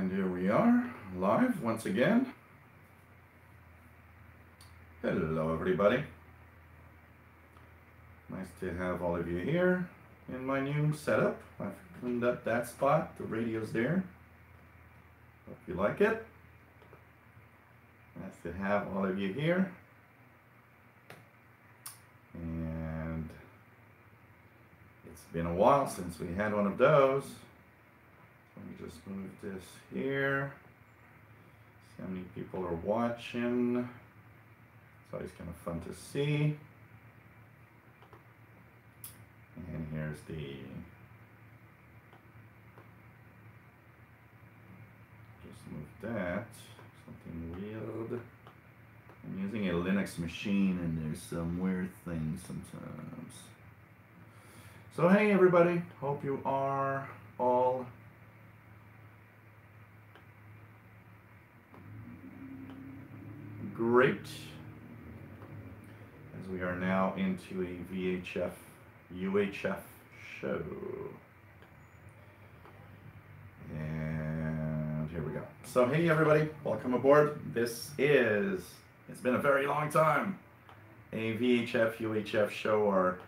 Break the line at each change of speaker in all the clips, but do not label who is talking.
And here we are, live once again. Hello everybody. Nice to have all of you here in my new setup. I've cleaned up that spot, the radio's there. Hope you like it. Nice to have all of you here. And it's been a while since we had one of those. Let me just move this here. See how many people are watching. It's always kind of fun to see. And here's the, just move that, something weird. I'm using a Linux machine and there's some weird things sometimes. So hey everybody, hope you are all great, as we are now into a VHF UHF show. And here we go. So hey everybody, welcome aboard. This is, it's been a very long time, a VHF UHF show, or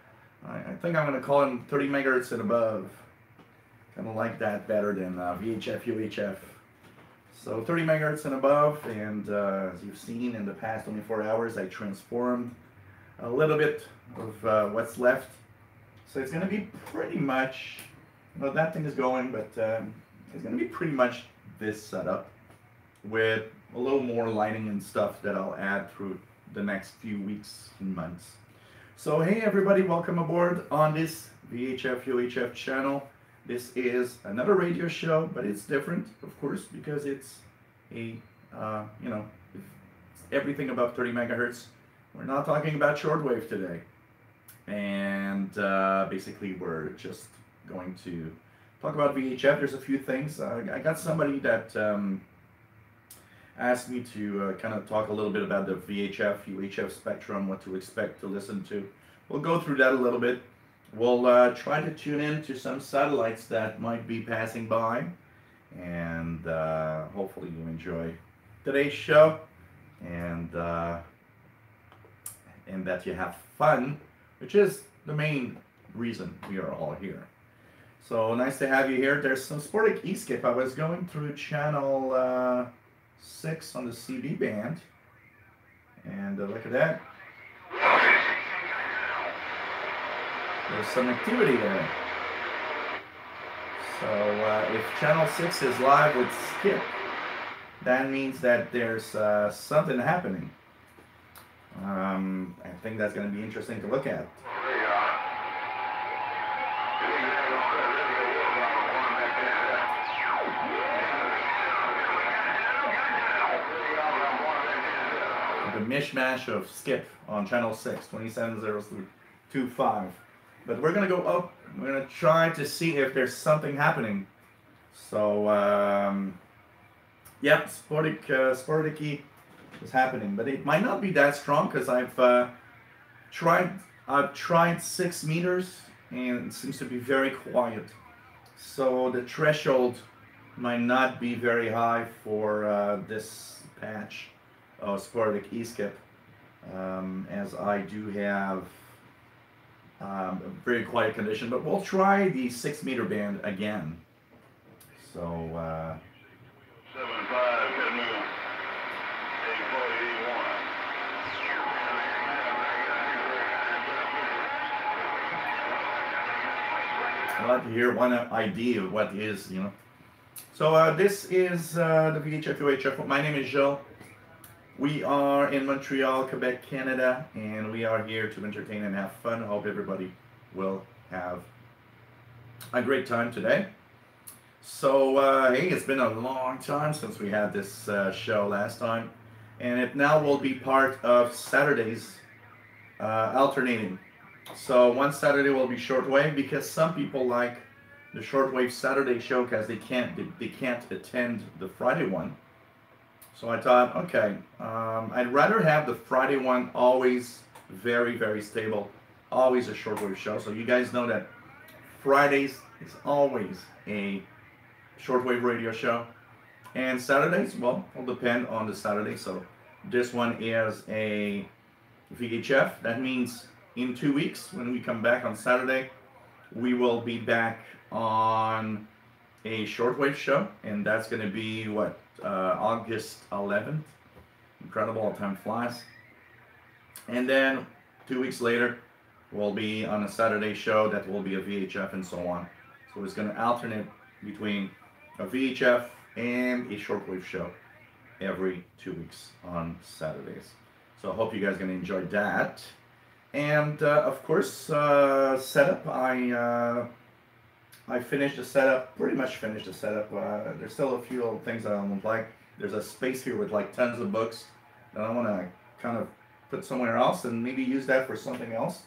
I think I'm going to call it 30 megahertz and above. Kind of like that better than VHF UHF. So 30 megahertz and above, and as you've seen in the past 24 hours, I transformed a little bit of what's left. So it's going to be pretty much, well, that thing is going, but it's going to be pretty much this setup with a little more lighting and stuff that I'll add through the next few weeks and months. So hey everybody, welcome aboard on this VHF UHF channel. This is another radio show, but it's different, of course, because it's a, you know, it's everything above 30 megahertz. We're not talking about shortwave today. And basically, we're just going to talk about VHF. There's a few things. I got somebody that asked me to kind of talk a little bit about the VHF, UHF spectrum, what to expect to listen to. We'll go through that a little bit. We'll try to tune in to some satellites that might be passing by, and hopefully you enjoy today's show, and that you have fun, which is the main reason we are all here. So nice to have you here. There's some sporadic E-skip. I was going through channel 6 on the CB band, and look at that. There's some activity there. So if channel 6 is live with skip, that means that there's something happening. I think that's going to be interesting to look at. The mishmash of skip on channel 6, 27.025. But we're going to go up. We're going to try to see if there's something happening. So, yeah, sporadic E is happening, but it might not be that strong because I've tried 6 meters and it seems to be very quiet. So the threshold might not be very high for this patch of sporadic E-skip, as I do have a very quiet condition, but we'll try the 6 meter band again. So
75, good move. 8481.
I'd like to hear one idea of what is, you know. So this is the VHF UHF. My name is Joe. We are in Montreal, Quebec, Canada, and we are here to entertain and have fun. I hope everybody will have a great time today. So, hey, it's been a long time since we had this show last time, and it now will be part of Saturdays alternating. So one Saturday will be shortwave because some people like the shortwave Saturday show because they can't attend the Friday one. So I thought, okay, I'd rather have the Friday one always very, very stable, always a shortwave show. So you guys know that Fridays is always a shortwave radio show. And Saturdays, well, will depend on the Saturday. So this one is a VHF. That means in 2 weeks, when we come back on Saturday, we will be back on a shortwave show, and that's going to be what, August 11th. Incredible, how time flies. And then 2 weeks later, we'll be on a Saturday show that will be a VHF and so on. So it's going to alternate between a VHF and a shortwave show every 2 weeks on Saturdays. So I hope you guys are going to enjoy that. And of course, setup, I finished the setup, pretty much finished the setup. There's still a few little things that I don't like. There's a space here with like tons of books that I want to kind of put somewhere else and maybe use that for something else.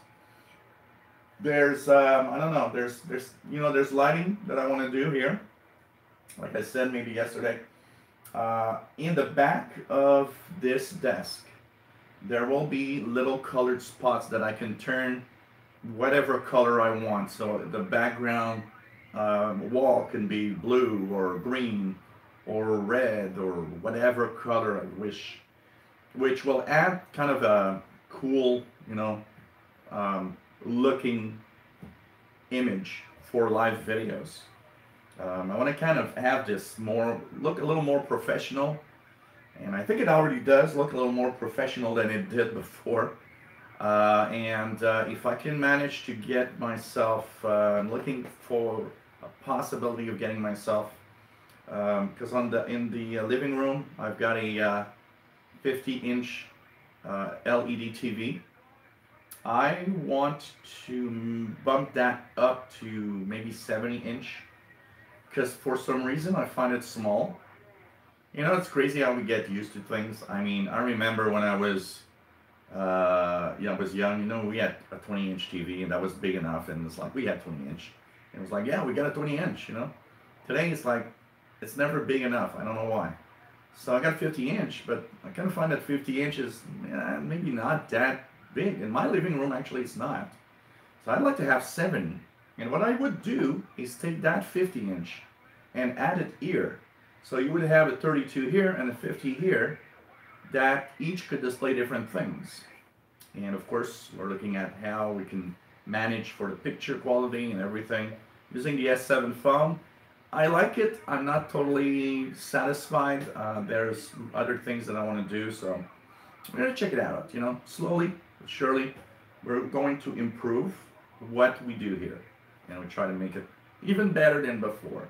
There's, I don't know, there's lighting that I want to do here. Like I said, maybe yesterday. In the back of this desk, there will be little colored spots that I can turn whatever color I want. So the background wall can be blue or green or red or whatever color I wish, which will add kind of a cool, looking image for live videos. I want to kind of have this look a little more professional, and I think it already does look a little more professional than it did before. If I can manage to get myself, I'm looking for a possibility of getting myself, because in the living room I've got a 50-inch LED TV. I want to bump that up to maybe 70-inch, because for some reason I find it small. It's crazy how we get used to things. I mean, I remember when I was young, we had a 20-inch TV, and that was big enough, and it's like, we had 20-inch. And it was like, yeah, we got a 20-inch, Today it's like, it's never big enough. I don't know why. So I got 50-inch, but I kind of find that 50 inches maybe not that big. In my living room, actually, it's not. So I'd like to have 70. And what I would do is take that 50-inch and add it here. So you would have a 32 here and a 50 here that each could display different things. And of course, we're looking at how we can manage for the picture quality and everything. Using the S7 phone, I like it. I'm not totally satisfied. There's other things that I want to do, so I'm going to check it out. Slowly but surely, we're going to improve what we do here. And we try to make it even better than before.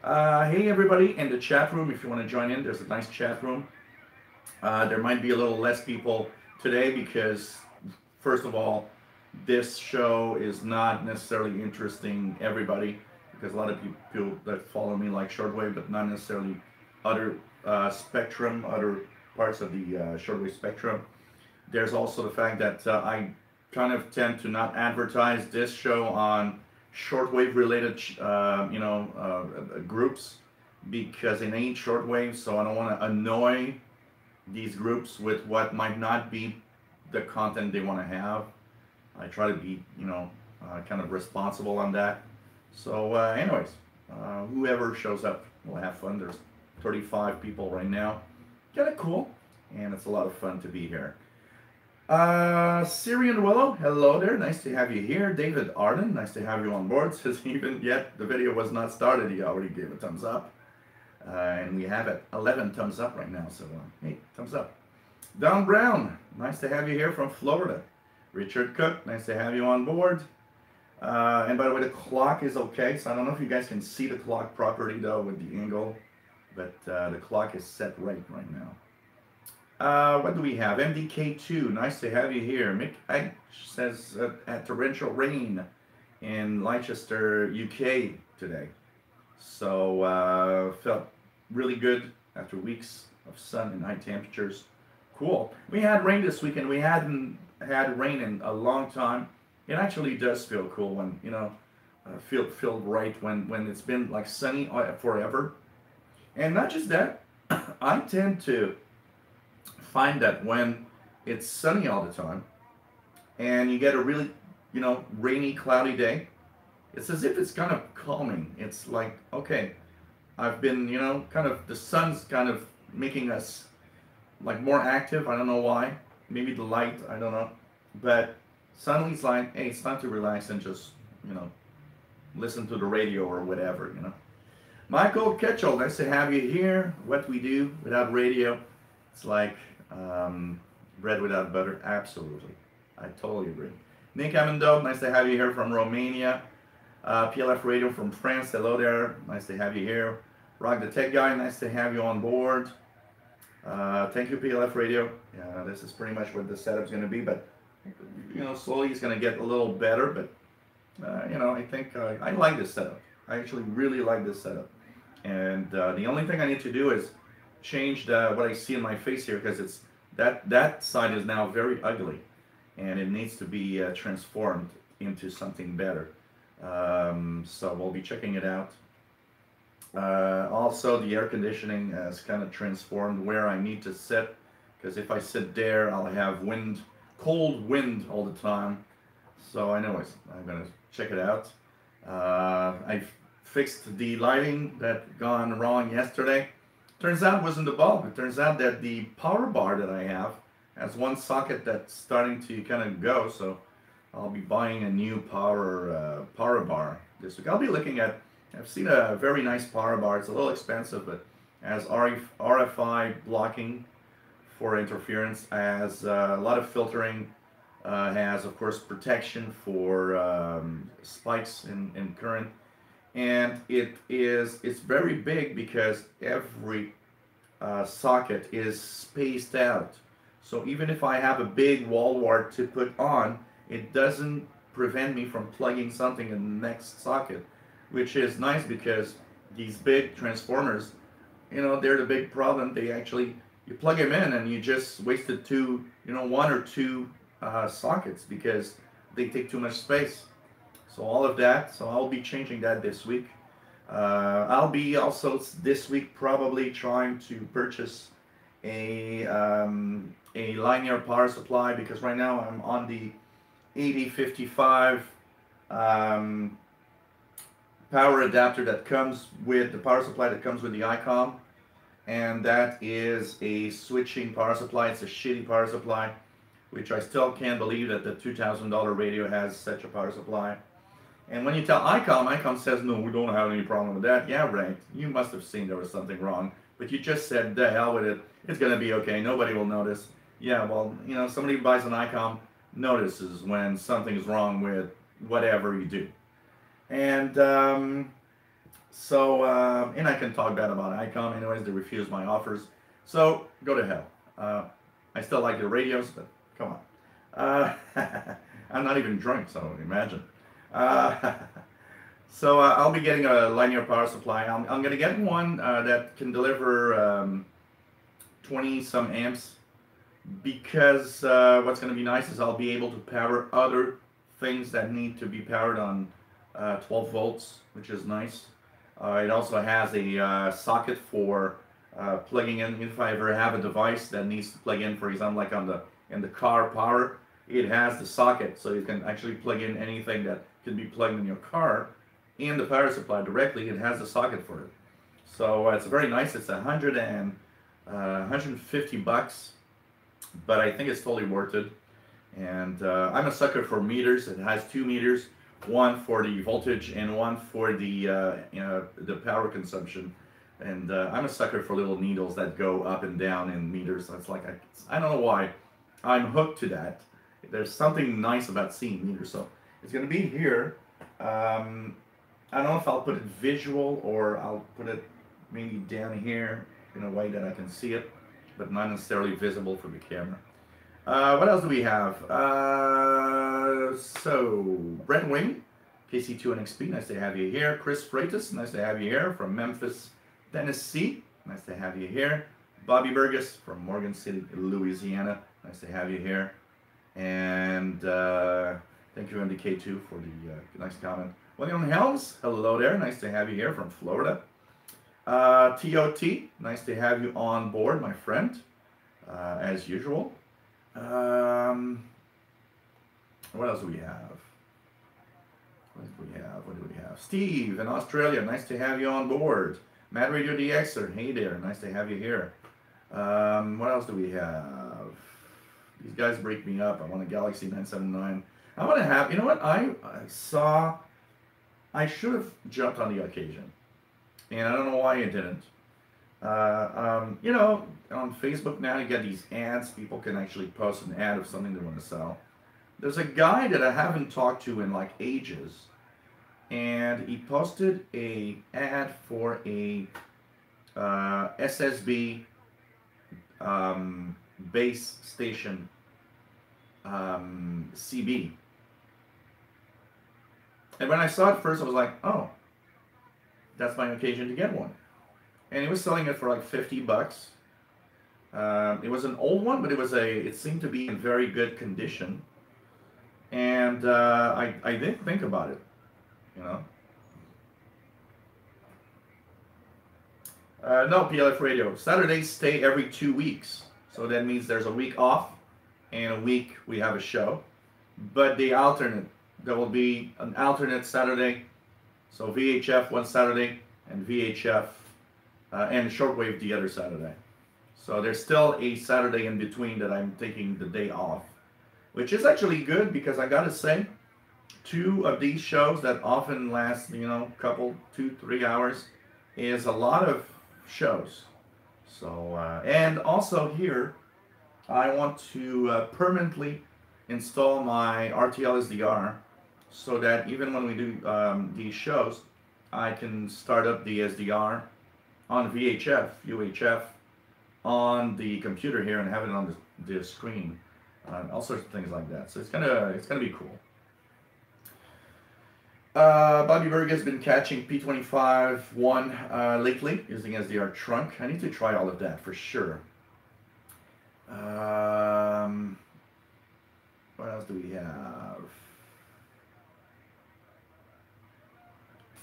Hey everybody in the chat room, if you want to join in, there's a nice chat room. There might be a little less people today because, first of all, this show is not necessarily interesting everybody, because a lot of people that follow me like shortwave, but not necessarily other other parts of the shortwave spectrum. There's also the fact that I kind of tend to not advertise this show on shortwave related groups, because it ain't shortwave, so I don't want to annoy these groups with what might not be the content they want to have. I try to be kind of responsible on that. So anyways, whoever shows up will have fun. There's 35 people right now. Kind of cool, and it's a lot of fun to be here. Syrian Willow, hello there, nice to have you here. David Arden, nice to have you on board. Says even yet the video was not started, he already gave a thumbs up. And we have it 11 thumbs up right now, so hey, thumbs up. Don Brown, nice to have you here from Florida. Richard Cook, nice to have you on board. And by the way, the clock is okay, so I don't know if you guys can see the clock properly though with the angle, but the clock is set right now. What do we have? MDK2, nice to have you here. Mick H says at torrential rain in Leicester, UK today. So felt really good after weeks of sun and high temperatures. Cool. We had rain this weekend. We hadn't had rain in a long time. It actually does feel cool when, feel right when it's been like sunny forever. And not just that, I tend to find that when it's sunny all the time and you get a really, rainy, cloudy day, it's as if it's kind of calming. It's like, okay, I've been, you know, kind of, the sun's kind of making us like more active. I don't know why. Maybe the light, I don't know. But suddenly it's like, hey, it's time to relax and just, you know, listen to the radio or whatever, you know. Michael Ketchell, nice to have you here. What we do without radio, it's like bread without butter. Absolutely. I totally agree. Nick Amendo, nice to have you here from Romania. PLF Radio from France, hello there. Nice to have you here. Rock the Tech Guy, nice to have you on board. Thank you, PLF Radio. Yeah, this is pretty much what the setup's going to be, but you know, slowly it's going to get a little better. But you know, I think I like this setup. I actually really like this setup. And the only thing I need to do is change what I see in my face here, because it's that side is now very ugly, and it needs to be transformed into something better. So we'll be checking it out. Also, the air conditioning has kind of transformed where I need to sit, because if I sit there, I'll have wind, cold wind all the time. So anyways, I'm gonna check it out. I've fixed the lighting that gone wrong yesterday. Turns out it wasn't the bulb. It turns out that the power bar that I have has one socket that's starting to kind of go. So I'll be buying a new power bar this week. I'll be looking at. I've seen a very nice power bar. It's a little expensive, but has RFI blocking for interference, has a lot of filtering, has of course protection for spikes in current, and it's very big because every socket is spaced out. So even if I have a big wall wart to put on, it doesn't prevent me from plugging something in the next socket, which is nice because these big transformers, you know, they're the big problem. They actually, you plug them in and you just wasted one or two sockets because they take too much space. So all of that, so I'll be changing that this week. I'll be also this week probably trying to purchase a linear power supply, because right now I'm on the 8055 power adapter that comes with the power supply that comes with the ICOM, and that is a switching power supply. It's a shitty power supply, which I still can't believe that the $2,000 radio has such a power supply. And when you tell ICOM says, no, we don't have any problem with that. Yeah, right. You must have seen there was something wrong, but you just said, the hell with it. It's going to be okay. Nobody will notice. Yeah, well, you know, somebody who buys an ICOM notices when something's wrong with whatever you do. And and I can talk bad about ICOM anyways. They refuse my offers, so go to hell. I still like the radios, but come on. I'm not even drunk, so imagine. So I'll be getting a linear power supply. I'm going to get one that can deliver 20 some amps, because what's going to be nice is I'll be able to power other things that need to be powered on 12 volts, which is nice. It also has a socket for plugging in. If I ever have a device that needs to plug in, for example, like in the car power, it has the socket, so you can actually plug in anything that can be plugged in your car in the power supply directly. It has the socket for it, so it's very nice. It's 150 bucks, but I think it's totally worth it. And I'm a sucker for meters. It has 2 meters. One for the voltage and one for the power consumption, and I'm a sucker for little needles that go up and down in meters. That's like I don't know why I'm hooked to that. There's something nice about seeing meters, so it's going to be here. I don't know if I'll put it visual or I'll put it maybe down here in a way that I can see it, but not necessarily visible for the camera. What else do we have? So, Brent Wing, KC2NXP, nice to have you here. Chris Freitas, nice to have you here from Memphis, Tennessee. Nice to have you here. Bobby Burgess from Morgan City, Louisiana. Nice to have you here. And thank you, MDK2, for the nice comment. William Helms, hello there. Nice to have you here from Florida. TOT, nice to have you on board, my friend, as usual. What else do we have? What do we have? Steve in Australia, nice to have you on board. Mad Radio DXer, hey there, nice to have you here. What else do we have? These guys break me up. I want a Galaxy 979. I want to have, you know what? I should have jumped on the occasion. And I don't know why I didn't. You know, on Facebook now you get these ads. People can actually post an ad of something they want to sell. There's a guy that I haven't talked to in like ages. And he posted a ad for a SSB base station CB. And when I saw it first, I was like, oh, that's my occasion to get one. And he was selling it for like 50 bucks. It was an old one, but it seemed to be in very good condition. And I did think about it, you know. No, PLF Radio. Saturdays stay every 2 weeks. So that means there's a week off and a week we have a show. But they alternate. There will be an alternate Saturday. So VHF one Saturday and VHF and shortwave the other Saturday. So there's still a Saturday in between that I'm taking the day off. Which is actually good because I gotta say, 2 of these shows that often last, you know, couple, 2-3 hours is a lot of shows. So, and also here, I want to permanently install my RTL SDR so that even when we do these shows, I can start up the SDR on VHF, UHF, on the computer here and have it on the screen. All sorts of things like that. So it's gonna be cool. Bobby Berg has been catching P25-1 lately using SDR trunk. I need to try all of that for sure. What else do we have?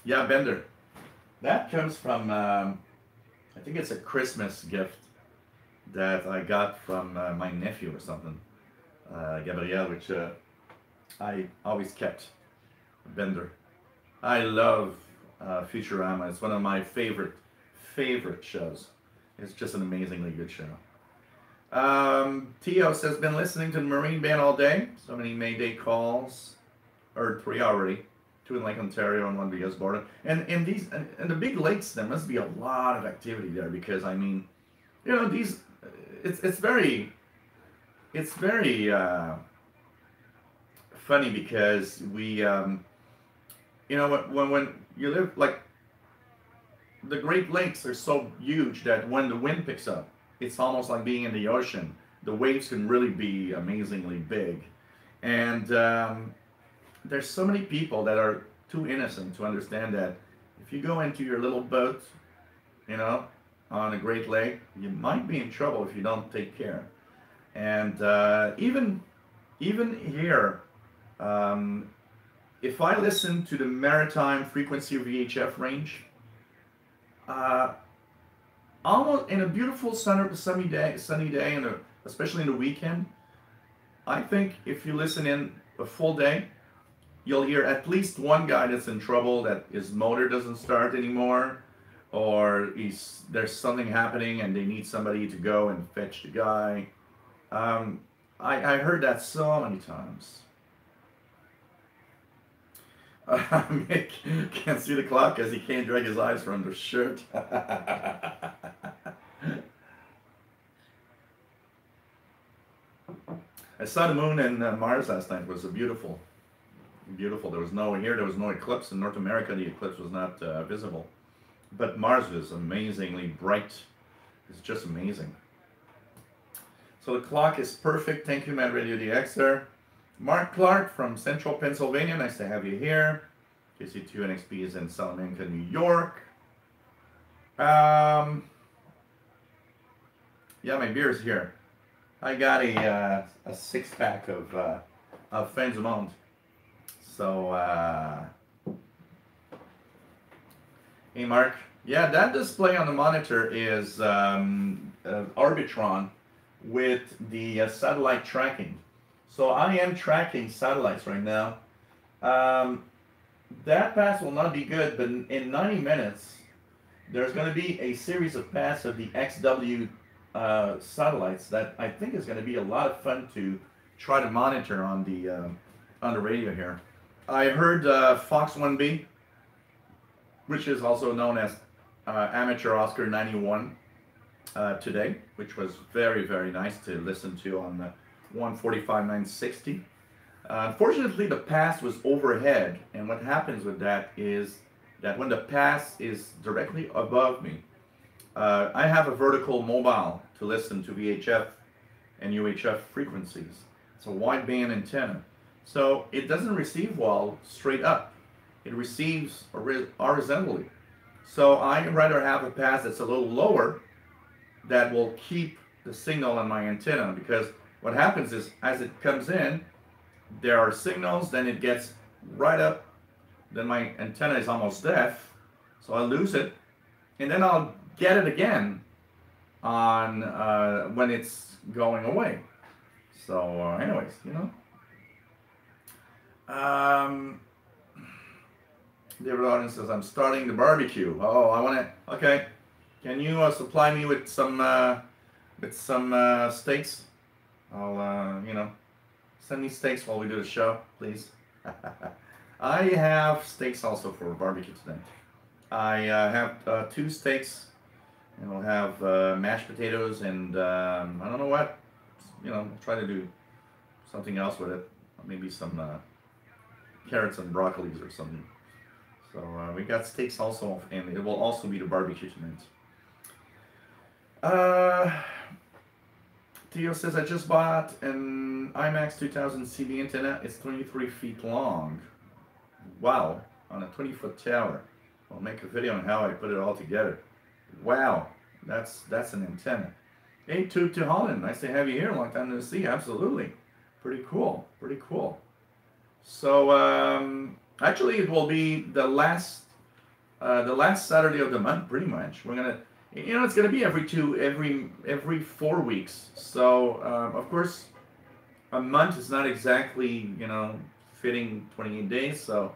Yeah, Bender. That comes from, I think it's a Christmas gift that I got from my nephew or something. Gabriel, which I always kept. Bender. I love Futurama. It's one of my favorite shows. It's just an amazingly good show. Tio says, been listening to the Marine Band all day. So many Mayday calls. Or 3 already. 2 in Lake Ontario and 1 the US border. And in the big lakes, there must be a lot of activity there because, I mean, you know, these, it's very funny because we, you know, when you live, like, the Great Lakes are so huge that when the wind picks up, it's almost like being in the ocean. The waves can really be amazingly big. And there's so many people that are too innocent to understand that if you go into your little boat, you know, on a Great Lake, you might be in trouble if you don't take care. And even here, if I listen to the maritime frequency VHF range, almost in a beautiful sunny day, and especially in the weekend, I think if you listen in a full day, you'll hear at least one guy that's in trouble, that his motor doesn't start anymore, or there's something happening and they need somebody to go and fetch the guy. I heard that so many times. Mick can't see the clock because he can't drag his eyes from the shirt. I saw the moon and Mars last night. It was beautiful. Beautiful. There was no eclipse in North America. The eclipse was not visible. But Mars was amazingly bright. It's just amazing. So the clock is perfect. Thank you, Mad Radio DXer. Mark Clark from Central Pennsylvania. Nice to have you here. KC2 NXP is in Salamanca, New York. Yeah, my beer is here. I got a 6-pack of Fin du Monde. So, hey Mark. Yeah, that display on the monitor is Arbitron with the satellite tracking. So I am tracking satellites right now. That pass will not be good, but in 90 minutes, there's going to be a series of paths of the XW satellites that I think is going to be a lot of fun to try to monitor on the radio here. I heard Fox 1B, which is also known as Amateur Oscar 91 today, which was very, very nice to listen to on the 145-960. Unfortunately, the pass was overhead, and what happens with that is that when the pass is directly above me, I have a vertical mobile to listen to VHF and UHF frequencies. It's a wideband antenna. So it doesn't receive well straight up. It receives horizontally. So I'd rather have a pass that's a little lower that will keep the signal on my antenna, because what happens is as it comes in, there are signals, then it gets right up, then my antenna is almost deaf, so I lose it, and then I'll get it again on when it's going away. So anyways, you know. David Auden says, I'm starting the barbecue. Oh, I want to, okay. Can you supply me with some steaks? I'll, you know, send me steaks while we do the show, please. I have steaks also for barbecue today. I have 2 steaks, and we'll have mashed potatoes and I don't know what, you know, try to do something else with it. Maybe some carrots and broccolis or something. So we got steaks also, and it will also be the barbecue tonight. Theo says, I just bought an IMAX 2000 CB antenna. It's 23 feet long. Wow, on a 20-foot tower. I'll make a video on how I put it all together. Wow, that's an antenna. Hey, Tube to Holland, nice to have you here. Long time no see. Absolutely, pretty cool, pretty cool. So actually, it will be the last Saturday of the month, pretty much. We're gonna, you know, it's gonna be every 4 weeks. So of course, a month is not exactly, you know, fitting 28 days. So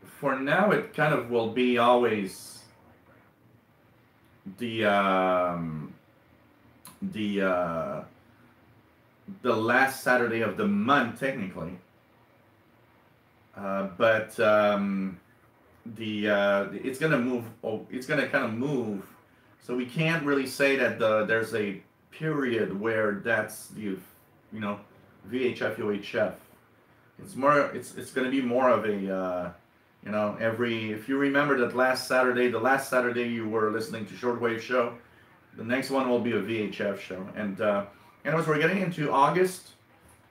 for now, it kind of will be always the last Saturday of the month, technically. But it's gonna move. Oh, it's gonna kind of move. So we can't really say that there's a period where that's the, you know, VHF UHF. It's more. It's gonna be more of a you know, if you remember that last Saturday, the last Saturday you were listening to Shortwave Show, the next one will be a VHF show. And anyways, we're getting into August,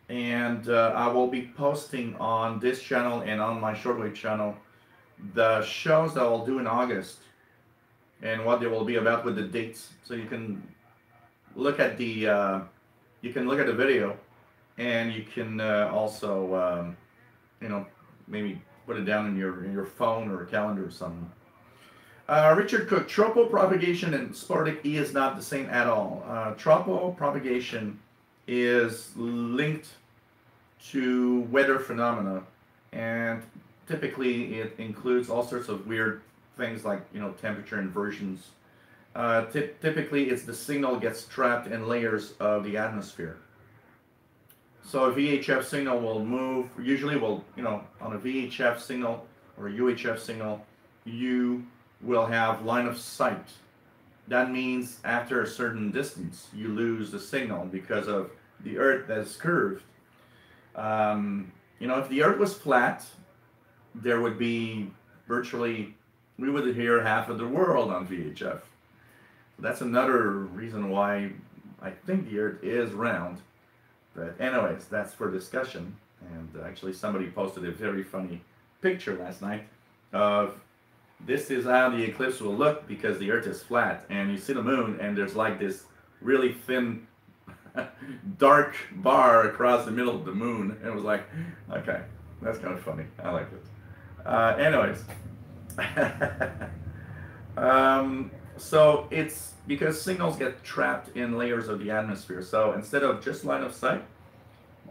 and I will be posting on this channel and on my Shortwave channel the shows that I'll do in August and what they will be about with the dates. So you can look at the video, and you can also you know, maybe put it down in your phone or a calendar or something. Richard Cook, tropo propagation and sporadic E is not the same at all. Tropo propagation is linked to weather phenomena, and typically it includes all sorts of weird things like, you know, temperature inversions. Typically it's the signal gets trapped in layers of the atmosphere. So a VHF signal will move, usually will, you know, on a VHF signal or a UHF signal, you will have line of sight. That means after a certain distance, you lose the signal because of the Earth that's curved. You know, if the Earth was flat, there would be virtually, we would hear half of the world on VHF. That's another reason why I think the Earth is round. But anyways, that's for discussion. And actually somebody posted a very funny picture last night of this is how the eclipse will look because the Earth is flat. And you see the moon, and there's like this really thin, dark bar across the middle of the moon. And it was like, okay, that's kind of funny. I like it. Anyways. So it's because signals get trapped in layers of the atmosphere. So instead of just line of sight,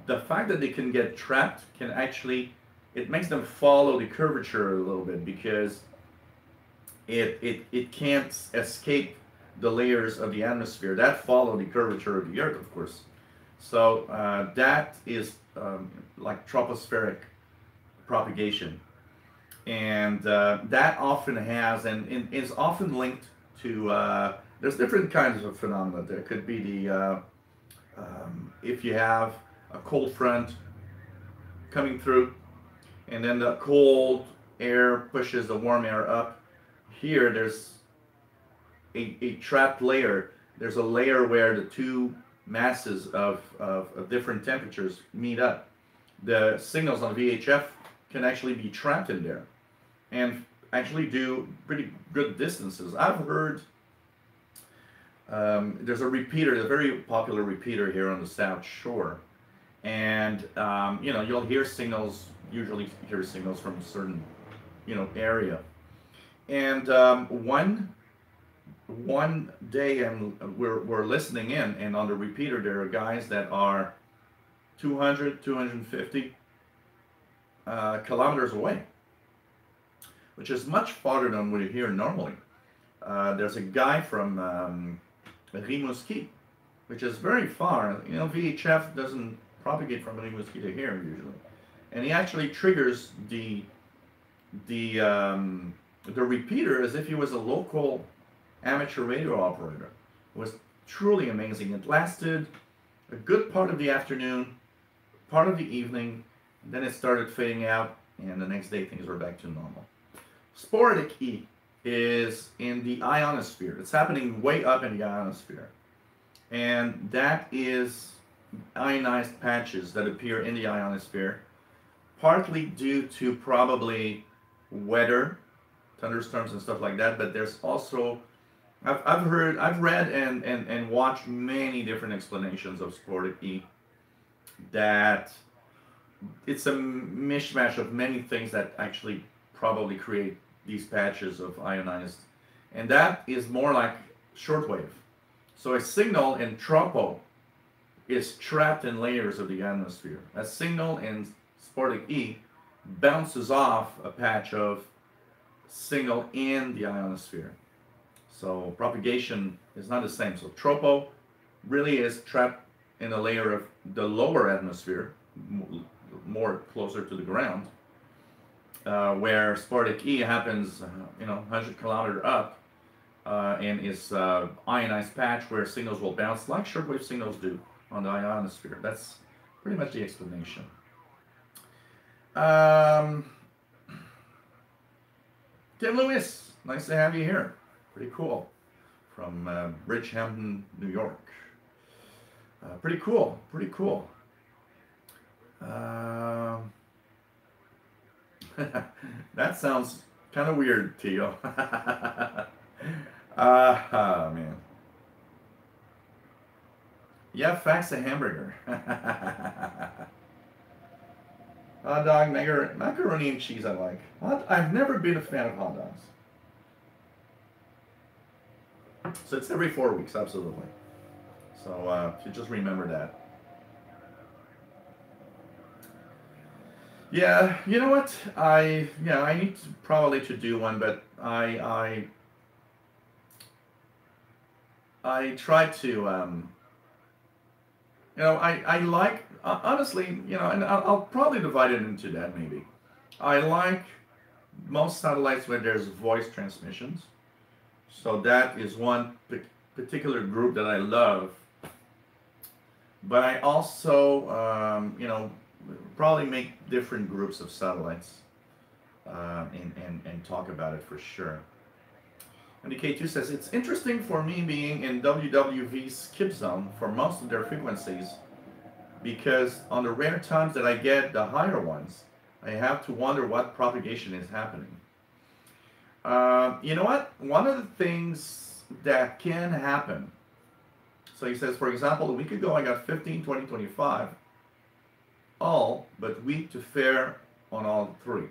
the fact that they can get trapped can actually, it makes them follow the curvature a little bit, because it can't escape the layers of the atmosphere that follow the curvature of the Earth, of course. So that is like tropospheric propagation, and that often has and is often linked to there's different kinds of phenomena. There could be the if you have a cold front coming through, and then the cold air pushes the warm air up. Here, there's a trapped layer. There's a layer where the two masses of different temperatures meet up. The signals on VHF can actually be trapped in there and actually do pretty good distances. I've heard there's a repeater, a very popular repeater here on the South Shore, and you know, you'll hear signals, usually hear signals from a certain, you know, area. And one day, and we're listening in, and on the repeater there are guys that are 200, 250 kilometers away, which is much farther than we hear normally. There's a guy from Rimouski, which is very far. You know, VHF doesn't propagate from Rimouski to here usually, and he actually triggers the repeater as if he was a local amateur radio operator. It was truly amazing. It lasted a good part of the afternoon, part of the evening, and then it started fading out, and the next day things were back to normal. Sporadic E is in the ionosphere. It's happening way up in the ionosphere, and that is ionized patches that appear in the ionosphere, partly due to probably weather, thunderstorms and stuff like that, but there's also I've read and watched many different explanations of sporadic E, that it's a mishmash of many things that actually probably create these patches of ionized, and that is more like shortwave. So a signal in tropo is trapped in layers of the atmosphere. A signal in sporadic E bounces off a patch of signal in the ionosphere. So propagation is not the same. So tropo really is trapped in a layer of the lower atmosphere, more closer to the ground, where sporadic E happens, you know, 100 kilometers up, and is ionized patch where signals will bounce like shortwave signals do on the ionosphere. That's pretty much the explanation. Tim Lewis, nice to have you here. Pretty cool. From Bridgehampton, New York. Pretty cool. Pretty cool. That sounds kind of weird, Tio. Man. Yeah, fax a hamburger. Hot dog, macaroni and cheese I like. I've never been a fan of hot dogs. So it's every 4 weeks, absolutely. So you just remember that. Yeah, you know what? I need to, probably to do one, but I try to you know, I like, honestly, you know, and I'll probably divide it into that maybe. I like most satellites where there's voice transmissions. So that is one particular group that I love. But I also, you know, probably make different groups of satellites and talk about it for sure. And the K2 says, it's interesting for me being in WWV's skip zone for most of their frequencies, because on the rare times that I get the higher ones, I have to wonder what propagation is happening. You know what? One of the things that can happen, so he says, for example, a week ago I got 15, 20, 25, all but weak to fair on all three.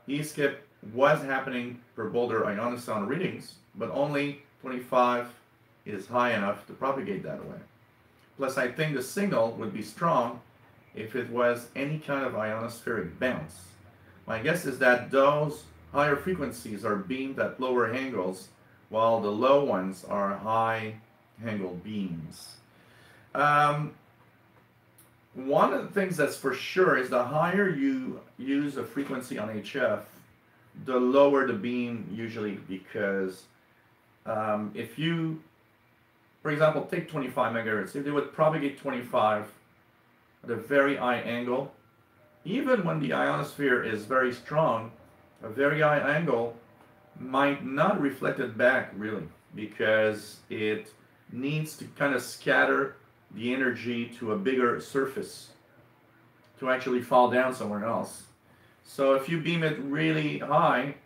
E-skip was happening per Boulder ionosound readings, but only 25 is high enough to propagate that way. Plus, I think the signal would be strong if it was any kind of ionospheric bounce. My guess is that those higher frequencies are beamed at lower angles, while the low ones are high angle beams. One of the things that's for sure is the higher you use a frequency on HF, the lower the beam usually, because if you, for example, take 25 megahertz, if they would propagate 25 at a very high angle, even when the ionosphere is very strong, a very high angle might not reflect it back really, because it needs to kind of scatter the energy to a bigger surface to actually fall down somewhere else. So if you beam it really high,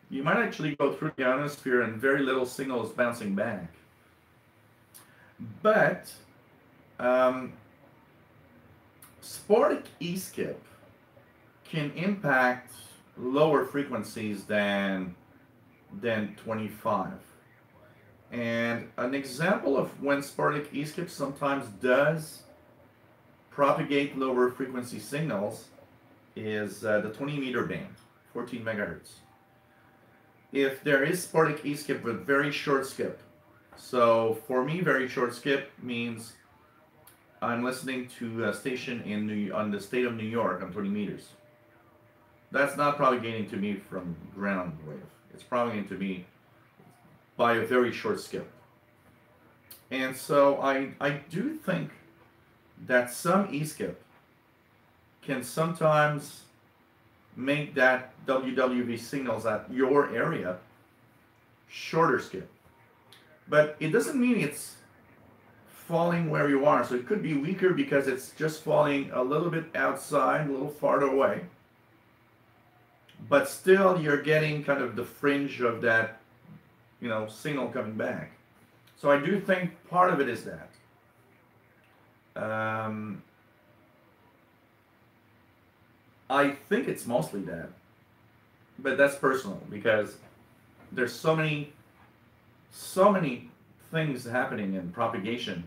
you might actually go through the ionosphere and very little signal is bouncing back. But sporadic E-skip can impact lower frequencies than 25. And an example of when sporadic E-skip sometimes does propagate lower frequency signals is the 20 meter band, 14 megahertz. If there is sporadic E-skip with very short skip, so for me, very short skip means I'm listening to a station on the state of New York on 20 meters. That's not propagating to me from ground wave. It's propagating to me by a very short skip. And so I do think that some E-skip can sometimes make that WWV signals at your area shorter skip. But it doesn't mean it's falling where you are. So it could be weaker because it's just falling a little bit outside, a little farther away. But still you're getting kind of the fringe of that, you know, signal coming back. So I do think part of it is that. I think it's mostly that. But that's personal because there's so many things happening in propagation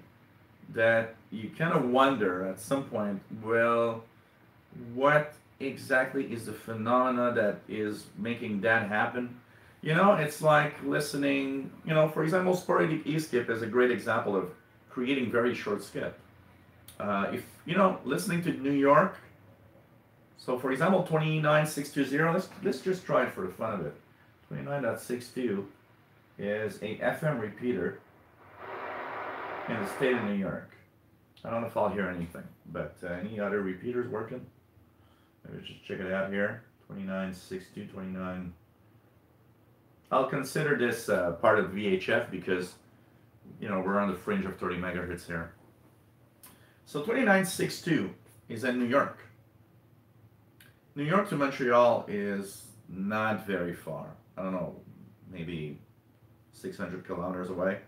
that you kind of wonder at some point, well, what exactly is the phenomena that is making that happen? You know, it's like listening, you know, for example, sporadic E-skip is a great example of creating very short skip. If, you know, listening to New York, so for example, 29620, let's just try it for the fun of it. 29.62 is a FM repeater in the state of New York. I don't know if I'll hear anything, but any other repeaters working? Maybe just check it out here. 29.62, 29. I'll consider this part of VHF because, you know, we're on the fringe of 30 megahertz here. So 29.62 is in New York. New York to Montreal is not very far. I don't know, maybe 600 kilometers away.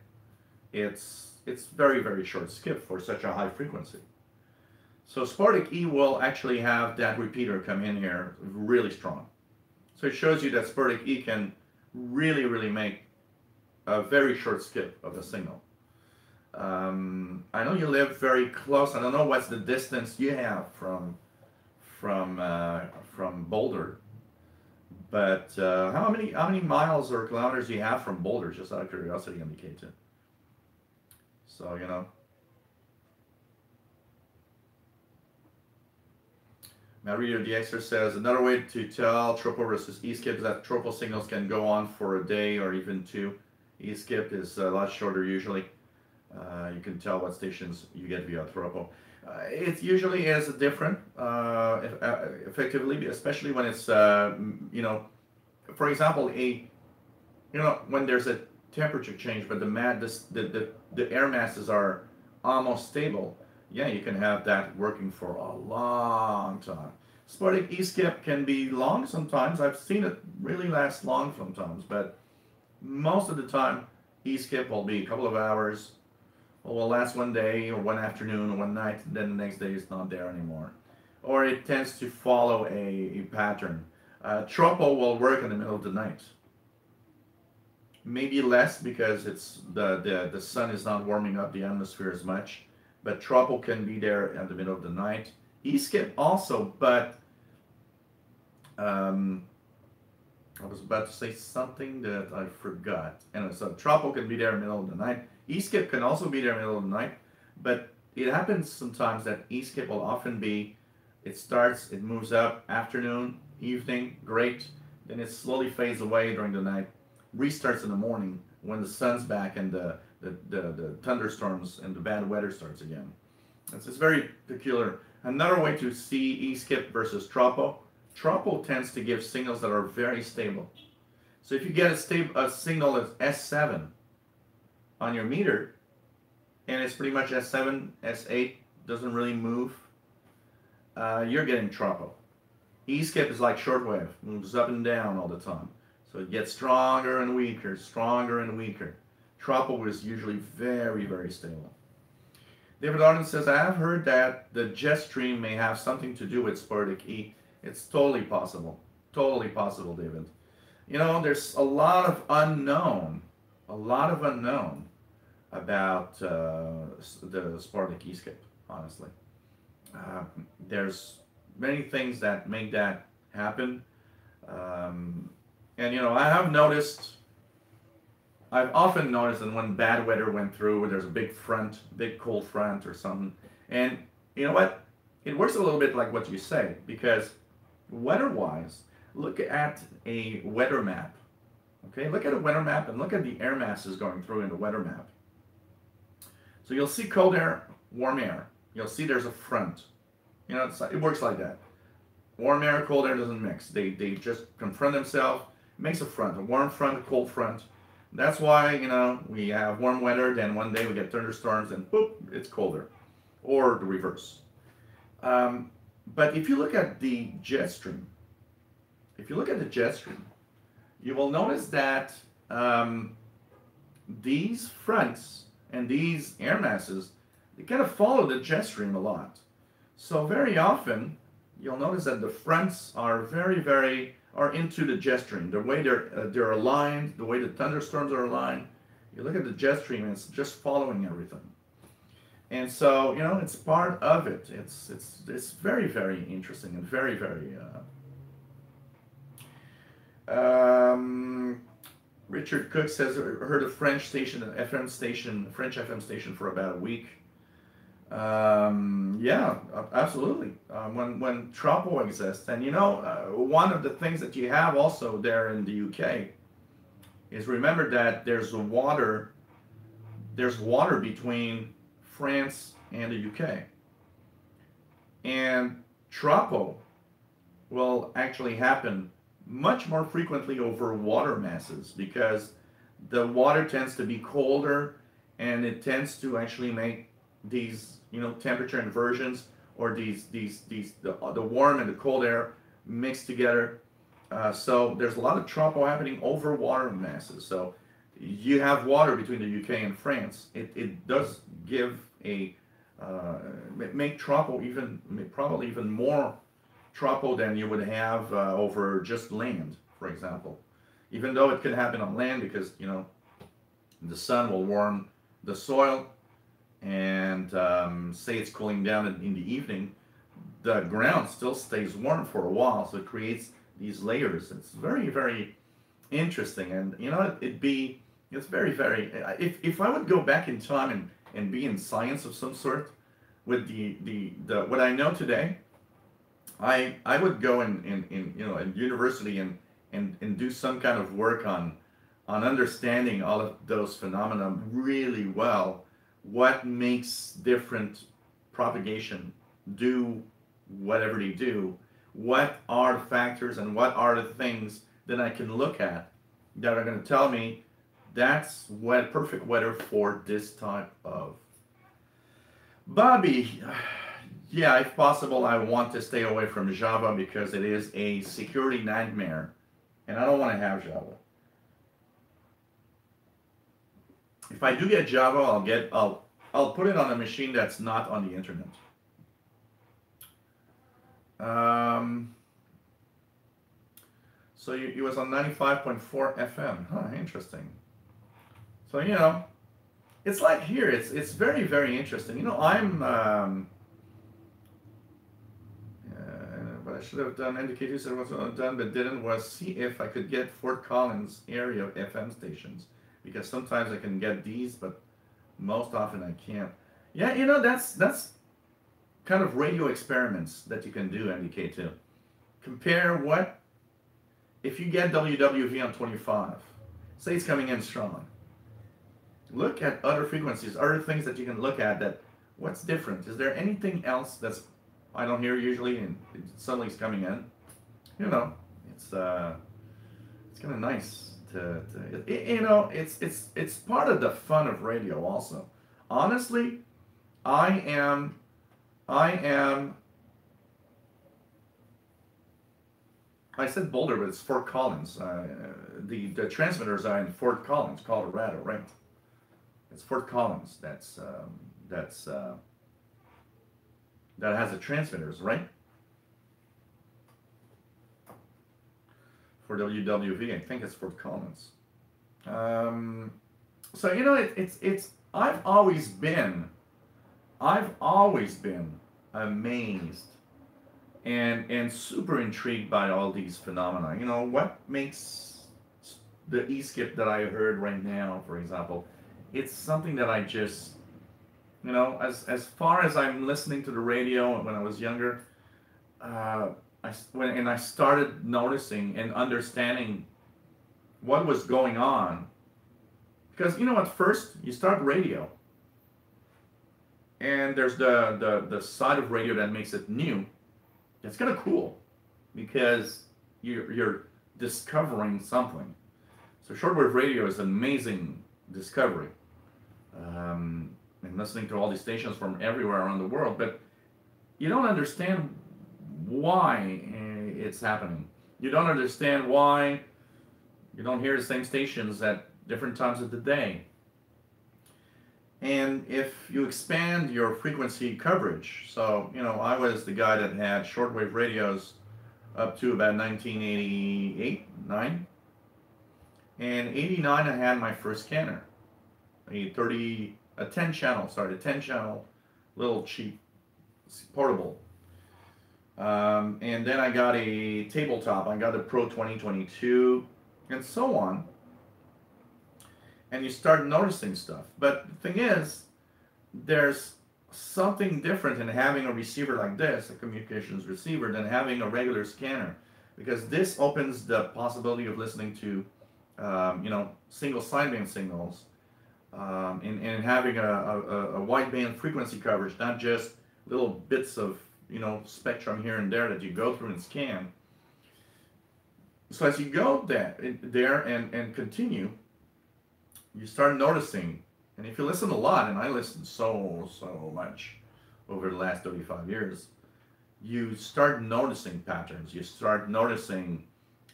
It's very, very short skip for such a high frequency. So sporadic E will actually have that repeater come in here really strong. So it shows you that sporadic E can really, really make a very short skip of a signal. I know you live very close. I don't know what's the distance you have from Boulder, but how many miles or kilometers do you have from Boulder? Just out of curiosity, indicated. So you know. Mario DXer says another way to tell tropo versus E-skip is that tropo signals can go on for a day or even two. E-skip is a lot shorter usually. You can tell what stations you get via tropo. It usually is different, effectively, especially when it's you know, for example, when there's a temperature change, but the air masses are almost stable. Yeah, you can have that working for a long time. Sporadic E-skip can be long sometimes. I've seen it really last long sometimes, but most of the time, E-skip will be a couple of hours, or will last one day, or one afternoon, or one night, and then the next day it's not there anymore. Or it tends to follow a pattern. Tropo will work in the middle of the night. Maybe less because it's the sun is not warming up the atmosphere as much. But tropo can be there in the middle of the night. E-skip also, but I was about to say something that I forgot. Anyway, so Tropo can be there in the middle of the night. E-skip can also be there in the middle of the night, but it happens sometimes that E-skip will often be, it starts, it moves up, afternoon, evening, great, then it slowly fades away during the night, restarts in the morning when the sun's back and the thunderstorms and the bad weather starts again. It's very peculiar. Another way to see E-skip versus Tropo, Tropo tends to give signals that are very stable. So if you get a signal as S7 on your meter, and it's pretty much S7, S8, doesn't really move, you're getting Tropo. E-skip is like shortwave, moves up and down all the time. So it gets stronger and weaker, stronger and weaker. Tropo is usually very, very stable. David Arden says, I have heard that the jet stream may have something to do with sporadic E. It's totally possible. Totally possible, David. You know, there's a lot of unknown about the sporadic E-skip, honestly. There's many things that make that happen. And, you know, I've often noticed that when bad weather went through, there's a big front, big cold front or something. And you know what? It works a little bit like what you say, because weather-wise, look at a weather map. Okay, look at a weather map and look at the air masses going through in the weather map. So you'll see cold air, warm air. You'll see there's a front. You know, it works like that. Warm air, cold air doesn't mix. They just confront themselves. It makes a front, a warm front, a cold front. That's why, you know, we have warm weather, then one day we get thunderstorms and boop, it's colder. Or the reverse. But if you look at the jet stream, you will notice that these fronts and these air masses, they kind of follow the jet stream a lot. So very often, you'll notice that the fronts are are into the jet stream. The way they're aligned, the way the thunderstorms are aligned. You look at the jet stream, and it's just following everything. And so, you know, it's part of it. It's very, very interesting and very, very. Richard Cook says, heard a French station, an FM station, French FM station for about a week. Yeah, absolutely. When Tropo exists, and you know, one of the things that you have also there in the UK is, remember that there's water between France and the UK, and Tropo will actually happen much more frequently over water masses, because the water tends to be colder and it tends to actually make these, you know, temperature inversions, or the warm and the cold air mixed together. So there's a lot of Tropo happening over water masses. So you have water between the UK and France. It does give make Tropo probably even more Tropo than you would have over just land, for example. Even though it could happen on land, because, you know, the sun will warm the soil, and say it's cooling down in the evening, the ground still stays warm for a while, so it creates these layers. It's very, very interesting, and you know, it's very, very. If I would go back in time and be in science of some sort with the what I know today, I would go in you know, in university and do some kind of work on understanding all of those phenomena really well. What makes different propagation do whatever they do? What are the factors and what are the things that I can look at that are going to tell me that's perfect weather for this type of. Bobby, yeah, if possible, I want to stay away from Java because it is a security nightmare, and I don't want to have Java. If I do get Java, I'll put it on a machine that's not on the internet. So it was on 95.4 FM. Huh, interesting. So, you know, it's like here. It's very, very interesting. You know, I'm. But I should have done, indicators that was done but didn't, was see if I could get Fort Collins area FM stations, because sometimes I can get these, but most often I can't. Yeah, you know, that's kind of radio experiments that you can do, NDK2. Compare what, if you get WWV on 25, say it's coming in strong. Look at other frequencies, other things that you can look at, that what's different. Is there anything else that's I don't hear usually and it suddenly is coming in? You know, it's kind of nice to you know, it's part of the fun of radio also. Honestly, I am I said Boulder, but it's Fort Collins. The transmitters are in Fort Collins, Colorado, right? It's Fort Collins. That has the transmitters, right? For WWV, I think it's Fort Collins. So you know, it's I've always been amazed and super intrigued by all these phenomena. You know, what makes the E-skip that I heard right now, for example, it's something that I just, you know, as far as I'm listening to the radio when I was younger, when I started noticing and understanding what was going on, because you know, at first you start radio, and there's the side of radio that makes it new. It's kind of cool because you're discovering something. So shortwave radio is an amazing discovery. And listening to all these stations from everywhere around the world, but you don't understand why it's happening. You don't understand why you don't hear the same stations at different times of the day. And if you expand your frequency coverage, so, you know, I was the guy that had shortwave radios up to about 1988, 9. And 89, I had my first scanner, a 10 channel, little cheap, portable. And then I got a tabletop. I got a Pro 2022, and so on. And you start noticing stuff. But the thing is, there's something different in having a receiver like this, a communications receiver, than having a regular scanner, because this opens the possibility of listening to, you know, single sideband signals, and having a wideband frequency coverage, not just little bits of, you know, spectrum here and there that you go through and scan. So as you go there and continue, you start noticing, and if you listen a lot, and I listened so much over the last 35 years, you start noticing patterns. You start noticing,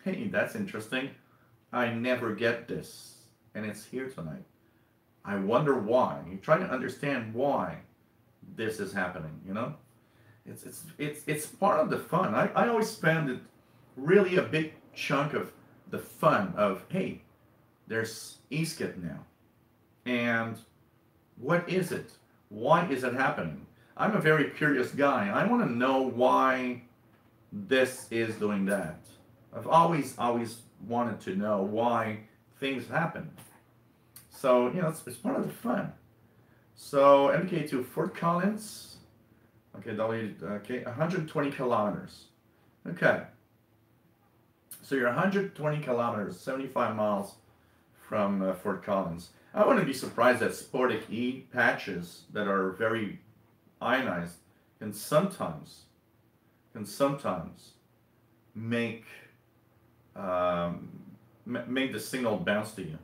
hey, that's interesting. I never get this, and it's here tonight. I wonder why. You try to understand why this is happening, you know? It's part of the fun. I always spend it really a big chunk of the fun of, hey, there's E-skip now. And what is it? Why is it happening? I'm a very curious guy. I want to know why this is doing that. I've always wanted to know why things happen. So, you know, it's part of the fun. So, MK2 Fort Collins. Okay, 120 kilometers. Okay. So you're 120 kilometers, 75 miles from Fort Collins. I wouldn't be surprised that Sportic E patches that are very ionized can sometimes make make the signal bounce to you.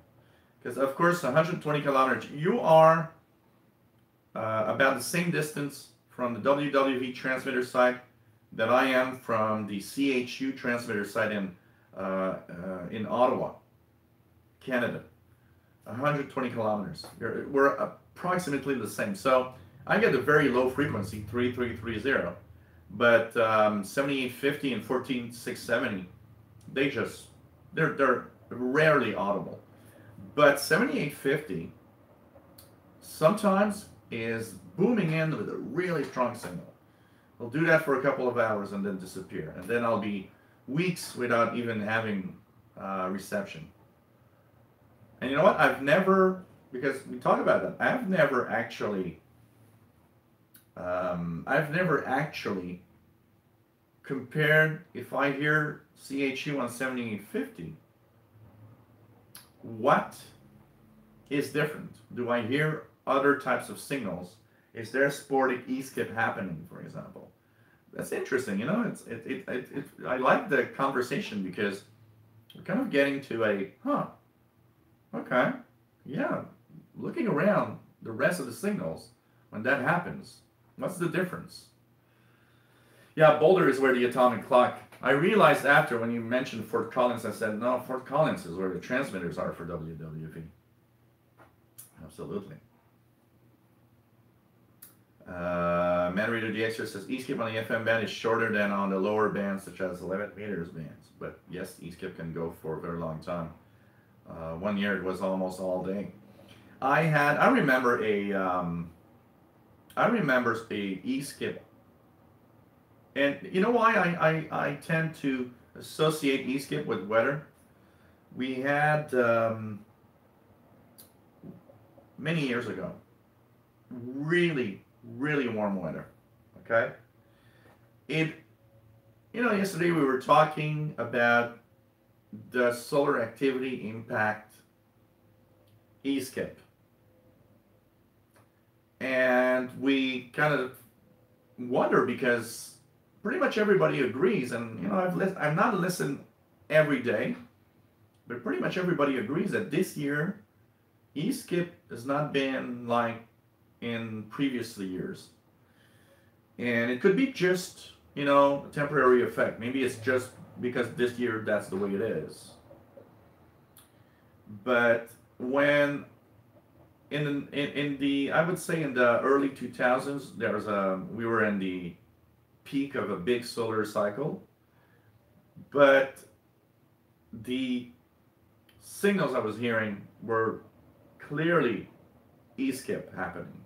Because of course, 120 kilometers, you are about the same distance from the WWV transmitter site that I am from the CHU transmitter site in Ottawa, Canada. 120 kilometers. We're approximately the same. So I get a very low frequency, 3330, but 7850 and 14670, they're rarely audible. But 7850 sometimes is booming in with a really strong signal. I'll do that for a couple of hours and then disappear. And then I'll be weeks without even having reception. And you know what? I've never, because we talk about that, I've never actually compared, if I hear CHU on 7850, what is different? Do I hear other types of signals? Is there sporadic E-skip happening, for example? That's interesting, you know. I like the conversation because we're kind of getting to a, okay, yeah, looking around the rest of the signals when that happens, what's the difference? Yeah, Boulder is where the atomic clock. I realized after when you mentioned Fort Collins, I said, no, Fort Collins is where the transmitters are for WWV. Absolutely. Man Reader DX says E-skip on the FM band is shorter than on the lower bands, such as 11 meters bands. But yes, E-skip can go for a very long time. 1 year it was almost all day. I remember a E-skip. And you know why I tend to associate E-skip with weather? We had, many years ago, really warm weather, okay? Yesterday we were talking about the solar activity impact E-skip. And we kind of wonder because pretty much everybody agrees, and I've not listened every day, but pretty much everybody agrees that this year E-skip has not been like in previous years. And it could be just, a temporary effect. Maybe it's just because this year that's the way it is. But when in the I would say in the early 2000s, we were in the peak of a big solar cycle, but the signals I was hearing were clearly E-skip happening.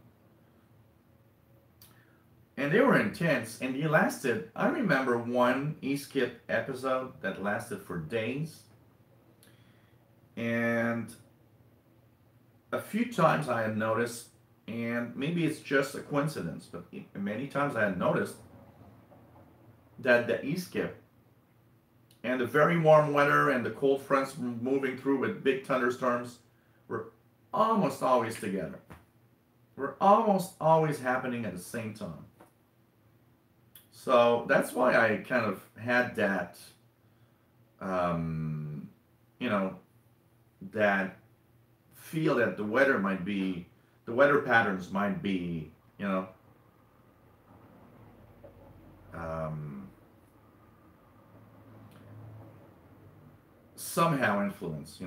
And they were intense, and they lasted, I remember one E-skip episode that lasted for days. And a few times I had noticed, and maybe it's just a coincidence, but many times I had noticed that the E-skip and the very warm weather and the cold fronts moving through with big thunderstorms were almost always together. Were almost always happening at the same time. So that's why I kind of had that, that feel that the weather patterns might be, somehow influenced,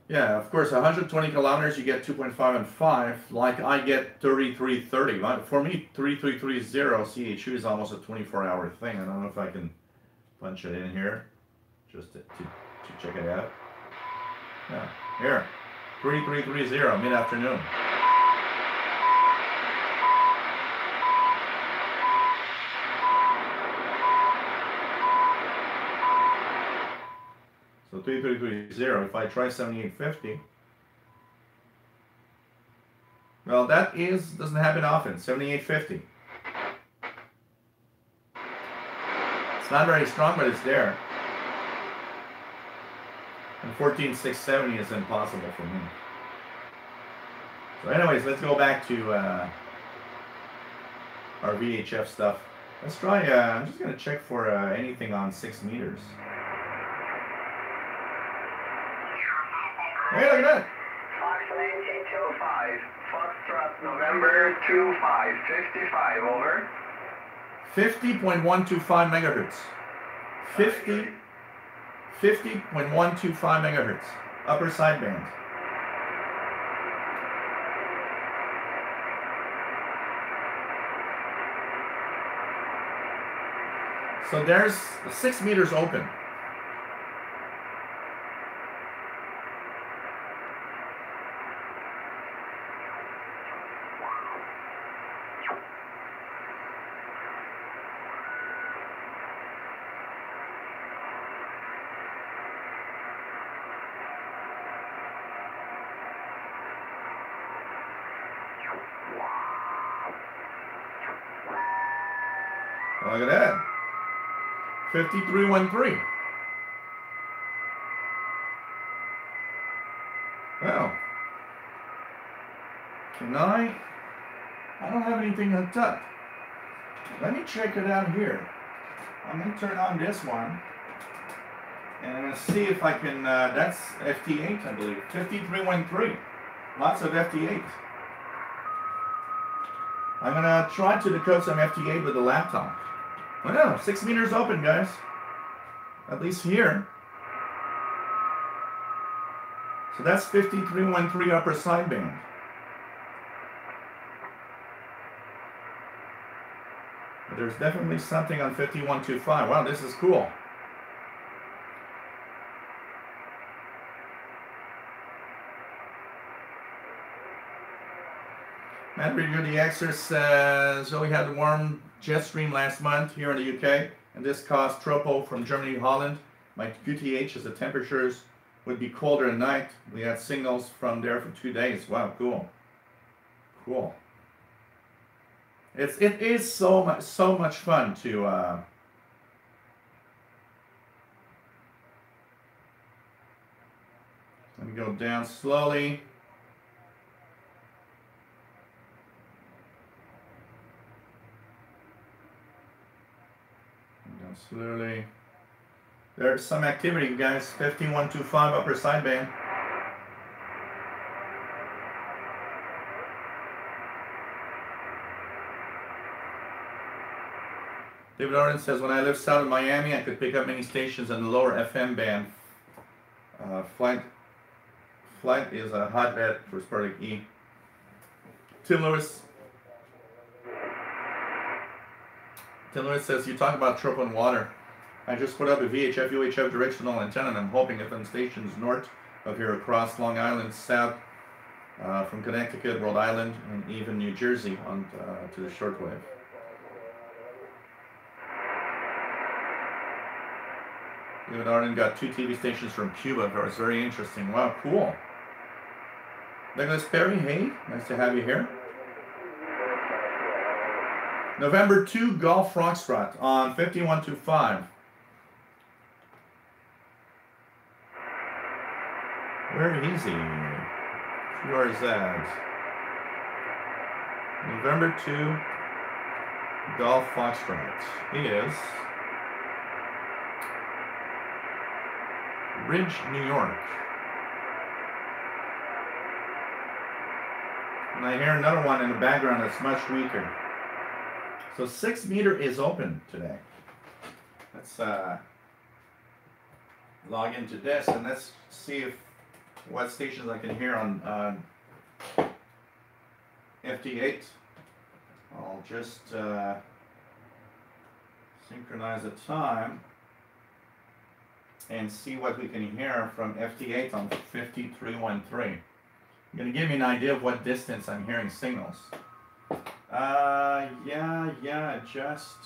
Yeah, of course, 120 kilometers, you get 2.5 and 5, like I get 3330. For me, 3330 CHU is almost a 24-hour thing. I don't know if I can punch it in here, just to check it out. Yeah, here, 3330, mid-afternoon. So 3330, if I try 7850, well, that doesn't happen often, 7850. It's not very strong, but it's there. And 14670 is impossible for me. So anyways, let's go back to our VHF stuff. Let's try, I'm just going to check for anything on 6 meters. Hey, look at that.
Fox 9225, Foxtrot November 2555, over.
50.125 megahertz. 50.125 megahertz. Upper sideband. So there's 6 meters open. Look at that. 5313. Well, can I don't have anything hooked up. Let me check it out here. I'm going to turn on this one. And I'm going to see if I can, that's FT8, I believe. 5313. Lots of FT8. I'm going to try to decode some FT8 with the laptop. Well, 6 meters open, guys. At least here. So that's 5313 upper sideband. But there's definitely something on 5125. Wow, this is cool. Matt Reader the Xer says, so we had a warm jet stream last month here in the UK, and this caused tropo from Germany to Holland. My QTH is the temperatures would be colder at night. We had signals from there for 2 days. Wow, cool. Cool. It is so much fun to let me go down slowly. Down slowly. There's some activity, guys. 5125 upper sideband. David Arden says, when I lived south of Miami, I could pick up many stations in the lower FM band. Flight is a hotbed for Spartak E. Tim Lewis says, you talk about tropo and water. I just put up a VHF, UHF directional antenna, and I'm hoping FM stations north of here across Long Island, south from Connecticut, Rhode Island, and even New Jersey on to the shortwave. David Arden got 2 TV stations from Cuba. That was very interesting. Wow, cool. Douglas Perry, hey, nice to have you here. November 2, Golf Foxtrot on 5125. Where is he? Where is that? November 2, Golf Foxtrot. He is Ridge, New York. And I hear another one in the background that's much weaker. So 6 meter is open today. Let's log into this and let's see what stations I can hear on FT8. I'll just synchronize the time and see what we can hear from FT8 on 5313. You're going to give me an idea of what distance I'm hearing signals. Yeah, adjust.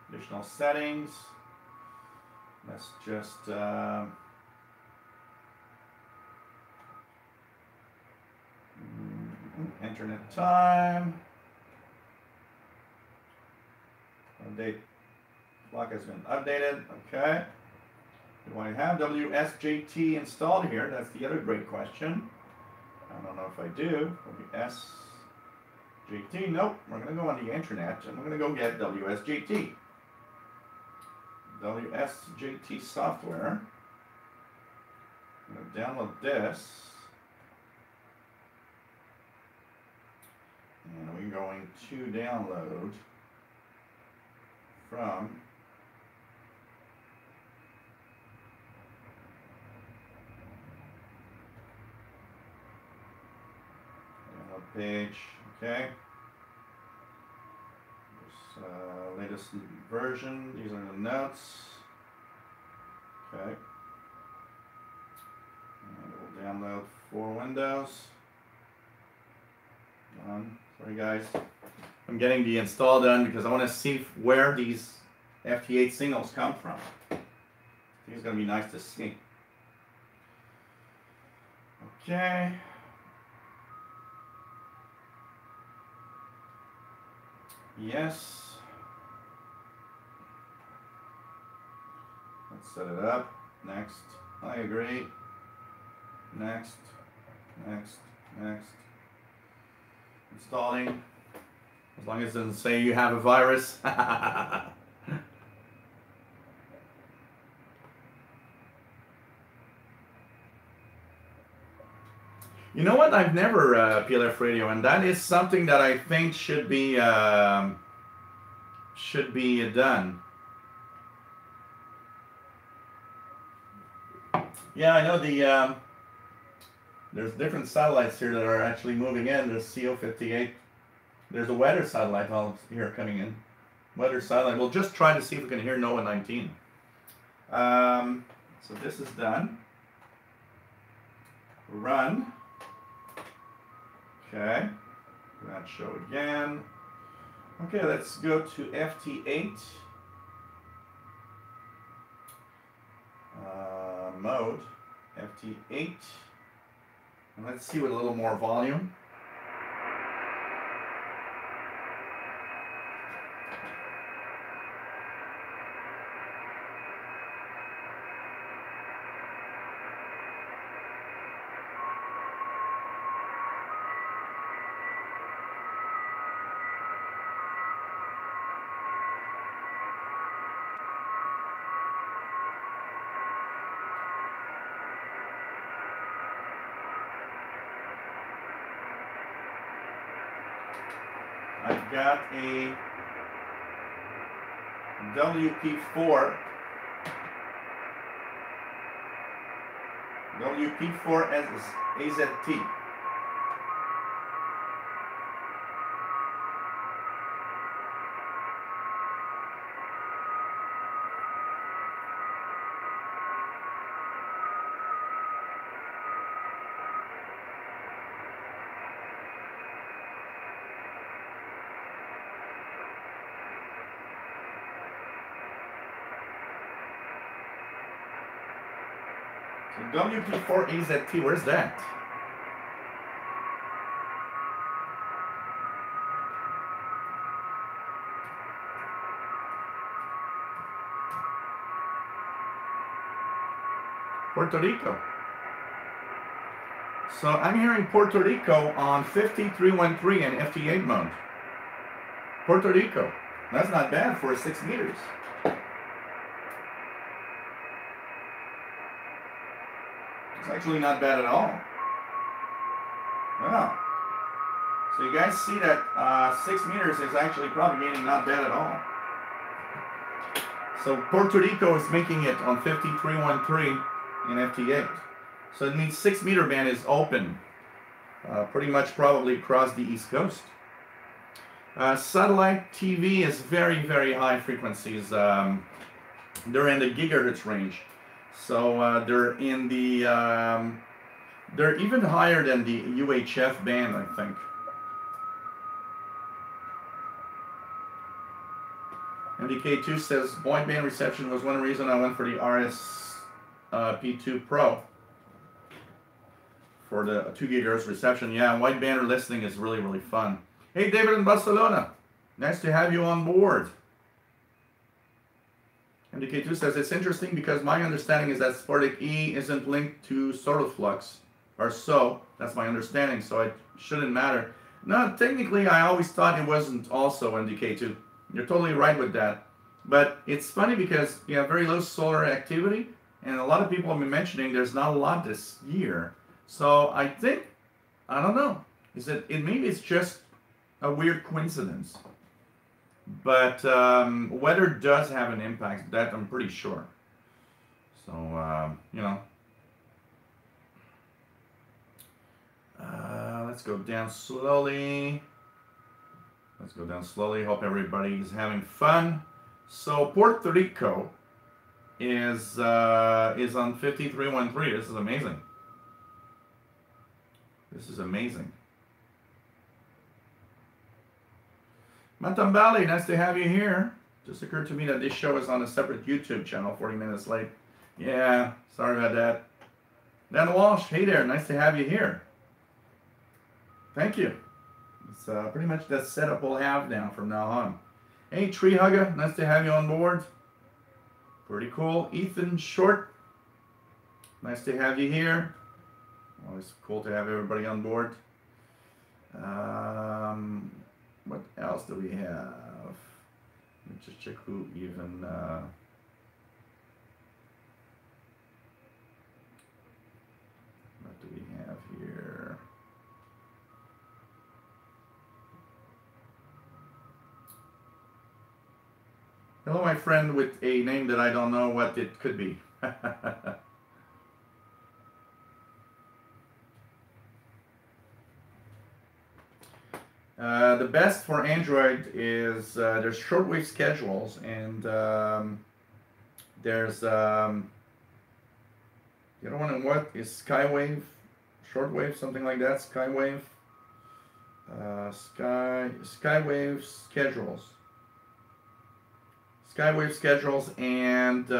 Additional settings. Let's just internet time. Update. Clock has been updated. Okay. Do I have WSJT installed here? That's the other great question. I don't know if I do. WSJT. Nope. We're going to go on the internet and we're going to go get WSJT. WSJT software. I'm going to download this. And we're going to download from page, okay. This latest version, these are the notes. Okay. And we'll download 4 windows. Sorry guys. I'm getting the install done because I want to see where these FT8 signals come from. I think it's going to be nice to see. Okay. Yes. Let's set it up. Next. I agree. Next. Next. Next. Installing. As long as it doesn't say you have a virus. You know what? I've never PLF radio, and that is something that I think should be done. Yeah, I know the there's different satellites here that are actually moving in. There's CO58. There's a weather satellite here coming in. Weather satellite. We'll just try to see if we can hear NOAA 19. So this is done. Run. Okay. That show again. Okay, let's go to FT8. Mode. FT8. And let's see with a little more volume. I've got a WP4 as AZT. WP4 AZT, where's that? Puerto Rico. So I'm hearing Puerto Rico on 5313 and FT8 mode. Puerto Rico. That's not bad for 6 meters. It's actually not bad at all. Yeah. So you guys see that 6 meters is actually propagating not bad at all. So Puerto Rico is making it on 5313 in FT8. So it means 6 meter band is open. Pretty much probably across the East Coast. Satellite TV is very, very high frequencies. They're in the gigahertz range. So they're in the, they're even higher than the UHF band, I think. MDK2 says wideband reception was one reason I went for the RS-P2 Pro for the 2 gigahertz reception. Yeah, wideband listening is really, really fun. Hey, David in Barcelona. Nice to have you on board. MDK2 says, it's interesting because my understanding is that Sportic E isn't linked to Soroflux, or so. That's my understanding, so it shouldn't matter. No, technically, I always thought it wasn't also MDK2. You're totally right with that. But it's funny because you have very low solar activity, and a lot of people have been mentioning there's not a lot this year. So I think, I don't know, maybe it's just a weird coincidence. But weather does have an impact, that I'm pretty sure. So, you know. Let's go down slowly. Let's go down slowly. Hope everybody's having fun. So Puerto Rico is on 5313. This is amazing. This is amazing. Matambali, nice to have you here. Just occurred to me that this show is on a separate YouTube channel, 40 minutes late. Yeah, sorry about that. Dan Walsh, hey there, nice to have you here. Thank you. It's pretty much the setup we'll have now from now on. Hey, Tree Hugger, nice to have you on board. Pretty cool. Ethan Short, nice to have you here. Always cool to have everybody on board. What else do we have? Let me just check who even... what do we have here? Hello, my friend with a name that I don't know what it could be. The best for Android is there's shortwave schedules, and there's the other one. What is Skywave, shortwave, something like that? Skywave, Skywave schedules. Skywave schedules, and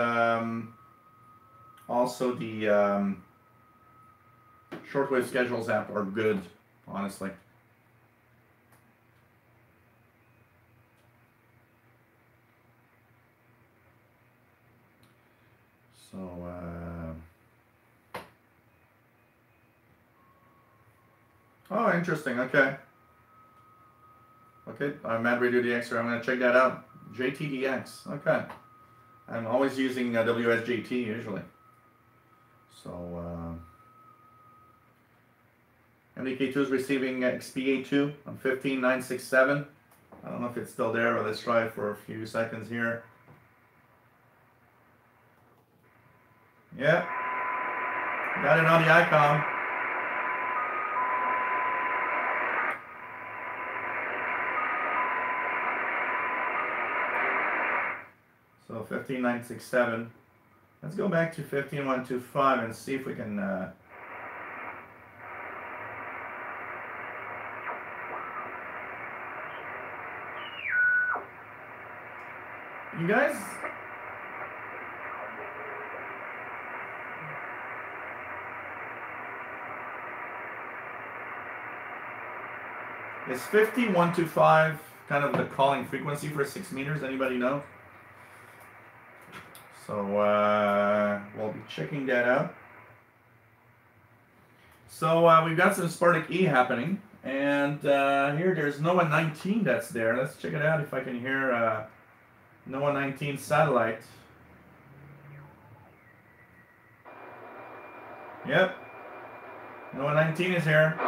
also the shortwave schedules app are good, honestly. So, oh, interesting. Okay. Okay, Mad Radio DX, I'm going to check that out. JTDX. Okay. I'm always using WSJT usually. So, MDK2 is receiving XPA2 on 15967. I don't know if it's still there, but let's try it for a few seconds here. Yeah. Got it on the icon. So 15967. Let's go back to 15125 and see if we can you guys, is 5125 kind of the calling frequency for 6 meters? Anybody know? So we'll be checking that out. So we've got some Spartak E happening, and here there's NOAA 19 that's there. Let's check it out if I can hear NOAA 19 satellite. Yep, NOAA 19 is here.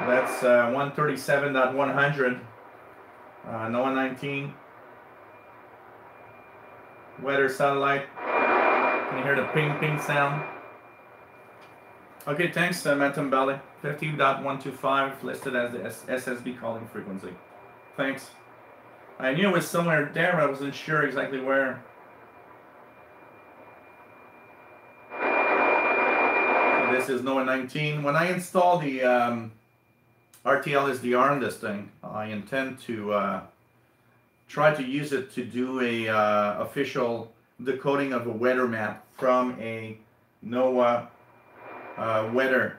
That's 137.100, NOAA 19, weather satellite. Can you hear the ping ping sound? Okay, thanks, Matam Bali. 15.125 listed as the SSB calling frequency. Thanks. I knew it was somewhere there, but I wasn't sure exactly where. So this is NOAA 19. When I install the RTL SDR on this thing, I intend to try to use it to do a official decoding of a weather map from a NOAA weather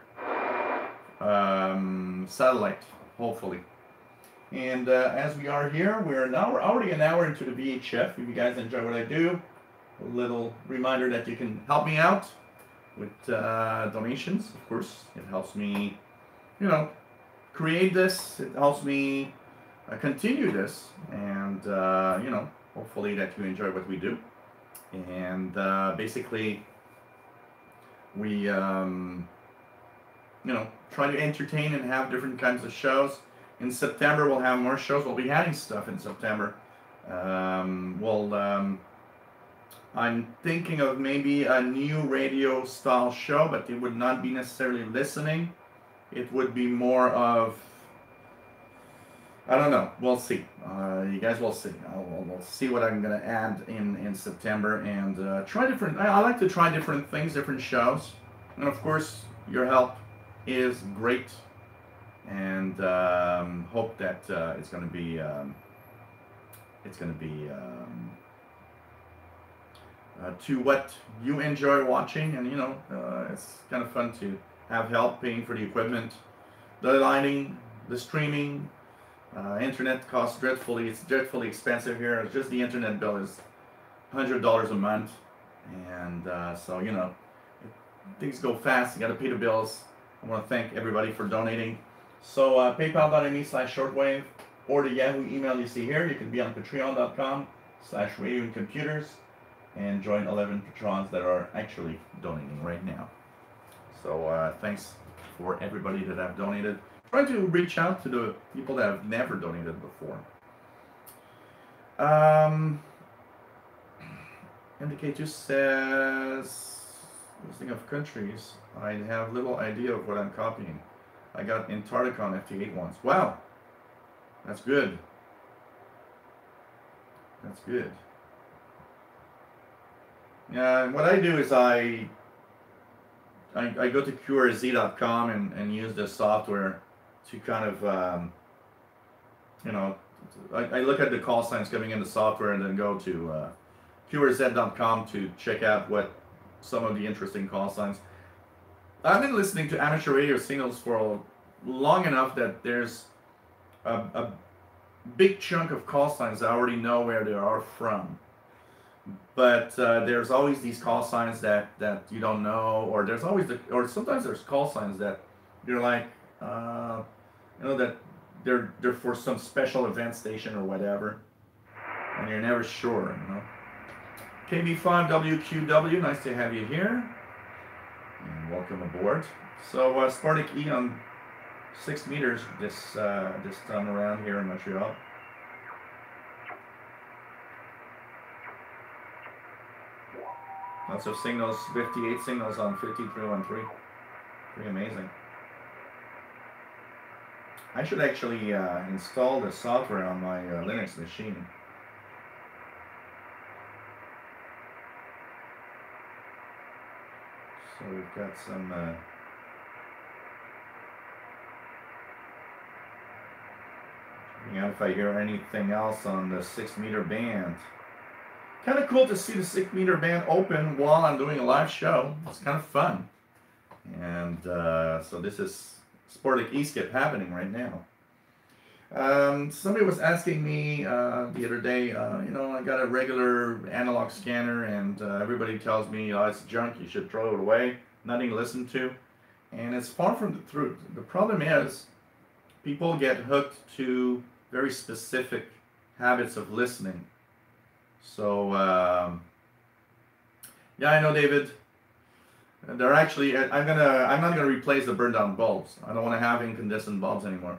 satellite, hopefully. And as we are here, we're already an hour into the VHF. If you guys enjoy what I do, a little reminder that you can help me out with donations. Of course, it helps me, you know, create this. It helps me continue this, and you know, hopefully that you enjoy what we do. And basically, we you know, try to entertain and have different kinds of shows. In September, we'll have more shows. We'll be adding stuff in September. I'm thinking of maybe a new radio style show, but it would not be necessarily listening. It would be more of, I don't know. We'll see. You guys will see. We'll see what I'm going to add in September, and try different. I like to try different things, different shows, and of course, your help is great. And hope that it's going to be it's going to be to what you enjoy watching, and it's kind of fun to have help paying for the equipment, the lighting, the streaming. Internet costs dreadfully. It's dreadfully expensive here. Just the internet bill is $100 a month, and so things go fast. You got to pay the bills. I want to thank everybody for donating. So PayPal.me/shortwave, or the Yahoo email you see here. You can be on Patreon.com/radio and computers and join 11 patrons that are actually donating right now. So thanks for everybody that have donated. Trying to reach out to the people that have never donated before. Indicator says, listing of countries, I have little idea of what I'm copying. I got Antarctica on FT8 once. Wow, that's good. That's good. Yeah, what I do is I go to QRZ.com and use the software to kind of, I look at the call signs coming in the software and then go to QRZ.com to check out what some of the interesting call signs. I've been listening to amateur radio signals for long enough that there's a big chunk of call signs I already know where they are from. But there's always these call signs that you don't know, or there's always or sometimes there's call signs that you're like, that they're for some special event station or whatever, and you're never sure, KB5WQW, nice to have you here, and welcome aboard. So Spartak E on 6 meters this time around here in Montreal. Lots of signals, 58 signals on 5313. Pretty amazing. I should actually install the software on my Linux machine. So we've got some if I hear anything else on the 6 meter band. Kind of cool to see the 6 meter band open while I'm doing a live show. It's kind of fun. And so this is Sportic E-Skip happening right now. Somebody was asking me the other day, I got a regular analog scanner and everybody tells me, oh, it's junk, you should throw it away, nothing to listen to. And it's far from the truth. The problem is people get hooked to very specific habits of listening. So, yeah, I know, David. They're actually, I'm not gonna replace the burned down bulbs. I don't want to have incandescent bulbs anymore.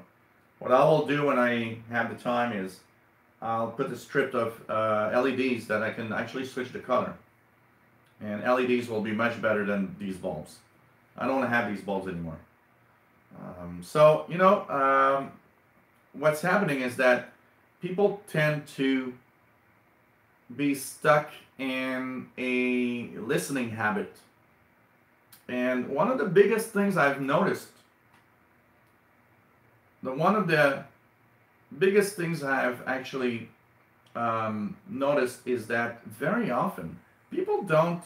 What I will do when I have the time is I'll put a strip of LEDs that I can actually switch the color. And LEDs will be much better than these bulbs. I don't want to have these bulbs anymore. What's happening is that people tend to be stuck in a listening habit. And one of the biggest things I've noticed, one of the biggest things I've actually noticed is that very often people don't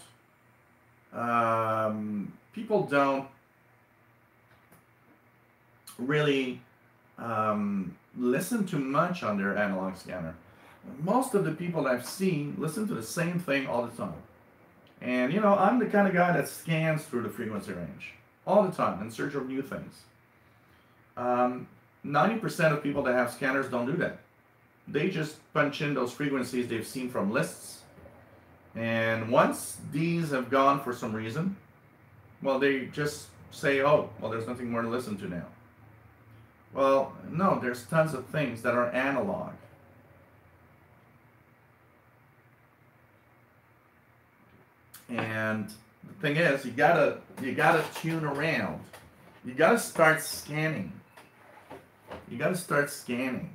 really listen too much on their analog scanner. Most of the people I've seen listen to the same thing all the time. And I'm the kind of guy that scans through the frequency range all the time in search of new things. 90% of people that have scanners don't do that. They just punch in those frequencies they've seen from lists. And once these have gone for some reason, well, they just say, oh, well, there's nothing more to listen to now. Well, no, there's tons of things that are analog. And the thing is, you gotta tune around. You gotta start scanning. You gotta start scanning.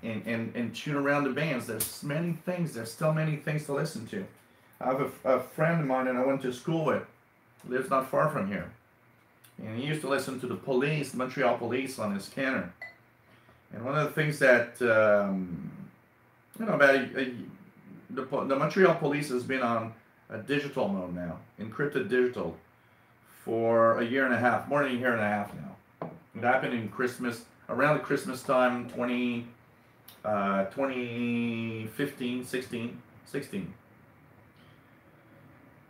And tune around the bands. There's many things. There's still many things to listen to. I have a friend of mine that I went to school with. Lives not far from here. And he used to listen to the police, Montreal police, on his scanner. And one of the things that, you know, the Montreal police has been on a digital mode now, encrypted digital, for a year and a half, more than a year and a half now. It happened in Christmas, around the Christmas time, 2015, 16.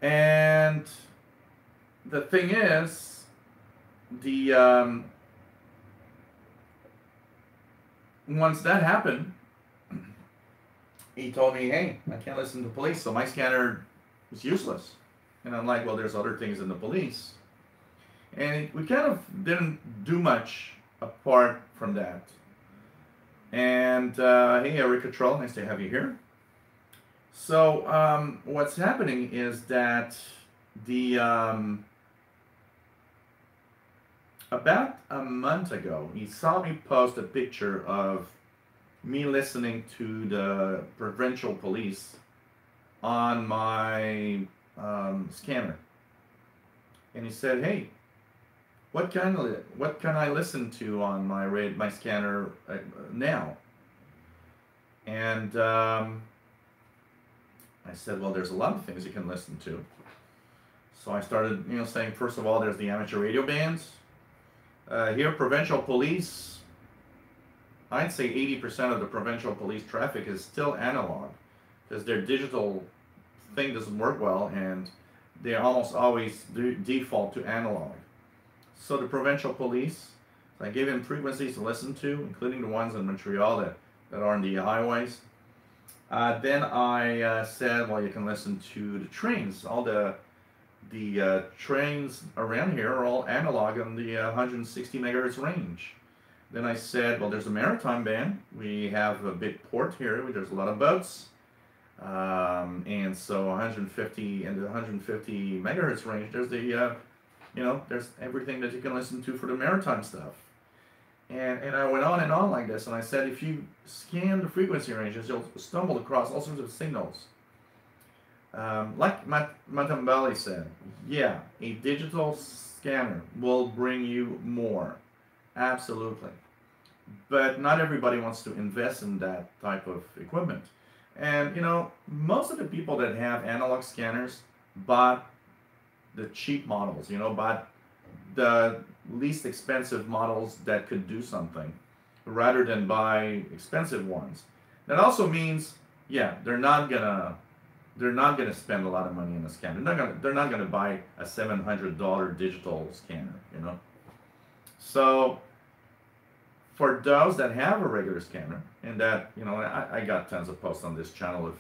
And the thing is, once that happened, he told me, hey, I can't listen to police, so my scanner is useless. And I'm like, well, there's other things in the police. And we kind of didn't do much apart from that. And hey, Erica Troll, nice to have you here. So what's happening is that about a month ago, he saw me post a picture of me listening to the provincial police on my scanner, and he said, "Hey, what can I listen to on my scanner now?" And I said, "Well, there's a lot of things you can listen to." So I started, saying, first of all, there's the amateur radio bands. Here, provincial police, I'd say 80% of the provincial police traffic is still analog, because their digital thing doesn't work well, and they almost always default to analog. So the provincial police, I gave them frequencies to listen to, including the ones in Montreal that are on the highways. Then I said, well, you can listen to the trains. All the trains around here are all analog on the 160 megahertz range. Then I said, well, there's a maritime band. We have a big port here. There's a lot of boats. And so 150 and the 150 megahertz range, there's the, there's everything that you can listen to for the maritime stuff. And I went on and on like this, and I said, if you scan the frequency ranges, you'll stumble across all sorts of signals. Like Matambali said, yeah, a digital scanner will bring you more. Absolutely. But not everybody wants to invest in that type of equipment. And, most of the people that have analog scanners bought the cheap models, bought the least expensive models that could do something rather than buy expensive ones. That also means, yeah, they're not gonna spend a lot of money on a scanner. They're not gonna buy a $700 digital scanner, So for those that have a regular scanner, and that, I got tons of posts on this channel of,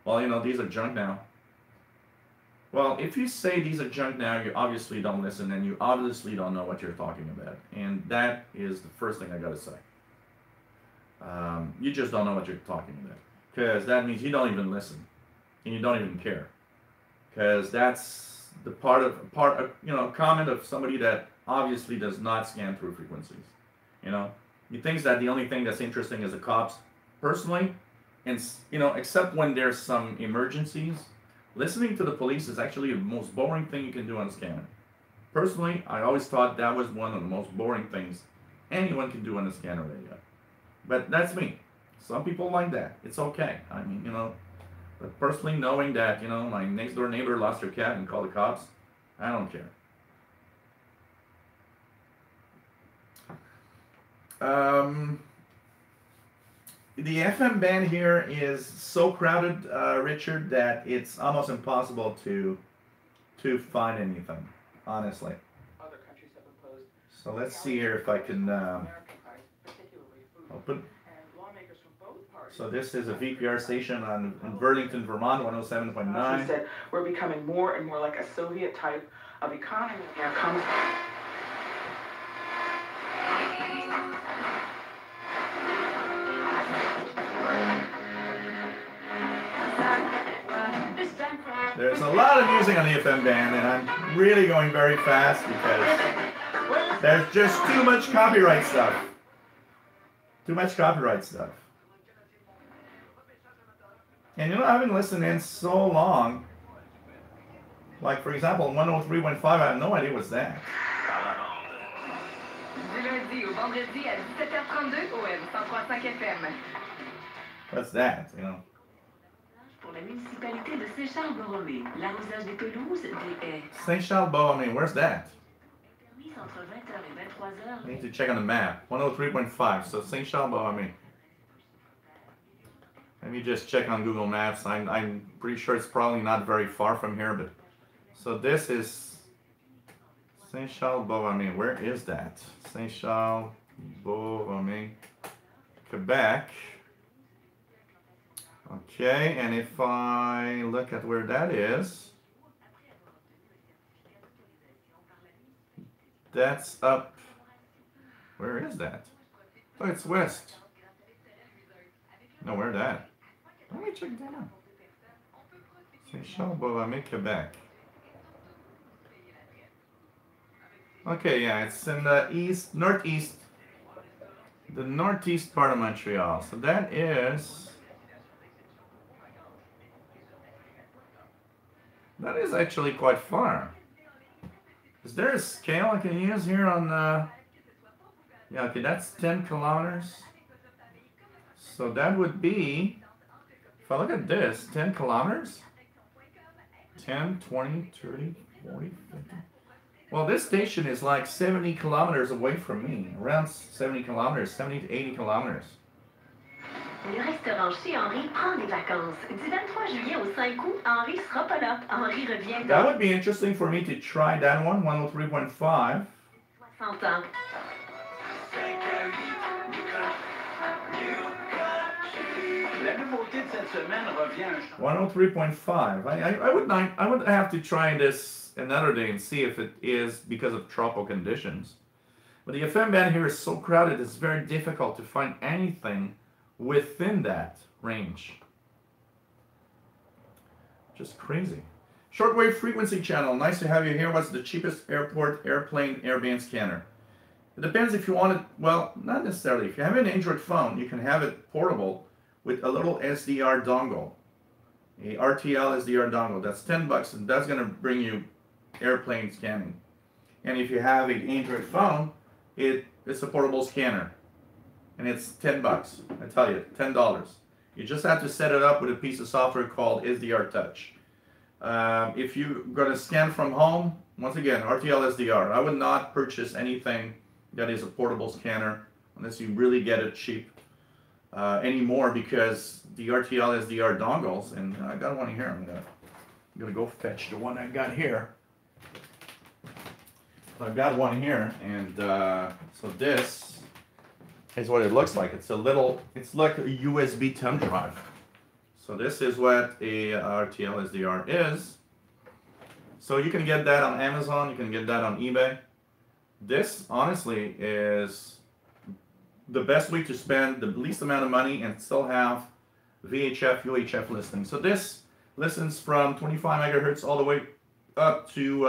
well, these are junk now. Well, if you say these are junk now, you obviously don't listen, and you obviously don't know what you're talking about. And that is the first thing I gotta say. You just don't know what you're talking about, because that means you don't even listen, and you don't even care, because that's the comment of somebody that obviously does not scan through frequencies. He thinks that the only thing that's interesting is the cops. Personally, and except when there's some emergencies, listening to the police is actually the most boring thing you can do on a scanner. Personally, I always thought that was one of the most boring things anyone can do on a scanner radio. But that's me. Some people like that. It's okay. I mean, but personally, knowing that, my next door neighbor lost her cat and called the cops, I don't care. The FM band here is so crowded, Richard, that it's almost impossible to find anything, honestly.
Other countries have imposed.
So let's see here if I can open. So this is a VPR station in Burlington, Vermont, 107.9.
He said, we're becoming more and more like a Soviet type of economy. Here comes.
There's a lot of music on the FM band, and I'm really going very fast because there's just too much copyright stuff. Too much copyright stuff. And I haven't listened in so long. Like, for example, 103.5, I have no idea what's that.
lundi au vendredi à 17h32 au M103.5 FM.
What's that? You know.
Pour la municipalité de Saint-Charles-Borromée, l'arrosage des pelouses, des haies.
Saint-Charles-Borromée, where's that?
Permis entre 20h et 23h.
I need to check on the map. 103.5, so Saint-Charles-Borromée. Let me just check on Google Maps. I'm pretty sure it's probably not very far from here, but so this is Saint-Charles-Borromée. Where is that? Saint-Charles-Borromée, Quebec. Okay, and if I look at where that is, that's up. Where is that? Oh, it's west. No, where that? Let me check that out. Saint-Charles-Borromée, Quebec. Okay, yeah, it's in the northeast, the northeast part of Montreal. So that is actually quite far. Is there a scale I can use here on? Yeah, okay, that's 10 kilometers. So that would be, if I look at this, 10 kilometers, 10, 20, 30, 40, 50. Well, this station is like 70 kilometers away from me, around 70 kilometers, 70 to 80 kilometers.
Le restaurant chez Henri prend des vacances. Du 23 juillet au 5 août, Henri sera pas là. Henri revient
That
dans
would be interesting for me to try that one, 103.5.
60 ans.
103.5. I would have to try this another day and see if it is because of tropical conditions. But the FM band here is so crowded, it's very difficult to find anything within that range. Just crazy. Shortwave frequency channel. Nice to have you here. What's the cheapest airport, airplane, airband scanner? It depends if you want it. Well, not necessarily. If you have an Android phone, you can have it portable with a little SDR dongle, a RTL SDR dongle. That's $10, and that's going to bring you airplane scanning. And if you have an Android phone, it's a portable scanner, and it's $10. I tell you, $10. You just have to set it up with a piece of software called SDR Touch. If you're going to scan from home, once again, RTL SDR. I would not purchase anything that is a portable scanner unless you really get it cheap anymore, because the RTL SDR dongles, and I got one here. I'm gonna go fetch the one I got here. I've got one here, and so this is what it looks like. It's like a USB thumb drive. So this is what a RTL SDR is. So you can get that on Amazon, you can get that on eBay. This honestly is the best way to spend the least amount of money and still have VHF, UHF listening. So this listens from 25 megahertz all the way up to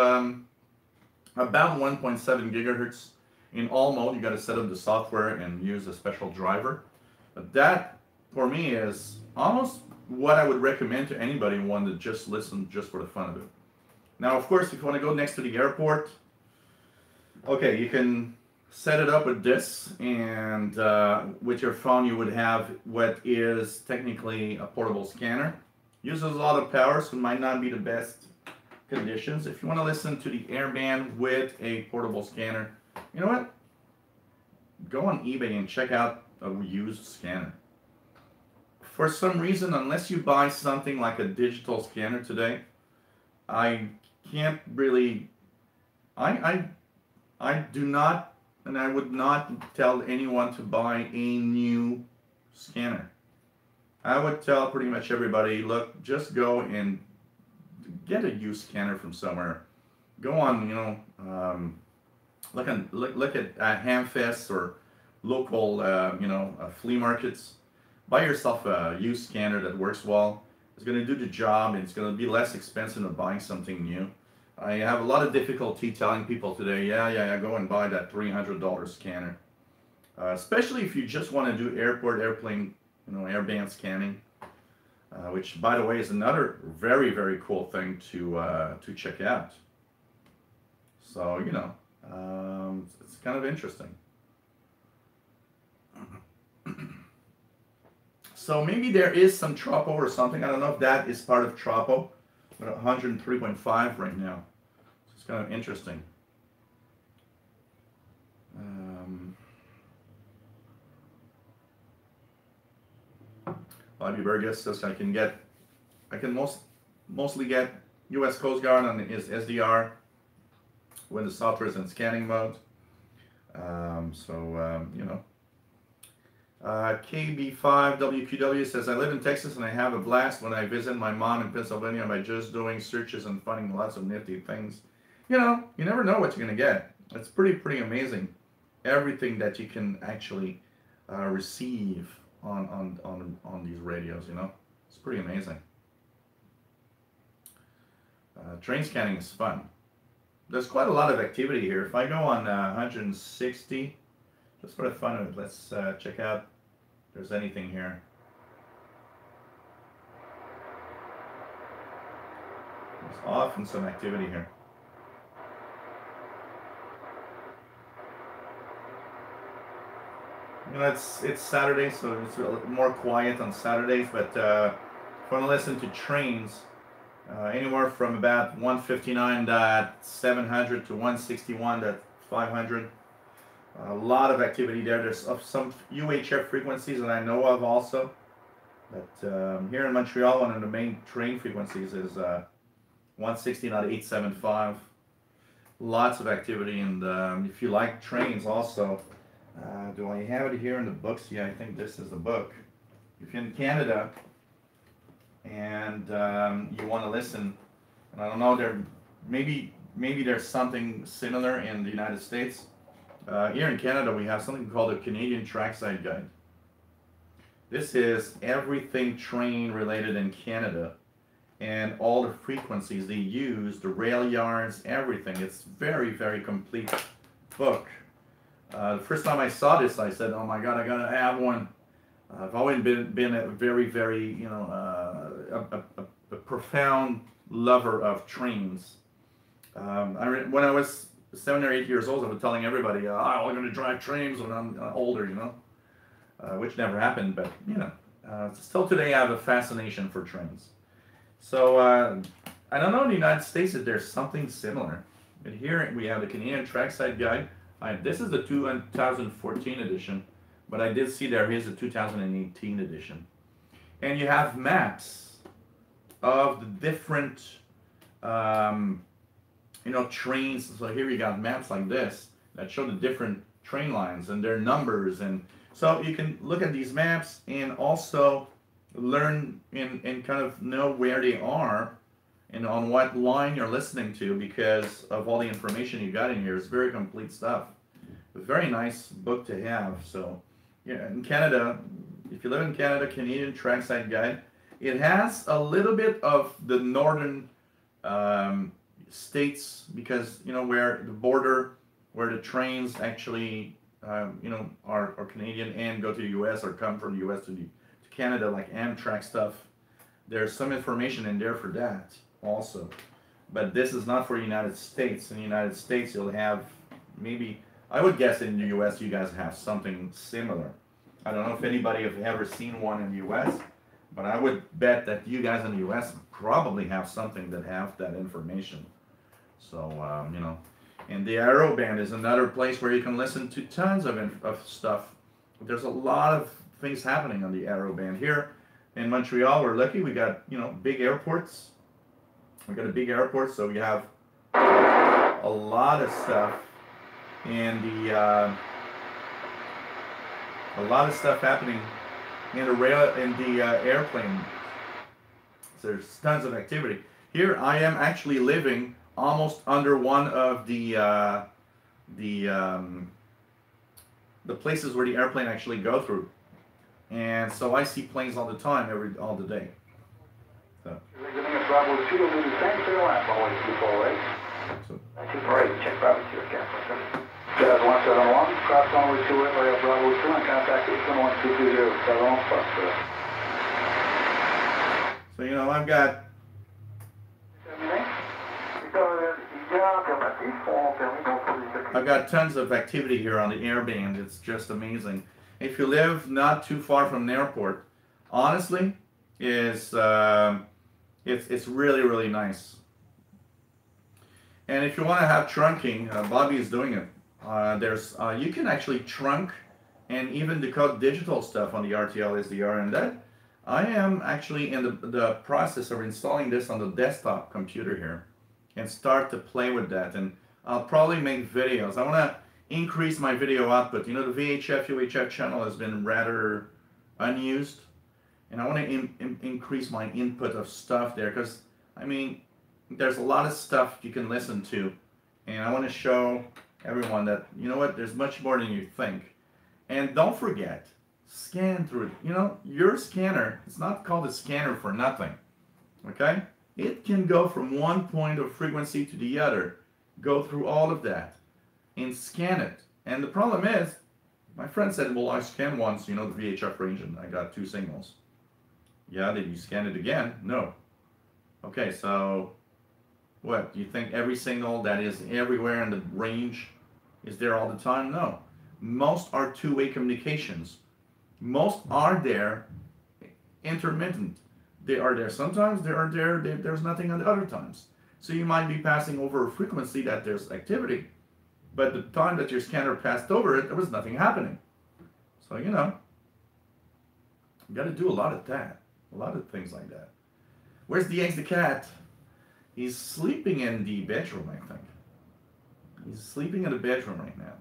about 1.7 gigahertz in all mode. You got to set up the software and use a special driver. But that, for me, is almost what I would recommend to anybody who wanted to just listen just for the fun of it. Now, of course, if you want to go next to the airport, okay, you can set it up with this, and with your phone you would have what is technically a portable scanner. Uses a lot of power, so it might not be the best conditions. If you want to listen to the airband with a portable scanner, you know what? Go on eBay and check out a used scanner. For some reason, unless you buy something like a digital scanner today, I can't really, I do not, and I would not tell anyone to buy a new scanner. I would tell pretty much everybody, look, just go and get a used scanner from somewhere. Go on, look at Hamfest or local, flea markets. Buy yourself a used scanner that works well. It's going to do the job, and it's going to be less expensive than buying something new. I have a lot of difficulty telling people today, yeah, go and buy that $300 scanner. Especially if you just want to do airport, airplane, airband scanning, which, by the way, is another very, very cool thing to check out. So, it's kind of interesting. So maybe there is some tropo or something. I don't know if that is part of tropo. But 103.5 right now. So it's kind of interesting. Bobby Burgess says I can mostly get U.S. Coast Guard on his SDR when the software is in scanning mode. You know. KB5WQW says, I live in Texas and I have a blast when I visit my mom in Pennsylvania by just doing searches and finding lots of nifty things. You know, you never know what you're going to get. It's pretty amazing. Everything that you can actually receive on these radios, you know. It's pretty amazing. Train scanning is fun. There's quite a lot of activity here. If I go on 160, just for the fun of it, let's check out if there's anything here. There's often some activity here. You know, it's Saturday, so it's a little more quiet on Saturdays, but if you want to listen to trains, anywhere from about 159.700 to 161.500. A lot of activity there. There's some UHF frequencies that I know of also. But here in Montreal, one of the main train frequencies is 160.875. Lots of activity, and if you like trains also, do I have it here in the books? Yeah, I think this is the book. If you're in Canada and you want to listen, and I don't know, maybe there's something similar in the United States. Here in Canada, we have something called a Canadian Trackside Guide. This is everything train related in Canada and all the frequencies they use, the rail yards, everything. It's very, very complete book. The first time I saw this, I said, oh my God, I gotta have one. I've always been a very, very, you know, a profound lover of trains. When I was 7 or 8 years old, I was telling everybody, I'm going to drive trains when I'm older, you know, which never happened, but, you know, still today I have a fascination for trains. So, I don't know in the United States if there's something similar, but here we have the Canadian Trackside Guide. This is the 2014 edition, but I did see there is a 2018 edition. And you have maps of the different, you know, trains. So here you got maps like this that show the different train lines and their numbers, and so you can look at these maps and also learn and kind of know where they are and on what line you're listening to because of all the information you got in here. It's very complete stuff. A very nice book to have. So yeah, in Canada, if you live in Canada, Canadian Trackside Guide. It has a little bit of the northern states because, you know, where the border, where the trains actually, you know, are Canadian and go to the U.S. or come from the U.S. to Canada, like Amtrak stuff. There's some information in there for that also. But this is not for the United States. In the United States, you'll have maybe, I would guess in the U.S. you guys have something similar. I don't know if anybody have ever seen one in the U.S., but I would bet that you guys in the U.S. probably have something that have that information. So, you know, and the Aero Band is another place where you can listen to tons of stuff. There's a lot of things happening on the Aero Band. Here in Montreal, we're lucky. We got, you know, big airports. We got a big airport, so we have a lot of stuff in the, a lot of stuff happening in the rail, in the airplane. So there's tons of activity. Here I am actually living almost under one of the places where the airplane actually go through, and so I see planes all the time, all the day. So.
Bravo 2 will do the same for your lap, always 248.
So.
248, check Bravo 2 again. Jazz 171, cross runway 28, right Bravo 2, and contact 811
So, you know, I've got tons of activity here on the airband. It's just amazing. If you live not too far from an airport, honestly, is it's really, really nice. And if you want to have trunking, Bobby is doing it. You can actually trunk and even decode digital stuff on the RTL SDR, and that I am actually in the process of installing this on the desktop computer here and start to play with that. And I'll probably make videos. I want to increase my video output. You know, the VHF UHF channel has been rather unused, and I want to increase my input of stuff there, because I mean, there's a lot of stuff you can listen to, and I want to show everyone that, you know what, there's much more than you think. And don't forget, scan through it. You know, your scanner, it's not called a scanner for nothing, okay? It can go from one point of frequency to the other, go through all of that, and scan it. And the problem is, my friend said, well, I scanned once, you know, the VHF range, and I got 2 signals. Yeah, did you scan it again? No. Okay, so what? Do you think every signal that is everywhere in the range is there all the time? No. Most are two-way communications. Most are there intermittent. They are there sometimes, there's nothing on the other times. So you might be passing over a frequency that there's activity, but the time that your scanner passed over it, there was nothing happening. So, you know, you got to do a lot of that, a lot of things like that. Where's DX the cat? He's sleeping in the bedroom, I think. He's sleeping in the bedroom right now.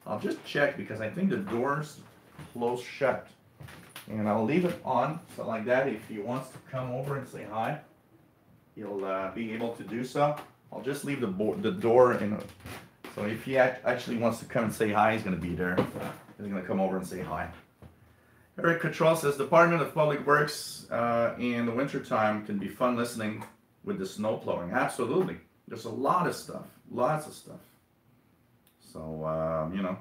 I'll just check, because I think the door's closed shut. And I'll leave it on, so like that, if he wants to come over and say hi, he'll be able to do so. I'll just leave the door in. So if he actually wants to come and say hi, he's going to be there. He's going to come over and say hi. Eric Cottrell says, Department of Public Works in the wintertime can be fun listening with the snow plowing. Absolutely. There's a lot of stuff. Lots of stuff. So, you know.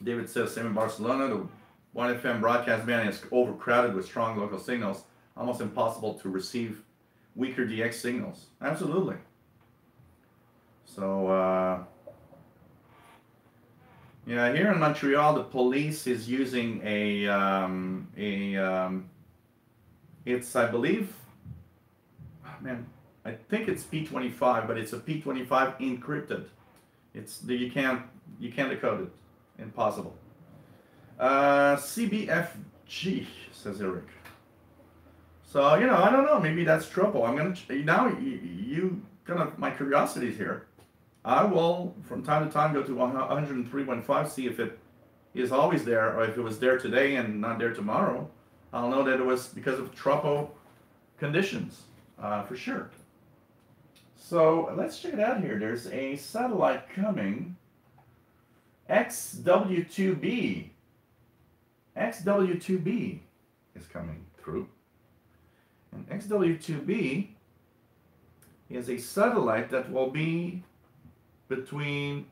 David says, same in Barcelona. The 1FM broadcast band is overcrowded with strong local signals. Almost impossible to receive weaker DX signals. Absolutely. So, yeah, here in Montreal, the police is using it's, I believe, man, I think it's P25, but it's a P25 encrypted. It's you can't decode it. Impossible. CBFG, says Eric. So, you know, I don't know, maybe that's trouble. I'm gonna now you kind of, my curiosity is here. I will from time to time go to 103.15, see if it is always there, or if it was there today and not there tomorrow. I'll know that it was because of tropo conditions, for sure. So let's check it out here. There's a satellite coming. XW2B. XW2B is coming through. And XW2B is a satellite that will be between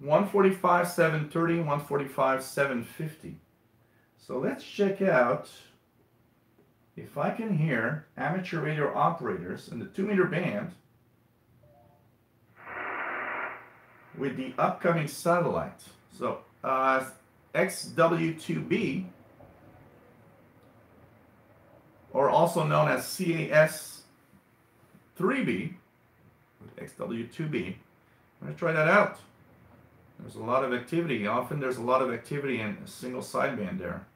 145.730 and 145.750. So let's check out if I can hear amateur radio operators in the 2-meter band with the upcoming satellite. So XW2B, or also known as CAS3B, XW2B. I'm going to try that out. There's a lot of activity. Often there's a lot of activity in a single sideband there.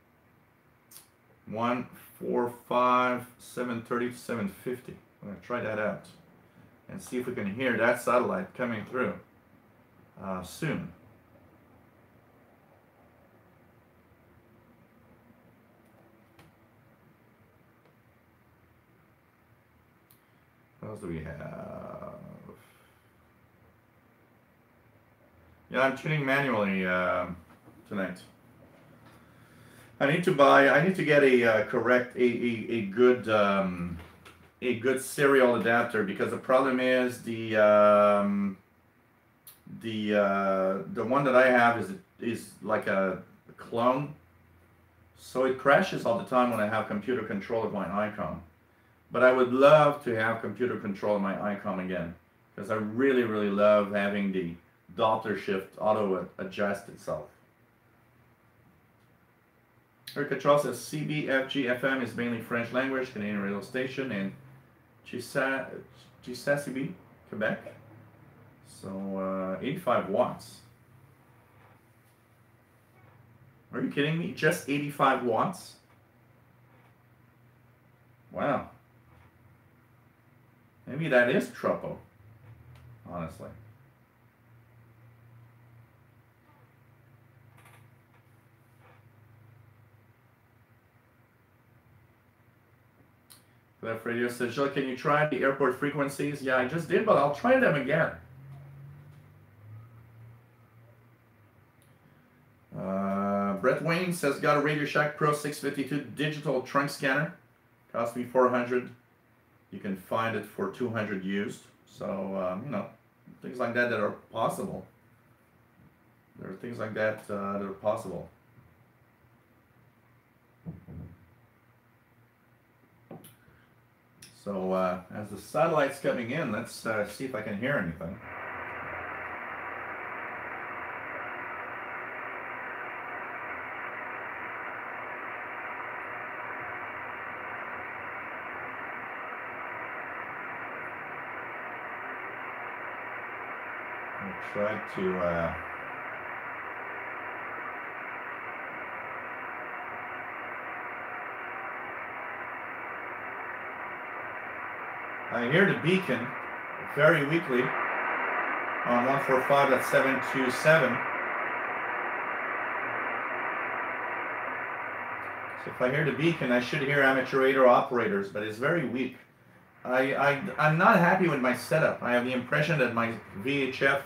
145, 730, 750. I'm going to try that out and see if we can hear that satellite coming through soon. What else do we have? Yeah, I'm tuning manually tonight. I need to get a good serial adapter, because the problem is the one that I have is like a clone, so it crashes all the time when I have computer control of my ICOM. But I would love to have computer control of my ICOM again, because I really love having the Doppler shift auto adjust itself. Eric Charles says CBFG FM is mainly French language, Canadian radio station, and Gisacb, Quebec. So 85 watts. Are you kidding me? Just 85 watts? Wow. Maybe that is Tropo, honestly. Left Radio says, Jill, can you try the airport frequencies? Yeah, I just did, but I'll try them again. Brett Wayne says, got a Radio Shack Pro 652 digital trunk scanner. Cost me $400. You can find it for $200 used. So, you know, things like that are possible. There are things like that that are possible. So, as the satellite's coming in, let's see if I can hear anything. I'll try to I hear the beacon very weakly on 145.727. So if I hear the beacon, I should hear amateur radar operators, but it's very weak. I'm not happy with my setup. I have the impression that my VHF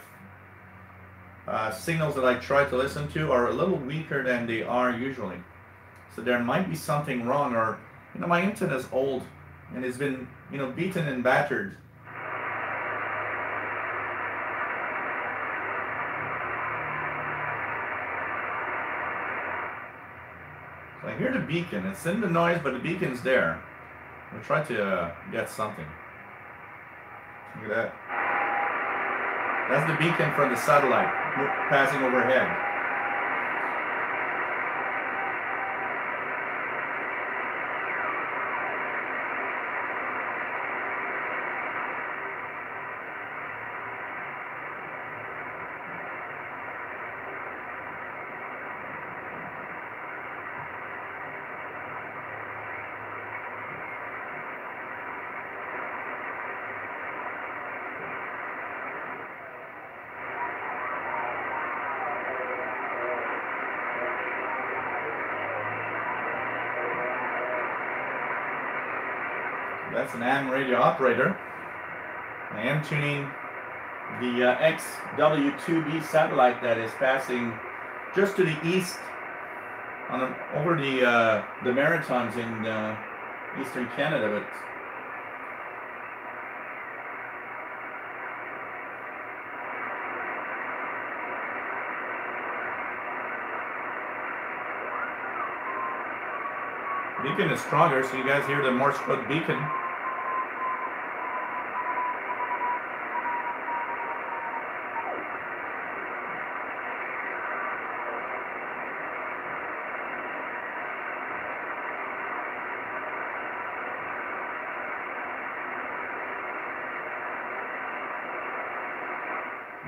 signals that I try to listen to are a little weaker than they are usually. So there might be something wrong, or, you know, my antenna is old and it's been, you know, beaten and battered. So I hear the beacon. It's in the noise, but the beacon's there. We'll try to get something. Look at that. That's the beacon from the satellite passing overhead. That's an AM radio operator. I am tuning the XW2B satellite that is passing just to the east on over the Maritimes in eastern Canada. But beacon is stronger, so you guys hear the Morse code beacon.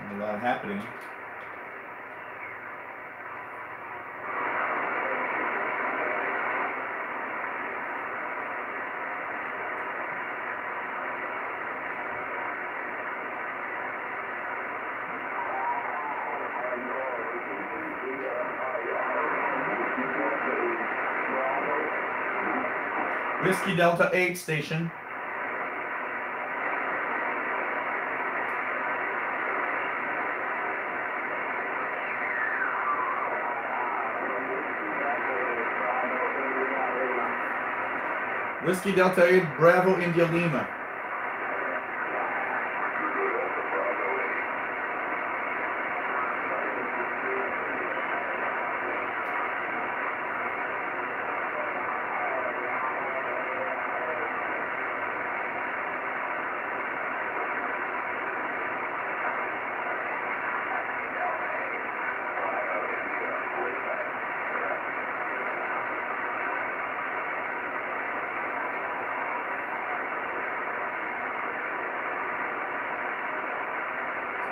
A lot happening. Whiskey Delta 8 station. Whiskey Delta 8, Bravo India Lima.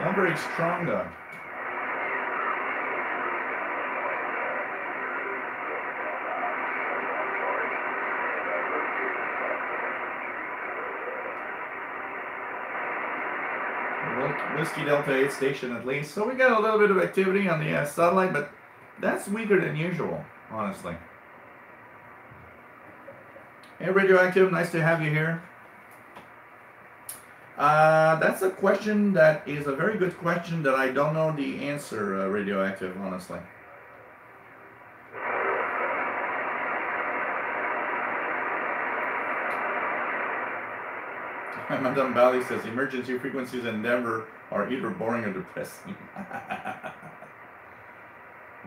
Not very strong though. Whiskey Delta 8 station at least. So we got a little bit of activity on the satellite, but that's weaker than usual, honestly. Hey Radioactive, nice to have you here. That's a question that is a very good question that I don't know the answer, Radioactive, honestly. Madame Bally says emergency frequencies in Denver are either boring or depressing.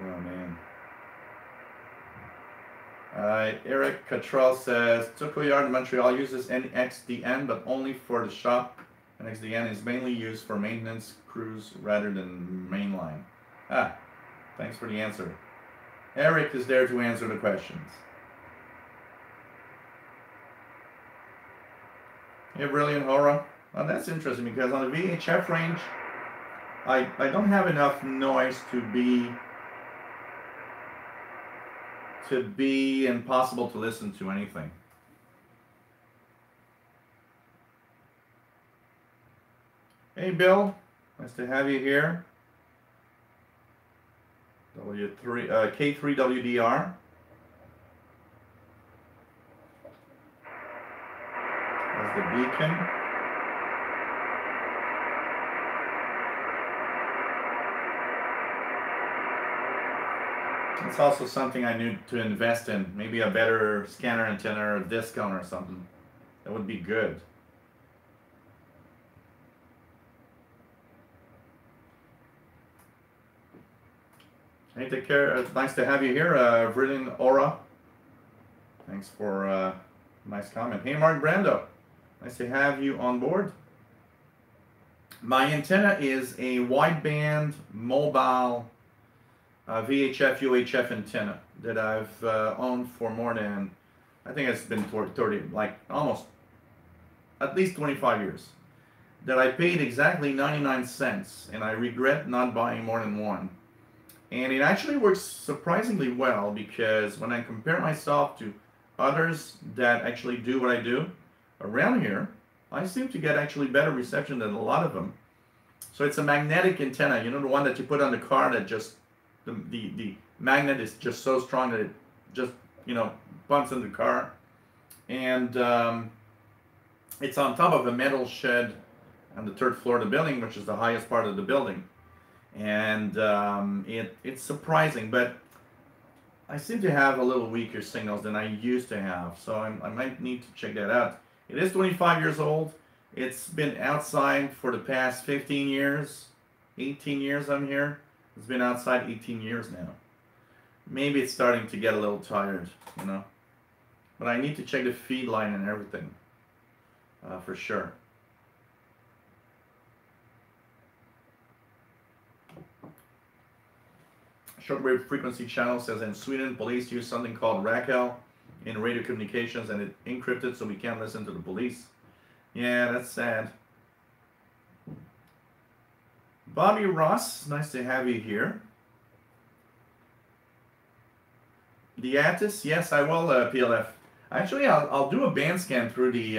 Oh man. Eric Cottrell says Turco Yard in Montreal uses NXDN but only for the shop. NXDN is mainly used for maintenance crews rather than mainline. Thanks for the answer. Eric is there to answer the questions. Hey, Brilliant Horror. Well, that's interesting because on the VHF range, I don't have enough noise to be impossible to listen to anything. Hey, Bill. Nice to have you here. K3WDR. That's the beacon. It's also something I need to invest in. Maybe a better scanner antenna or a discount or something. That would be good. Hey, take care. It's nice to have you here, Brilliant Aura. Thanks for a nice comment. Hey, Mark Brando. Nice to have you on board. My antenna is a wideband mobile VHF, UHF antenna that I've owned for more than, I think it's been 30, like almost, at least 25 years. That I paid exactly 99 cents, and I regret not buying more than one. And it actually works surprisingly well because when I compare myself to others that actually do what I do around here, I seem to get actually better reception than a lot of them. So it's a magnetic antenna, you know, the one that you put on the car that just, the magnet is just so strong that it just, you know, bumps in the car. And it's on top of a metal shed on the 3rd floor of the building, which is the highest part of the building. And it's surprising, but I seem to have a little weaker signals than I used to have, so I might need to check that out. It is 25 years old. It's been outside for the past 15 years, 18 years I'm here. It's been outside 18 years now. Maybe it's starting to get a little tired, you know. But I need to check the feed line and everything, for sure. Shortwave frequency channel says in Sweden, police use something called Raquel in radio communications and it encrypted so we can't listen to the police. Yeah, that's sad. Bobby Ross, nice to have you here. The Attis, yes, I will, PLF. Actually, I'll do a band scan through the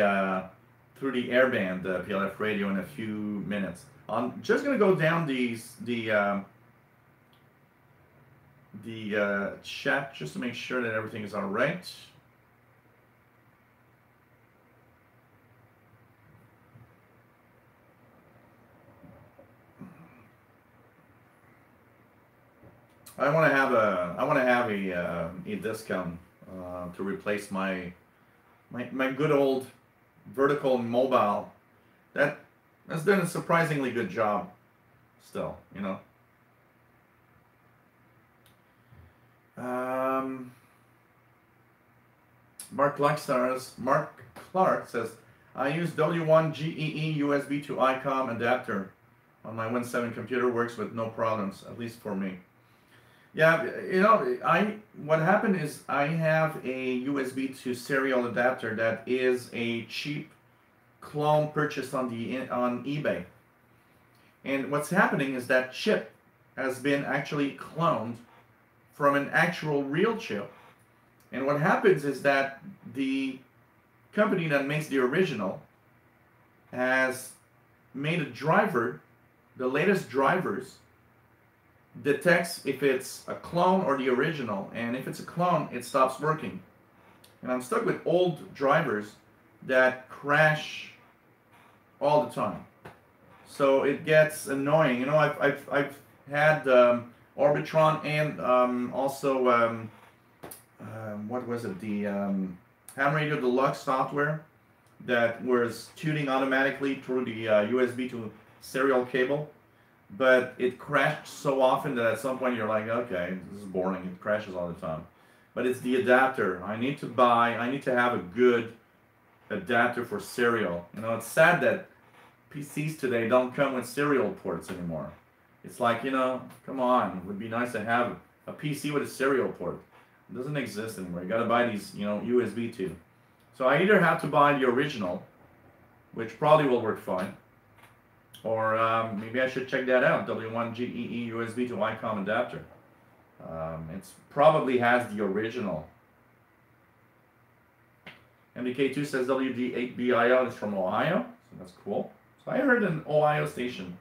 airband PLF radio in a few minutes. I'm just gonna go down the chat just to make sure that everything is all right. I want to have a discount to replace my good old vertical mobile. That's done a surprisingly good job. Still, you know. Mark Clark says, I use W1 GEE USB to ICOM adapter on my Win 7 computer. Works with no problems, at least for me. Yeah, you know, what happened is I have a USB to serial adapter that is a cheap clone purchased on eBay. And what's happening is that chip has been actually cloned from an actual real chip. And what happens is that the company that makes the original has made a driver, the latest drivers, detects if it's a clone or the original, and if it's a clone, it stops working. And I'm stuck with old drivers that crash all the time. So it gets annoying. You know, I've had Orbitron and also what was it, the Ham Radio Deluxe software that was tuning automatically through the USB to serial cable, but it crashed so often that at some point you're like, okay, this is boring, it crashes all the time. But it's the adapter. I need to have a good adapter for serial. You know, it's sad that PCs today don't come with serial ports anymore. It's like, you know, come on, it would be nice to have a PC with a serial port. It doesn't exist anymore. You gotta buy these, you know, USB too. So I either have to buy the original, which probably will work fine, or maybe I should check that out, W1GEE USB to ICOM adapter. It probably has the original. MDK2 says WD8BIL is from Ohio, so that's cool. So I heard an Ohio station.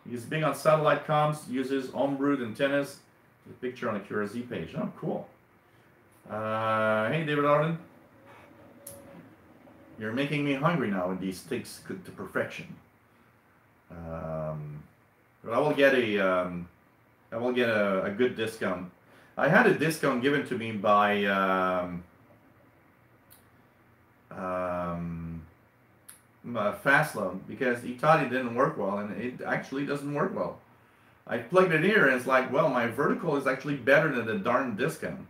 He's big on satellite comms, uses homebrewed antennas. There's a picture on the QRZ page. Oh, cool. Hey, David Arden. You're making me hungry now with these steaks cooked to perfection. But I will get a good discount. I had a discount given to me by Fastload because he thought it didn't work well, and it actually doesn't work well. I plugged it here and it's like, well, my vertical is actually better than the darn discount.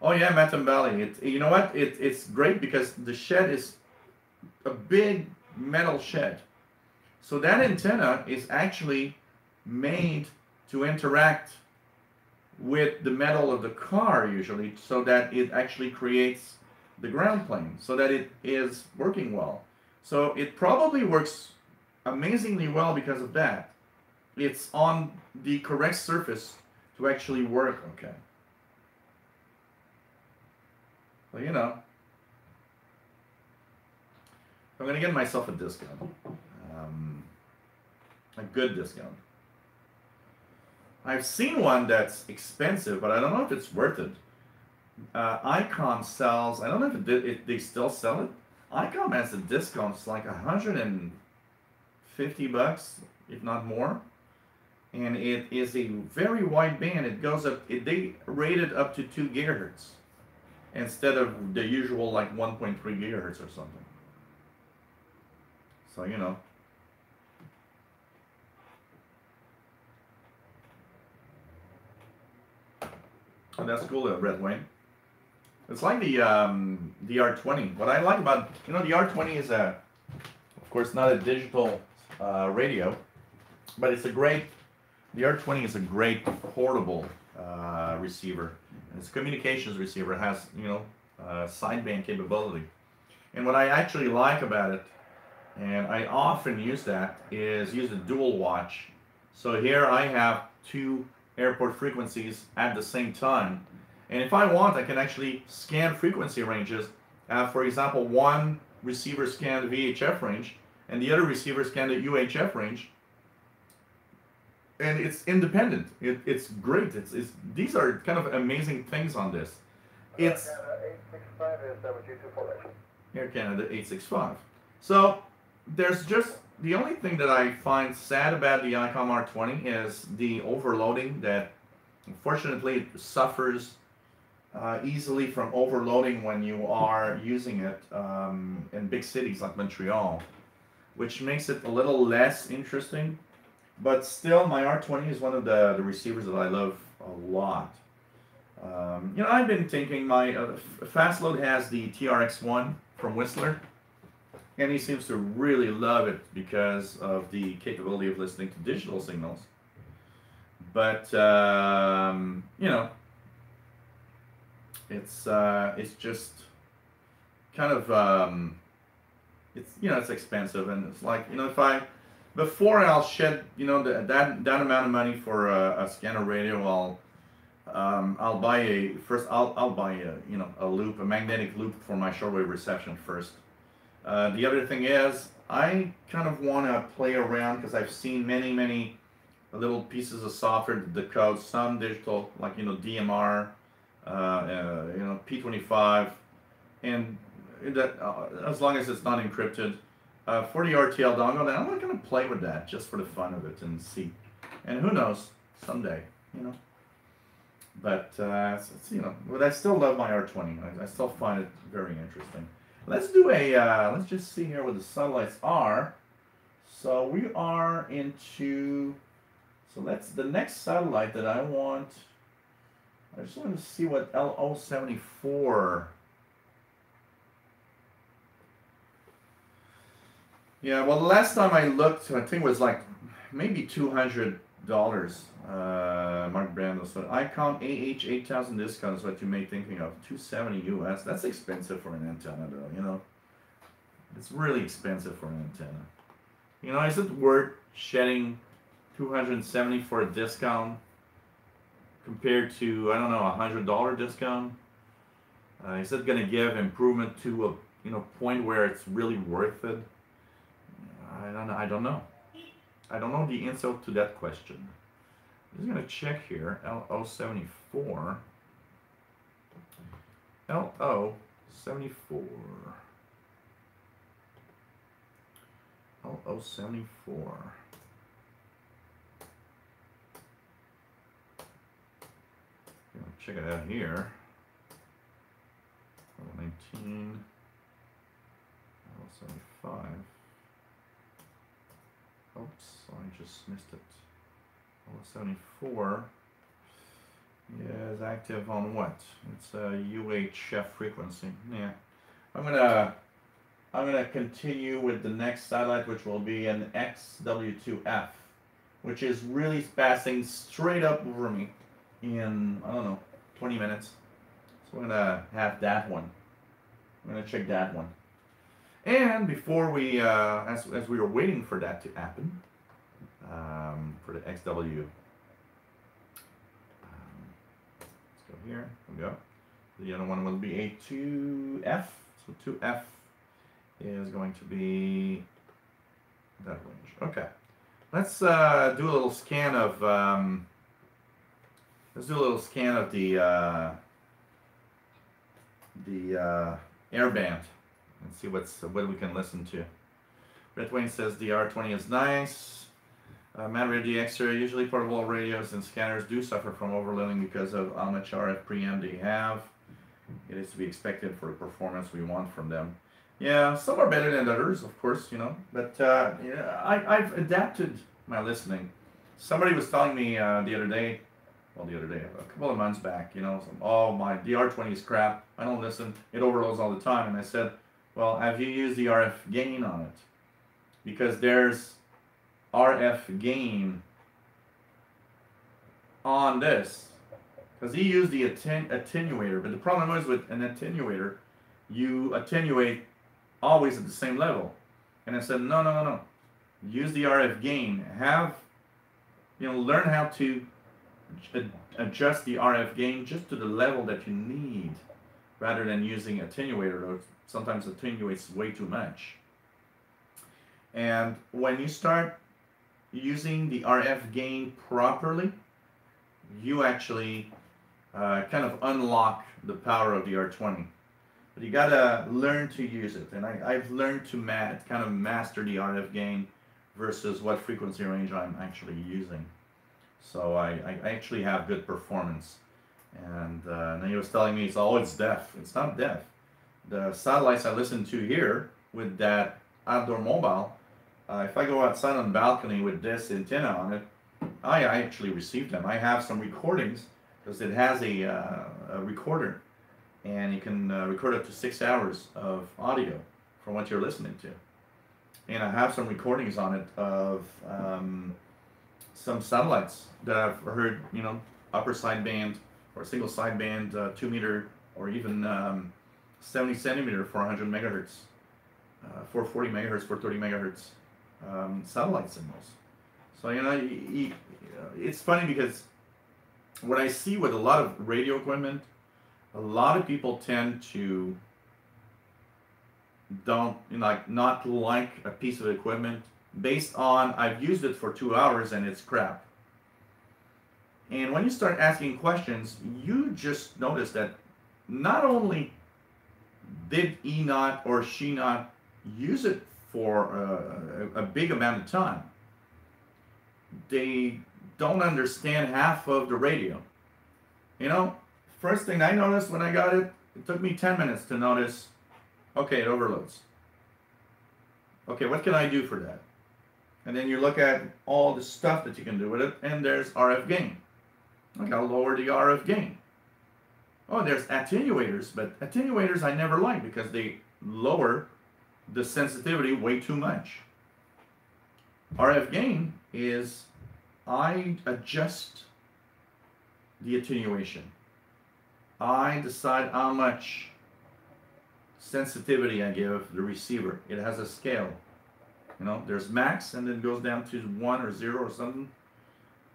Oh yeah, Matambali. You know what? It's great because the shed is a big metal shed. So that antenna is actually made to interact with the metal of the car usually, so that it actually creates the ground plane, so that it is working well. So it probably works amazingly well because of that. It's on the correct surface to actually work okay. So, you know, I'm going to get myself a discount. A good discount. I've seen one that's expensive, but I don't know if it's worth it. ICOM sells, I don't know if they still sell it. ICOM has a discount, it's like $150, if not more. And it is a very wide band. It goes up, they rate it up to 2 gigahertz instead of the usual like 1.3 gigahertz or something. So, you know. Oh, that's cool, Red Wayne. It's like the R20. What I like about, you know, the R20 is of course, not a digital radio, but it's a great, the R20 is a great portable receiver. And it's a communications receiver. It has, you know, sideband capability. And what I actually like about it, and I often use that, is use a dual watch. So here I have 2 airport frequencies at the same time. And if I want, I can actually scan frequency ranges. For example, one receiver scan the VHF range, and the other receiver scan the UHF range. And it's independent. It's great. These are kind of amazing things on this. It's Air Canada 865. So there's just, the only thing that I find sad about the ICOM R20 is the overloading that, unfortunately, it suffers easily from overloading when you are using it in big cities like Montreal, which makes it a little less interesting. But still, my R20 is one of the receivers that I love a lot. You know, I've been thinking my Fastload has the TRX1 from Whistler, and he seems to really love it because of the capability of listening to digital signals. But you know, it's just kind of it's, you know, it's expensive, and it's like, you know, if I before I'll shed, you know, that amount of money for a scanner radio, I'll buy I'll buy you know, a loop, a magnetic loop for my shortwave reception first. The other thing is, I kind of want to play around because I've seen many little pieces of software that decode some digital, like, you know, DMR, you know, P25, and that as long as it's not encrypted. For the RTL dongle, then I'm not going to play with that just for the fun of it and see. And who knows, someday, you know. But it's, you know, but I still love my R20. I still find it very interesting. Let's do let's just see here what the satellites are. So we are into, so that's the next satellite that I want. I just want to see what LO74. Yeah, well, the last time I looked, I think it was like maybe $200. Mark Brando said, Icon AH 8000 discount is what you may thinking of. $270 US. That's expensive for an antenna, though. You know, it's really expensive for an antenna. You know, is it worth shedding $270 for a discount compared to, I don't know, $100 discount? Is it going to give improvement to a, you know, point where it's really worth it? I don't know. I don't know the answer to that question. I'm just going to check here. LO74. LO74. LO74. Check it out here. 19. LO75. Oops, I just missed it. 74 is active on what? It's a UHF frequency. Yeah, I'm gonna continue with the next satellite, which will be an XW2F, which is really passing straight up over me in, I don't know, 20 minutes. So I'm gonna have that one. I'm gonna check that one. And before we, as we were waiting for that to happen, for the XW, let's go here, there we go. The other one will be a 2F, so 2F is going to be that range. Okay, let's do a little scan of, the airband. And see what we can listen to. Red Wayne says the R20 is nice. Man Radio DX usually portable radios and scanners do suffer from overloading because of how much RF preamp they have. It is to be expected for the performance we want from them. Yeah, some are better than others, of course, you know. But yeah, I've adapted my listening. Somebody was telling me the other day, a couple of months back, you know, oh, the R20 is crap. I don't listen. It overloads all the time. And I said, well, have you used the RF gain on it? Because there's RF gain on this. Because he used the attenuator. But the problem is with an attenuator, you attenuate always at the same level. And I said, no. Use the RF gain. Learn how to adjust the RF gain just to the level that you need, rather than using attenuator. Sometimes attenuates way too much. And when you start using the RF gain properly, you actually kind of unlock the power of the R20. But you gotta learn to use it. And I've learned to kind of master the RF gain versus what frequency range I'm actually using. So I actually have good performance. And then he was telling me, it's deaf. It's not deaf. The satellites I listen to here with that outdoor mobile, if I go outside on the balcony with this antenna on it, I actually receive them. I have some recordings because it has a recorder, and you can record up to 6 hours of audio from what you're listening to. And I have some recordings on it of some satellites that I've heard, upper sideband or single sideband 2 meter or even 70 centimeter for 100 megahertz, 440 megahertz, 430 megahertz satellite signals. So, you know, it's funny because what I see with a lot of radio equipment, a lot of people tend to not like a piece of equipment based on I've used it for 2 hours and it's crap. And when you start asking questions, you just notice that not only did he not or she not use it for a big amount of time, they don't understand half of the radio. You know, first thing I noticed when I got it, it took me 10 minutes to notice, okay, it overloads. Okay, what can I do for that? And then you look at all the stuff that you can do with it, and there's RF gain. I gotta lower the RF gain. Oh, there's attenuators, but attenuators I never like because they lower the sensitivity way too much. RF gain is I adjust the attenuation. I decide how much sensitivity I give the receiver. It has a scale. You know, there's max and then it goes down to 1 or 0 or something.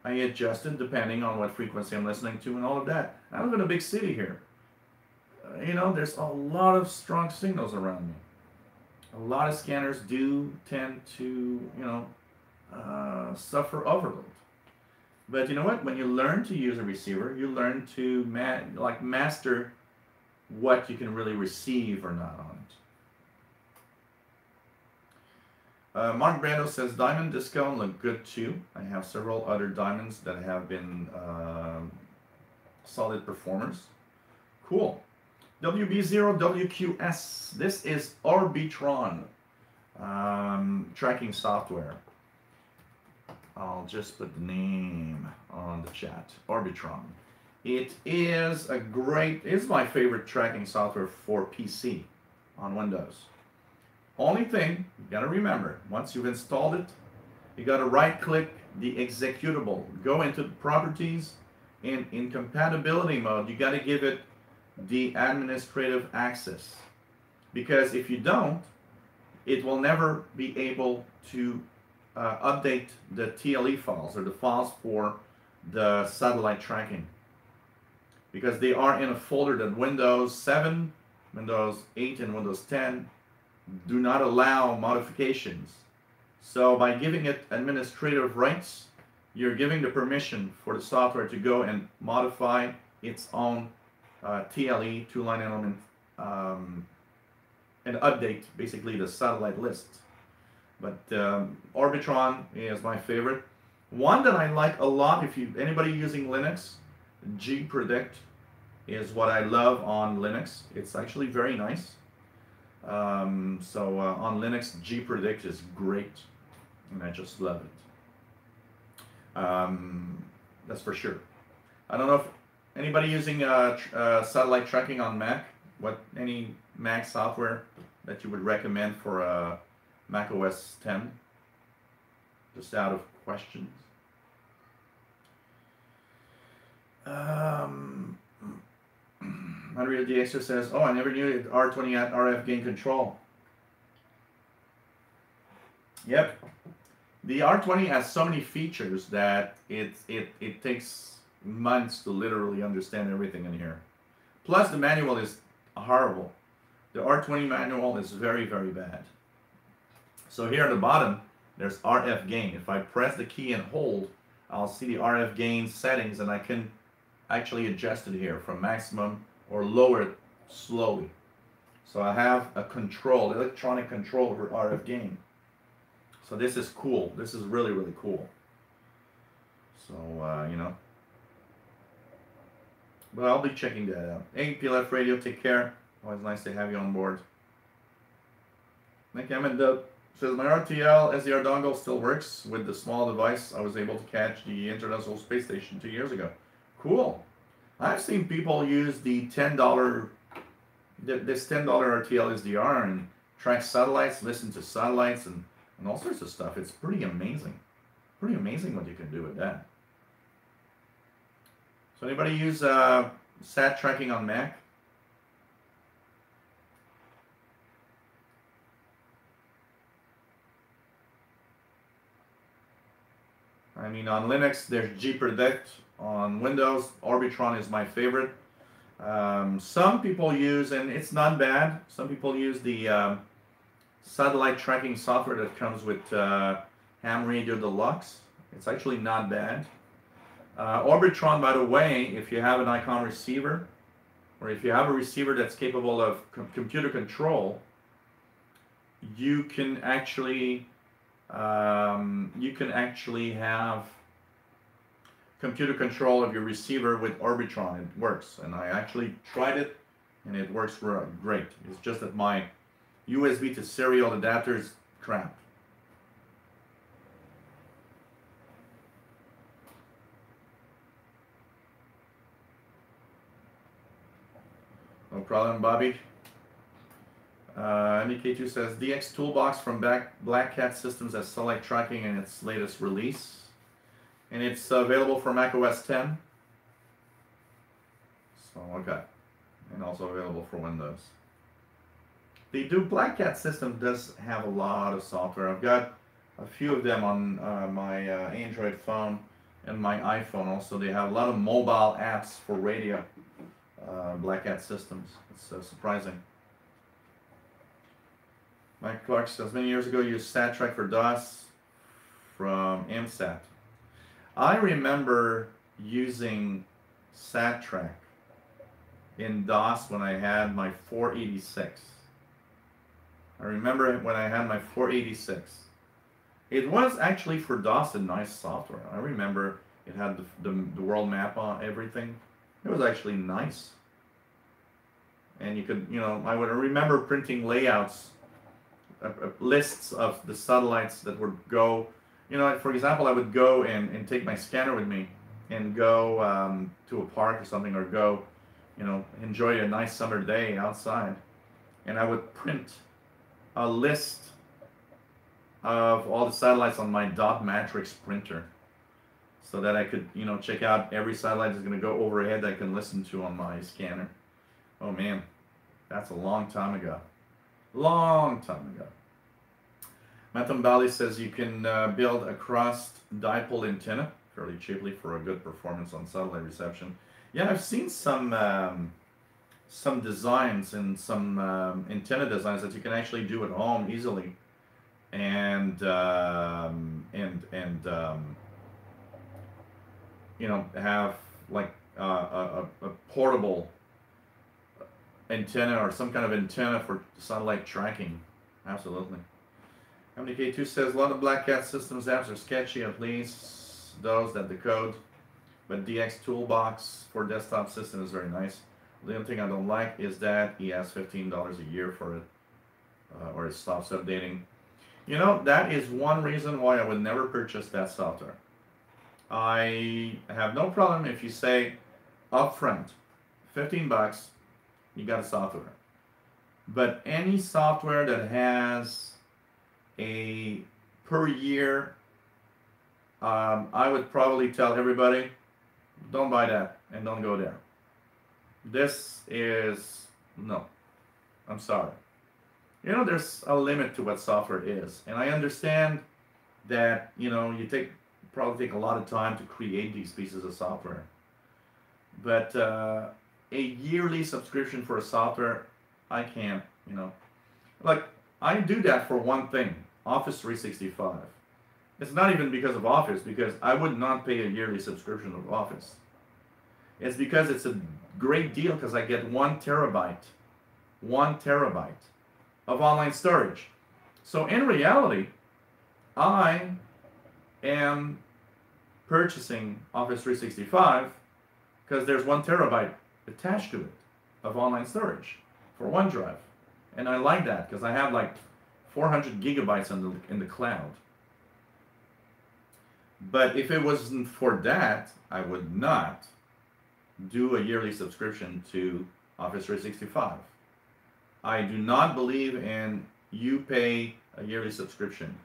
I adjust it depending on what frequency I'm listening to and all of that. I live in a big city here. You know, there's a lot of strong signals around me. A lot of scanners do tend to, you know, suffer overload. But you know what? When you learn to use a receiver, you learn to master what you can really receive or not on it. Mark Brando says diamond discount look good too. I have several other diamonds that have been solid performers. Cool. WB0WQS. This is Orbitron tracking software. I'll just put the name on the chat. Orbitron. It is it's my favorite tracking software for PC on Windows. Only thing, you gotta remember, once you've installed it, you gotta right click the executable, go into the properties, and in compatibility mode, you gotta give it the administrative access. Because if you don't, it will never be able to update the TLE files or the files for the satellite tracking. Because they are in a folder that Windows 7, Windows 8, and Windows 10 do not allow modifications. So by giving it administrative rights, you're giving the permission for the software to go and modify its own TLE, two-line element, and update basically the satellite list. But Orbitron is my favorite. One that I like a lot, if anybody using Linux, gpredict is what I love on Linux. It's actually very nice. On Linux, gpredict is great, and I just love it. That's for sure. I don't know if anybody using satellite tracking on Mac. Any Mac software that you would recommend for Mac OS 10? Just out of questions. Unreal DX says, "Oh, I never knew it. R20 had RF gain control." Yep, the R20 has so many features that it takes months to literally understand everything in here. Plus, the manual is horrible. The R20 manual is very, very bad. So here at the bottom, there's RF gain. If I press the key and hold, I'll see the RF gain settings, and I can actually adjust it here from maximum or lower it slowly. So I have a control, electronic control over RF gain. So this is cool. This is really, really cool. So, you know. But I'll be checking that out. Hey, PLF Radio, take care. Always nice to have you on board. Nick Emmett says, my RTL SDR dongle still works with the small device. I was able to catch the International Space Station 2 years ago. Cool. I've seen people use the $10, this $10 RTL SDR and track satellites, listen to satellites, and all sorts of stuff. It's pretty amazing. Pretty amazing what you can do with that. So anybody use sat tracking on Mac? I mean, on Linux, there's gpredict. On Windows, Orbitron is my favorite. Some people use, and it's not bad, some people use the satellite tracking software that comes with Ham Radio Deluxe. It's actually not bad. Orbitron, by the way, if you have an Icon receiver, or if you have a receiver that's capable of computer control, you can actually have computer control of your receiver with Orbitron. It works, and I actually tried it, and it works great. It's just that my USB to serial adapter is crap. No problem, Bobby. MK2 says DX Toolbox from Black Cat Systems has satellite tracking in its latest release, and it's available for Mac OS 10. So okay, and also available for Windows. Black Cat System does have a lot of software. I've got a few of them on my Android phone and my iPhone. Also, they have a lot of mobile apps for radio. Black Cat Systems. It's surprising. Mike Clark says, many years ago, you used SatTrack for DOS from MSAT. I remember using SatTrack in DOS when I had my 486. I remember when I had my 486. It was actually for DOS a nice software. I remember it had the world map on everything. It was actually nice. And you could, I would remember printing layouts, lists of the satellites that would go, for example, I would go and take my scanner with me and go to a park or something, or go, enjoy a nice summer day outside. And I would print a list of all the satellites on my dot matrix printer, so that I could, check out every satellite that's going to go overhead that I can listen to on my scanner. Oh man, that's a long time ago. Long time ago. Matham Bali says you can build a crossed dipole antenna fairly cheaply for a good performance on satellite reception. Yeah, I've seen some designs and some antenna designs that you can actually do at home easily, and have like a portable antenna or some kind of antenna for satellite tracking. Absolutely. MDK2 says a lot of Black Cat Systems apps are sketchy, at least those that decode, but DX Toolbox for desktop system is very nice. The only thing I don't like is that he has $15 a year for it, or it stops updating. That is one reason why I would never purchase that software. I have no problem if you say upfront, $15, you got a software. But any software that has a per year, I would probably tell everybody, don't buy that and don't go there. This is, no, I'm sorry. There's a limit to what software is. And I understand that, you probably take a lot of time to create these pieces of software. But a yearly subscription for a software, I can't, Like, I do that for one thing, Office 365. It's not even because of Office, because I would not pay a yearly subscription of Office. It's because it's a great deal, because I get 1 terabyte of online storage. So in reality, I am purchasing Office 365 because there's 1 terabyte attached to it of online storage for OneDrive. And I like that because I have like 400 gigabytes in the cloud. But if it wasn't for that, I would not do a yearly subscription to Office 365. I do not believe in you pay a yearly subscription.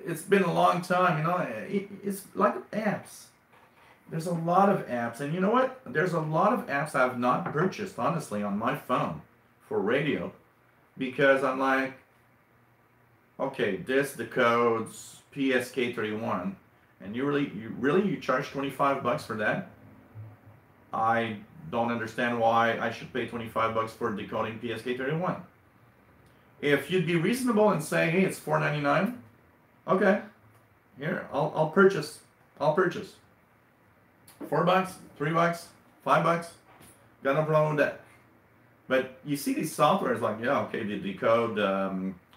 It's been a long time, it's like apps. There's a lot of apps, and you know what? There's a lot of apps I have not purchased, honestly, on my phone for radio, because I'm like, okay, this decodes PSK31, and you charge $25 for that? I don't understand why I should pay $25 for decoding PSK31. If you'd be reasonable and say, hey, it's $4.99, okay, here, I'll purchase. $4, $3, $5, got no problem with that. But you see these softwares like, yeah, okay, they decode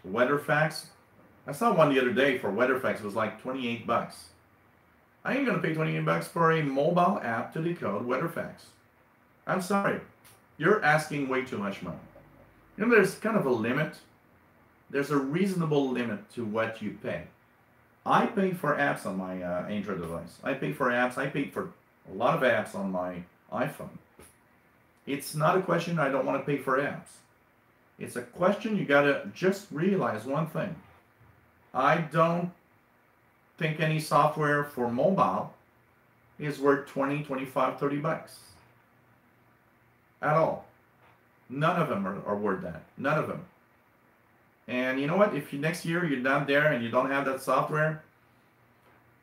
weather facts. I saw one the other day for weather facts. It was like $28. I ain't gonna pay $28 for a mobile app to decode weather facts. I'm sorry, you're asking way too much money. You know, there's kind of a limit. There's a reasonable limit to what you pay. I pay for apps on my Android device. I pay for apps. I pay for a lot of apps on my iPhone. It's not a question I don't want to pay for apps. It's a question you gotta just realize one thing. I don't think any software for mobile is worth 20, 25, 30 bucks. At all. None of them are worth that. None of them. And you know what? If next year you're not there and you don't have that software,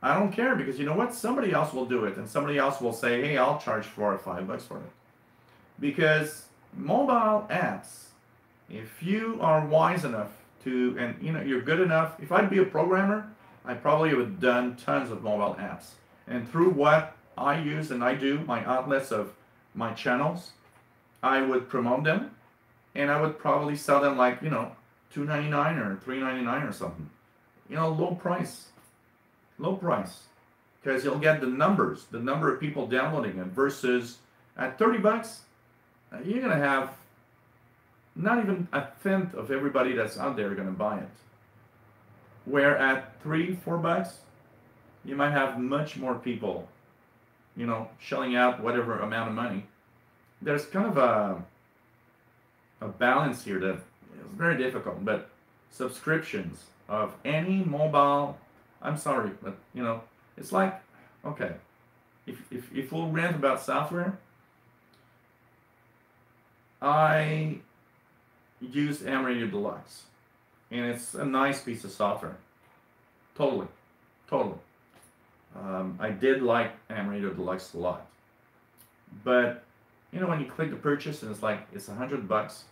I don't care, because you know what? Somebody else will do it, and somebody else will say, hey, I'll charge $4 or $5 for it. Because mobile apps, if you are wise enough to, and you know, you're good enough, if I'd be a programmer, I probably would have done tons of mobile apps. And through what I use and I do, my outlets of my channels, I would promote them, and I would probably sell them like, you know, $2.99 or $3.99 or something. You know, low price. Low price. Because you'll get the numbers, the number of people downloading it, versus at 30 bucks, you're going to have not even a tenth of everybody that's out there going to buy it. Where at $3, $4, you might have much more people, you know, shelling out whatever amount of money. There's kind of a balance here that is very difficult, but subscriptions of any mobile, I'm sorry, but you know, it's like, okay, if we'll rant about software, I use M-Radio Deluxe, and it's a nice piece of software. Totally. I did like M-Radio Deluxe a lot, but you know, when you click the purchase and it's like, it's $100.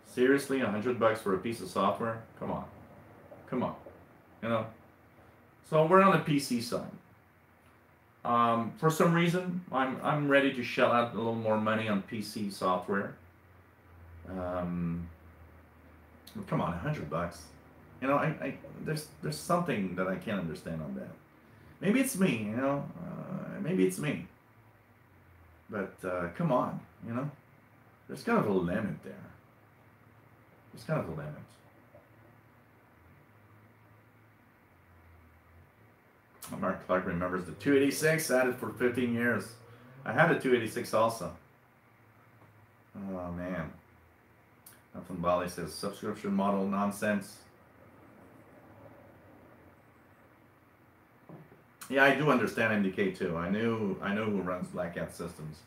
Seriously, $100 for a piece of software? Come on, you know. So we're on the PC side. For some reason, I'm ready to shell out a little more money on PC software. Come on, $100. You know, there's something that I can't understand on that. Maybe it's me, you know. Maybe it's me. But come on, you know. There's kind of a limit there. There's kind of a limit. Mark Clark remembers the 286, had it for 15 years. I had a 286 also. Oh man. Nathan Bali says subscription model nonsense. Yeah, I do understand MDK too. I know who runs Black Hat Systems,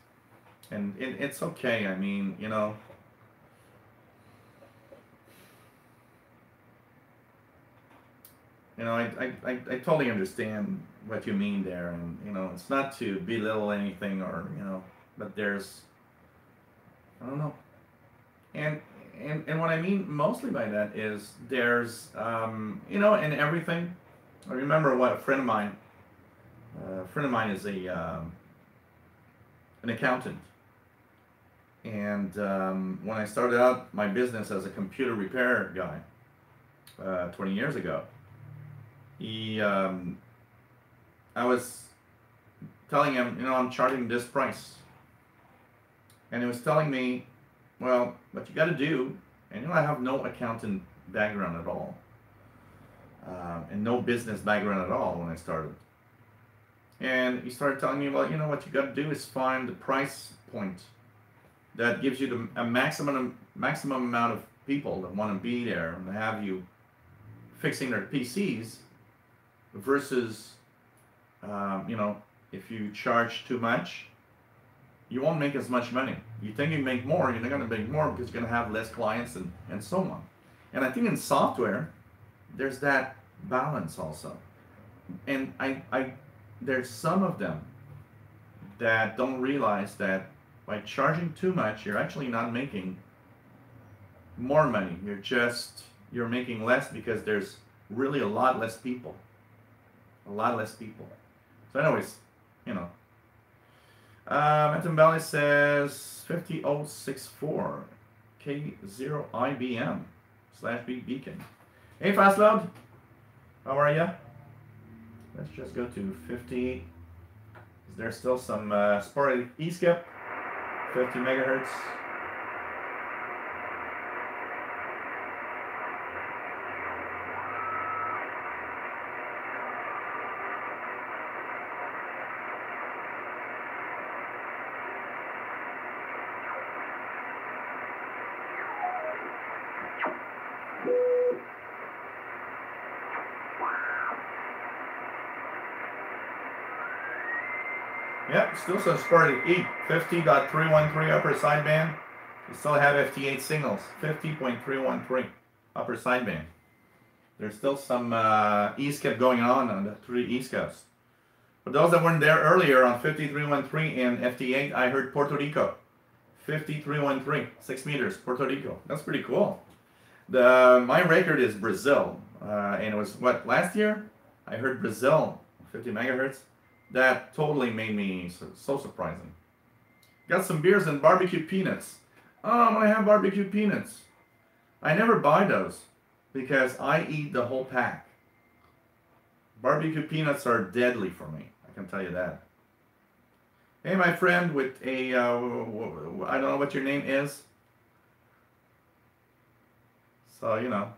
and it's okay. I mean, you know, I totally understand what you mean there, and you know, it's not to belittle anything or you know, but there's, I don't know, and what I mean mostly by that is there's you know, in everything. I remember what a friend of mine is an accountant, and when I started out my business as a computer repair guy 20 years ago, I was telling him, you know, I'm charging this price, and he was telling me, well, what you got to do, and you know, I have no accountant background at all, and no business background at all when I started. And he started telling me, well, you know, what you got to do is find the price point that gives you a maximum amount of people that want to be there and have you fixing their PCs, versus, you know, if you charge too much, you won't make as much money. You think you make more, you're not going to make more because you're going to have less clients and so on. And I think in software, there's that balance also. And there's some of them that don't realize that by charging too much, you're actually not making more money. You're making less because there's really a lot less people. A lot less people. So anyways, you know. Anton Valley says 50064 K0 IBM /B beacon. Hey Fastload, how are ya? Let's just go to 50. Is there still some sporadic E-skip? 50 megahertz. Yep, still some sporadic E. 50.313 upper sideband. You still have FT8 signals. 50.313 upper sideband. There's still some E-skip going on the 3 E-skips. For those that weren't there earlier on 5313 and FT8, I heard Puerto Rico. 5313, 6 meters, Puerto Rico. That's pretty cool. My record is Brazil. And it was, what, last year? I heard Brazil, 50 megahertz. That totally made me so surprising. Got some beers and barbecue peanuts. Oh, I have barbecue peanuts. I never buy those because I eat the whole pack. Barbecue peanuts are deadly for me. I can tell you that. Hey, my friend with a, I don't know what your name is. So, you know.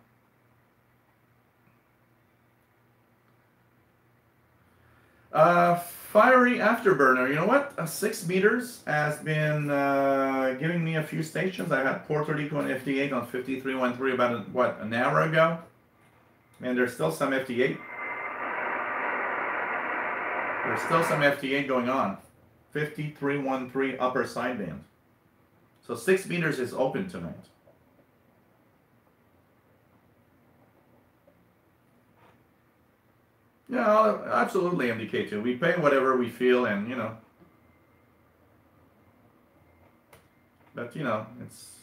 Fiery Afterburner. You know what? 6 meters has been giving me a few stations. I had Puerto Rico and FT8 on 5313 about, what, an hour ago? And there's still some FT8. There's still some FT8 going on. 5313 upper sideband. So 6 meters is open tonight. Yeah, absolutely, MDK2. We pay whatever we feel, and, you know. But, you know, it's...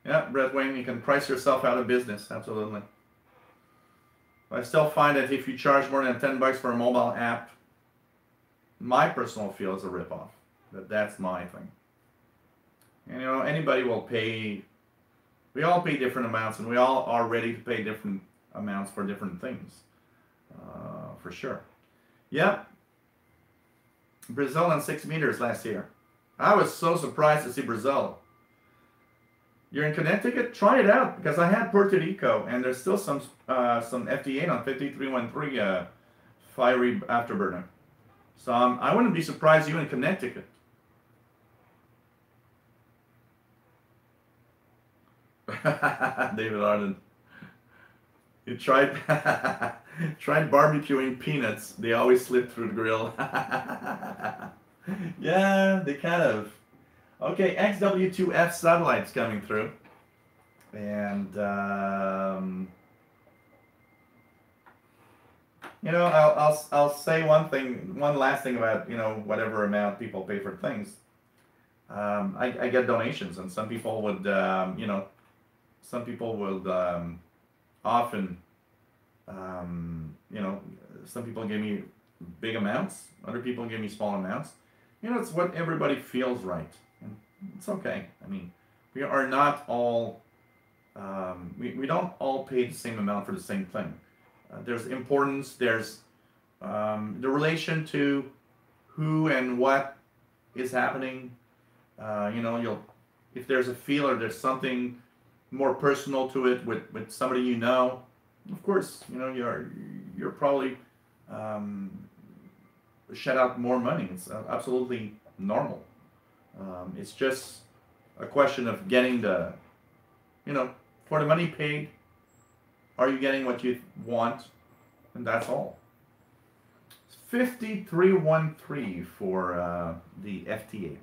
Yeah, Brett Wayne, you can price yourself out of business, absolutely. I still find that if you charge more than $10 for a mobile app, my personal feel is a ripoff. That's my thing. And, you know, anybody will pay... We all pay different amounts, and we all are ready to pay different amounts for different things. For sure. Yeah. Brazil on 6 meters last year. I was so surprised to see Brazil. You're in Connecticut? Try it out, because I had Puerto Rico, and there's still some FT8 on 5313 Fiery Afterburner. So I wouldn't be surprised you in Connecticut. David Arden. You tried tried barbecuing peanuts. They always slip through the grill. Yeah, they kind of. Okay, XW2F satellites coming through. And, you know, I'll say one last thing about, you know, whatever amount people pay for things. I get donations, and some people would, you know, some people would often, you know, some people give me big amounts, other people give me small amounts. You know, it's what everybody feels right, and it's okay. I mean, we are not all, we don't all pay the same amount for the same thing. There's importance, there's the relation to who and what is happening. You know, if there's a feel or there's something more personal to it with somebody you know, of course, you know, you're probably shed out more money. It's absolutely normal. It's just a question of getting the, you know, for the money paid, are you getting what you want? And that's all. 5313 for the FT8.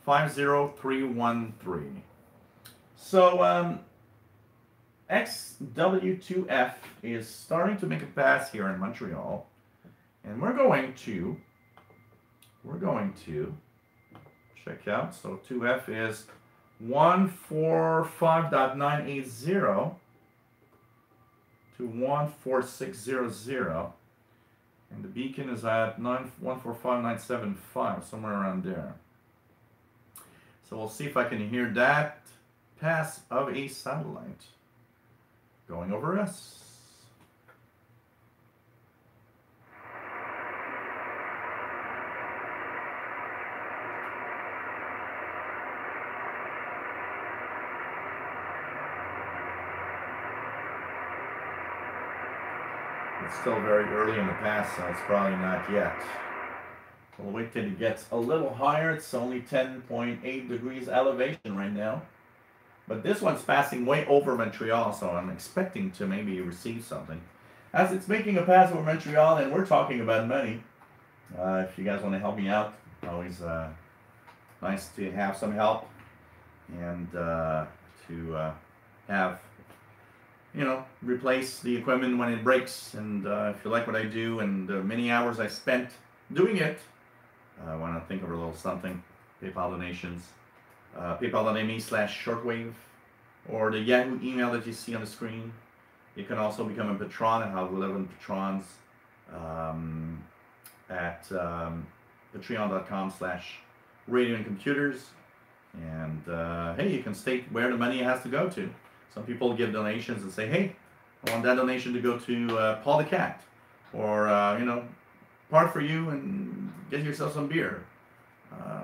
50313. So, XW2F is starting to make a pass here in Montreal, and we're going to check out. So 2F is 145.980 to 14600, and the beacon is at 145.975, somewhere around there. So we'll see if I can hear that pass of a satellite going over us. It's still very early in the pass, so it's probably not yet. We'll wait till it gets a little higher. It's only 10.8 degrees elevation right now. But this one's passing way over Montreal, so I'm expecting to maybe receive something. As it's making a pass over Montreal, and we're talking about money, if you guys want to help me out, always nice to have some help and to have, you know, replace the equipment when it breaks. And if you like what I do and the many hours I spent doing it, I want to think of a little something. PayPal donations, paypal.me/shortwave, or the Yahoo email that you see on the screen. You can also become a patron. I have 11 patrons at patreon.com/radio and computers. And hey, you can state where the money has to go to. Some people give donations and say, hey, I want that donation to go to Paul the Cat, or you know, part for you and get yourself some beer,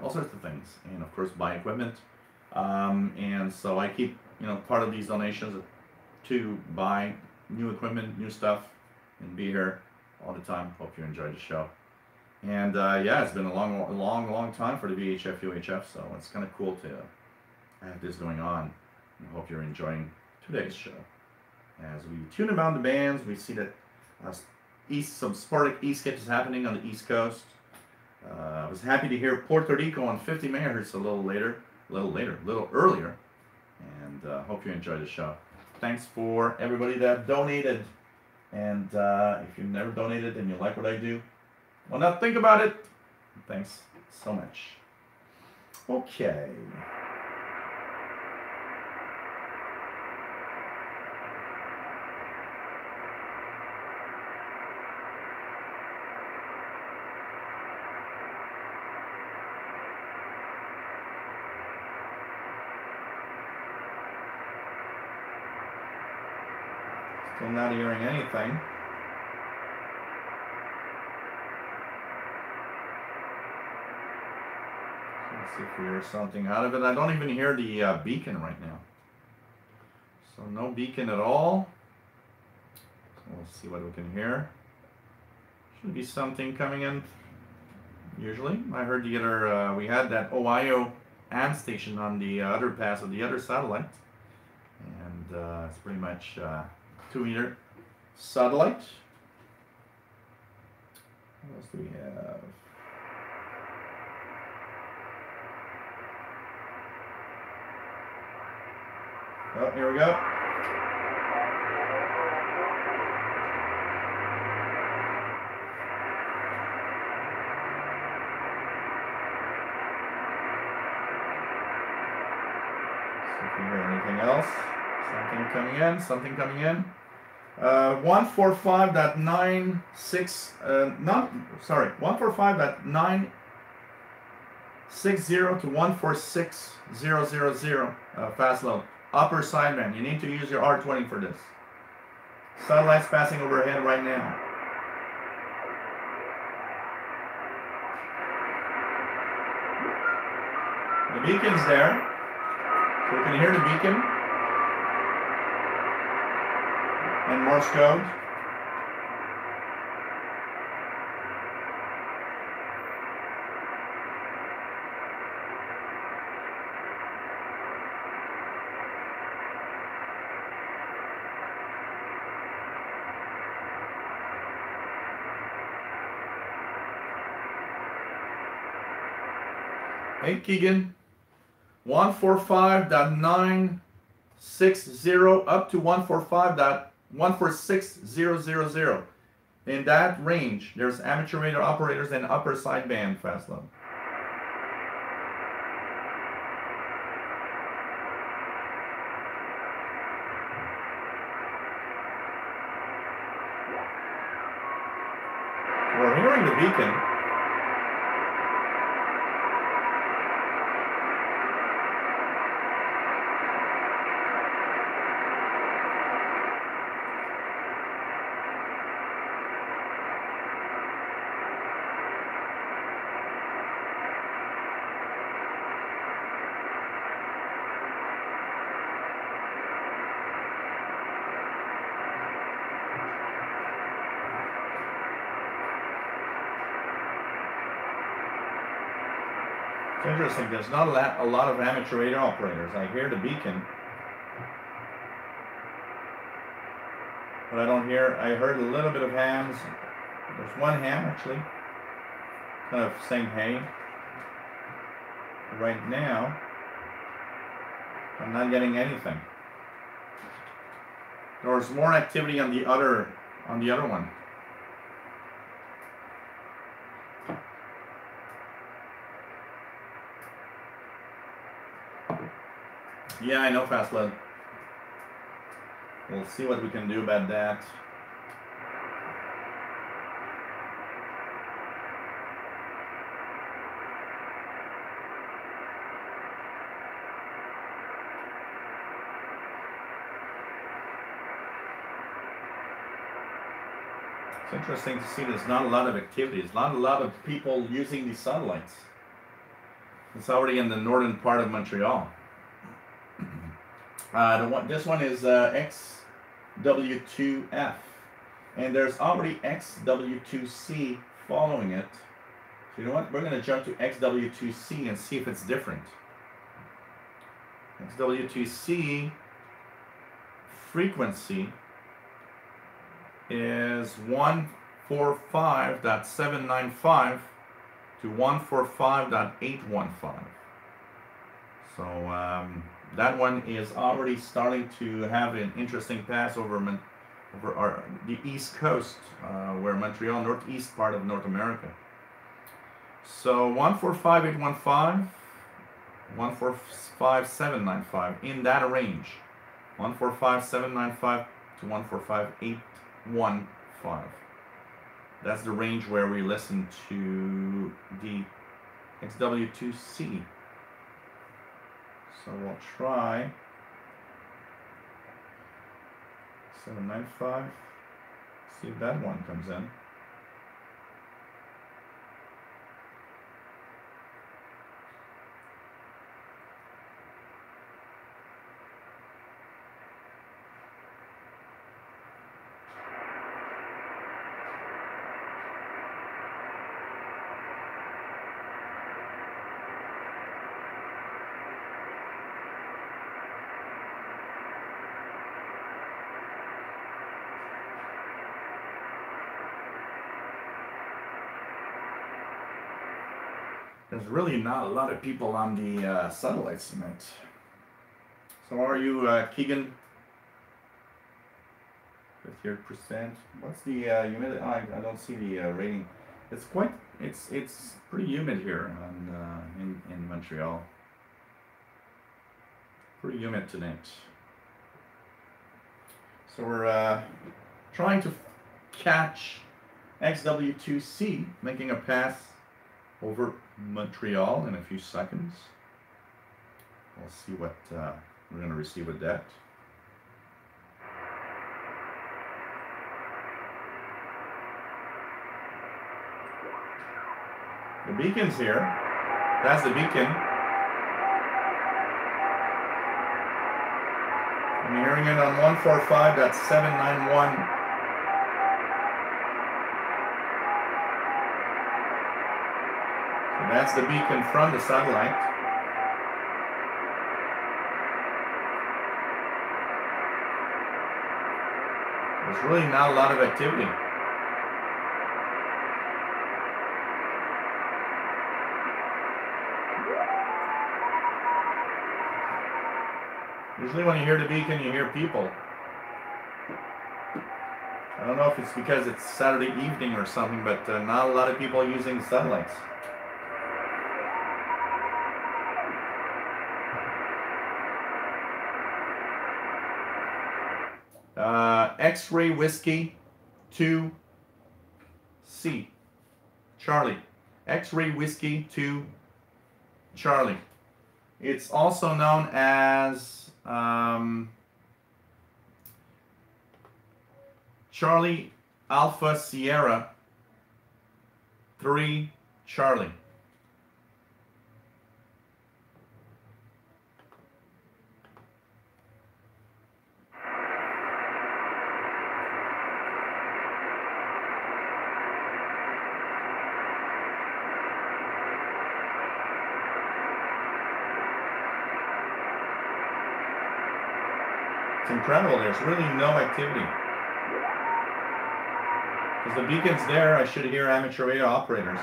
all sorts of things, and of course buy equipment. And so I keep, you know, part of these donations to buy new equipment, new stuff, and be here all the time. Hope you enjoy the show. And yeah, it's been a long time for the VHF UHF, so it's kind of cool to have this going on. I hope you're enjoying today's show. As we tune around the bands, we see that some sporadic East Skip is happening on the East Coast. I was happy to hear Puerto Rico on 50 megahertz a little earlier. And hope you enjoy the show. Thanks for everybody that donated. And if you've never donated and you like what I do, well, now think about it. Thanks so much. Okay. Still not hearing anything. Let's see if we hear something out of it. I don't even hear the beacon right now. So no beacon at all. So we'll see what we can hear. Should be something coming in. Usually, I heard the other. We had that Ohio AM station on the other pass of the other satellite, and it's pretty much 2-meter satellite. What else do we have? Oh, here we go. See if we hear anything else. Something coming in, 145.96, 145.960 to 146,000, fast load. Upper sideband. You need to use your R20 for this. Satellite's passing overhead right now. The beacon's there. So we can hear the beacon. And Morse code. Hey, Keegan. 145.960 146.60 up to 146.000. In that range, there's amateur radar operators and upper sideband fast low. We're hearing the beacon. It's interesting, there's not a lot of amateur radar operators. I hear the beacon, but I don't hear, I heard a little bit of hams. There's one ham actually, kind of saying hey. Right now, I'm not getting anything. There's more activity on the other one. Yeah, I know, Fastled. We'll see what we can do about that. It's interesting to see there's not a lot of activities, not a lot of people using these satellites. It's already in the northern part of Montreal. This one is XW2F, and there's already XW2C following it. So you know what? We're going to jump to XW2C and see if it's different. XW2C frequency is 145.795 to 145.815. So that one is already starting to have an interesting pass over the east coast, where Montreal, northeast part of North America. So 145.815, 145.795 in that range, 145.795 to 145.815. That's the range where we listen to the XW2C. So we'll try 795, see if that one comes in. There's really not a lot of people on the satellites tonight. So how are you, Keegan? 58%. What's the humidity? I don't see the rating. It's pretty humid here in Montreal. Pretty humid tonight. So we're trying to catch XW2C making a pass over Montreal in a few seconds. We'll see what we're going to receive with that. The beacon's here. That's the beacon. I'm hearing it on 145.791. That's the beacon from the satellite. There's really not a lot of activity. Usually when you hear the beacon, you hear people. I don't know if it's because it's Saturday evening or something, but not a lot of people using satellites. X-ray whiskey 2C. Charlie. X-ray whiskey 2 Charlie. It's also known as Charlie Alpha Sierra 3 Charlie. It's incredible. There's really no activity. Because the beacon's there, I should hear amateur radio operators.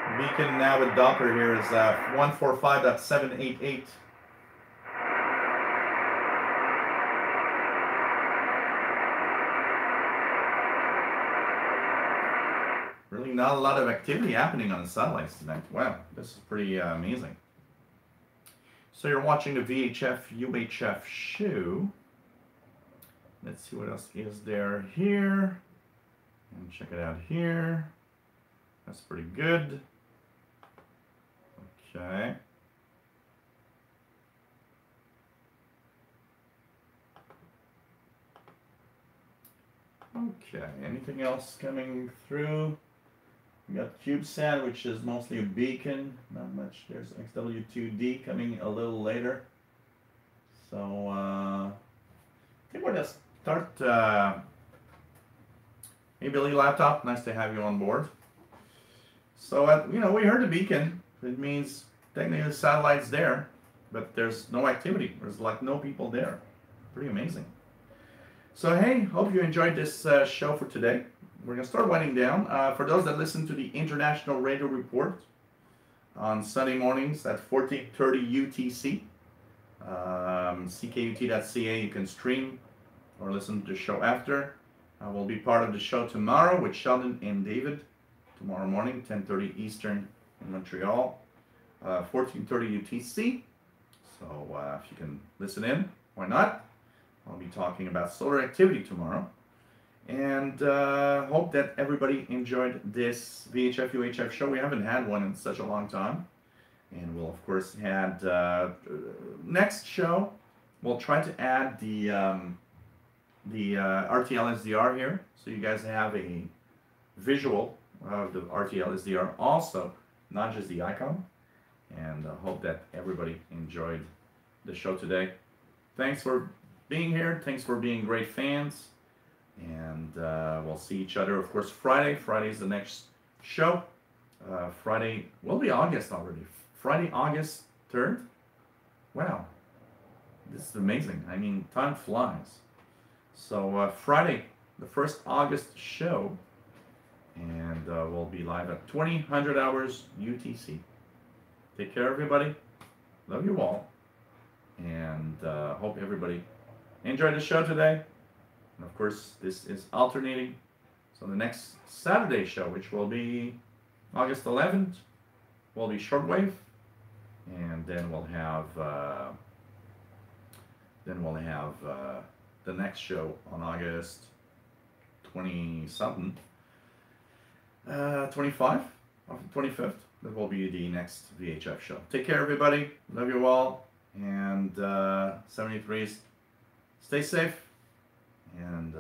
The beacon now with Doppler here is 145.788. Really not a lot of activity happening on the satellites tonight. Wow, this is pretty amazing. So you're watching the VHF UHF show. Let's see what else is there here. And check it out here. That's pretty good. Okay. Okay, anything else coming through? We got CubeSat, which is mostly a beacon, not much. There's XW2D coming a little later. So, I think we're going to start. Hey, Billy Laptop, nice to have you on board. So, you know, we heard the beacon. It means technically the satellite's there, but there's no activity. There's like no people there. Pretty amazing. So, hey, hope you enjoyed this show for today. We're going to start winding down. For those that listen to the International Radio Report on Sunday mornings at 14:30 UTC, ckut.ca, you can stream or listen to the show after. We'll be part of the show tomorrow with Sheldon and David, tomorrow morning, 10:30 Eastern in Montreal, 14:30 UTC. So if you can listen in, why not? I'll be talking about solar activity tomorrow. And hope that everybody enjoyed this VHF UHF show. We haven't had one in such a long time. And we'll, of course, had next show, we'll try to add the RTL SDR here. So you guys have a visual of the RTL SDR also, not just the icon. And hope that everybody enjoyed the show today. Thanks for being here. Thanks for being great fans. And we'll see each other, of course, Friday. Friday is the next show. Friday will be August already. Friday, August 3rd. Wow. This is amazing. I mean, time flies. So Friday, the 1st August show. And we'll be live at 2000 hours UTC. Take care, everybody. Love you all. And hope everybody enjoyed the show today. And of course, this is alternating. So the next Saturday show, which will be August 11th, will be shortwave, and then we'll have the next show on August 20-something, 25, 25th. That will be the next VHF show. Take care, everybody. Love you all, and 73s. Stay safe. And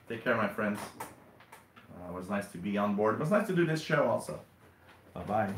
take care, my friends. It was nice to be on board. It was nice to do this show also. Bye-bye.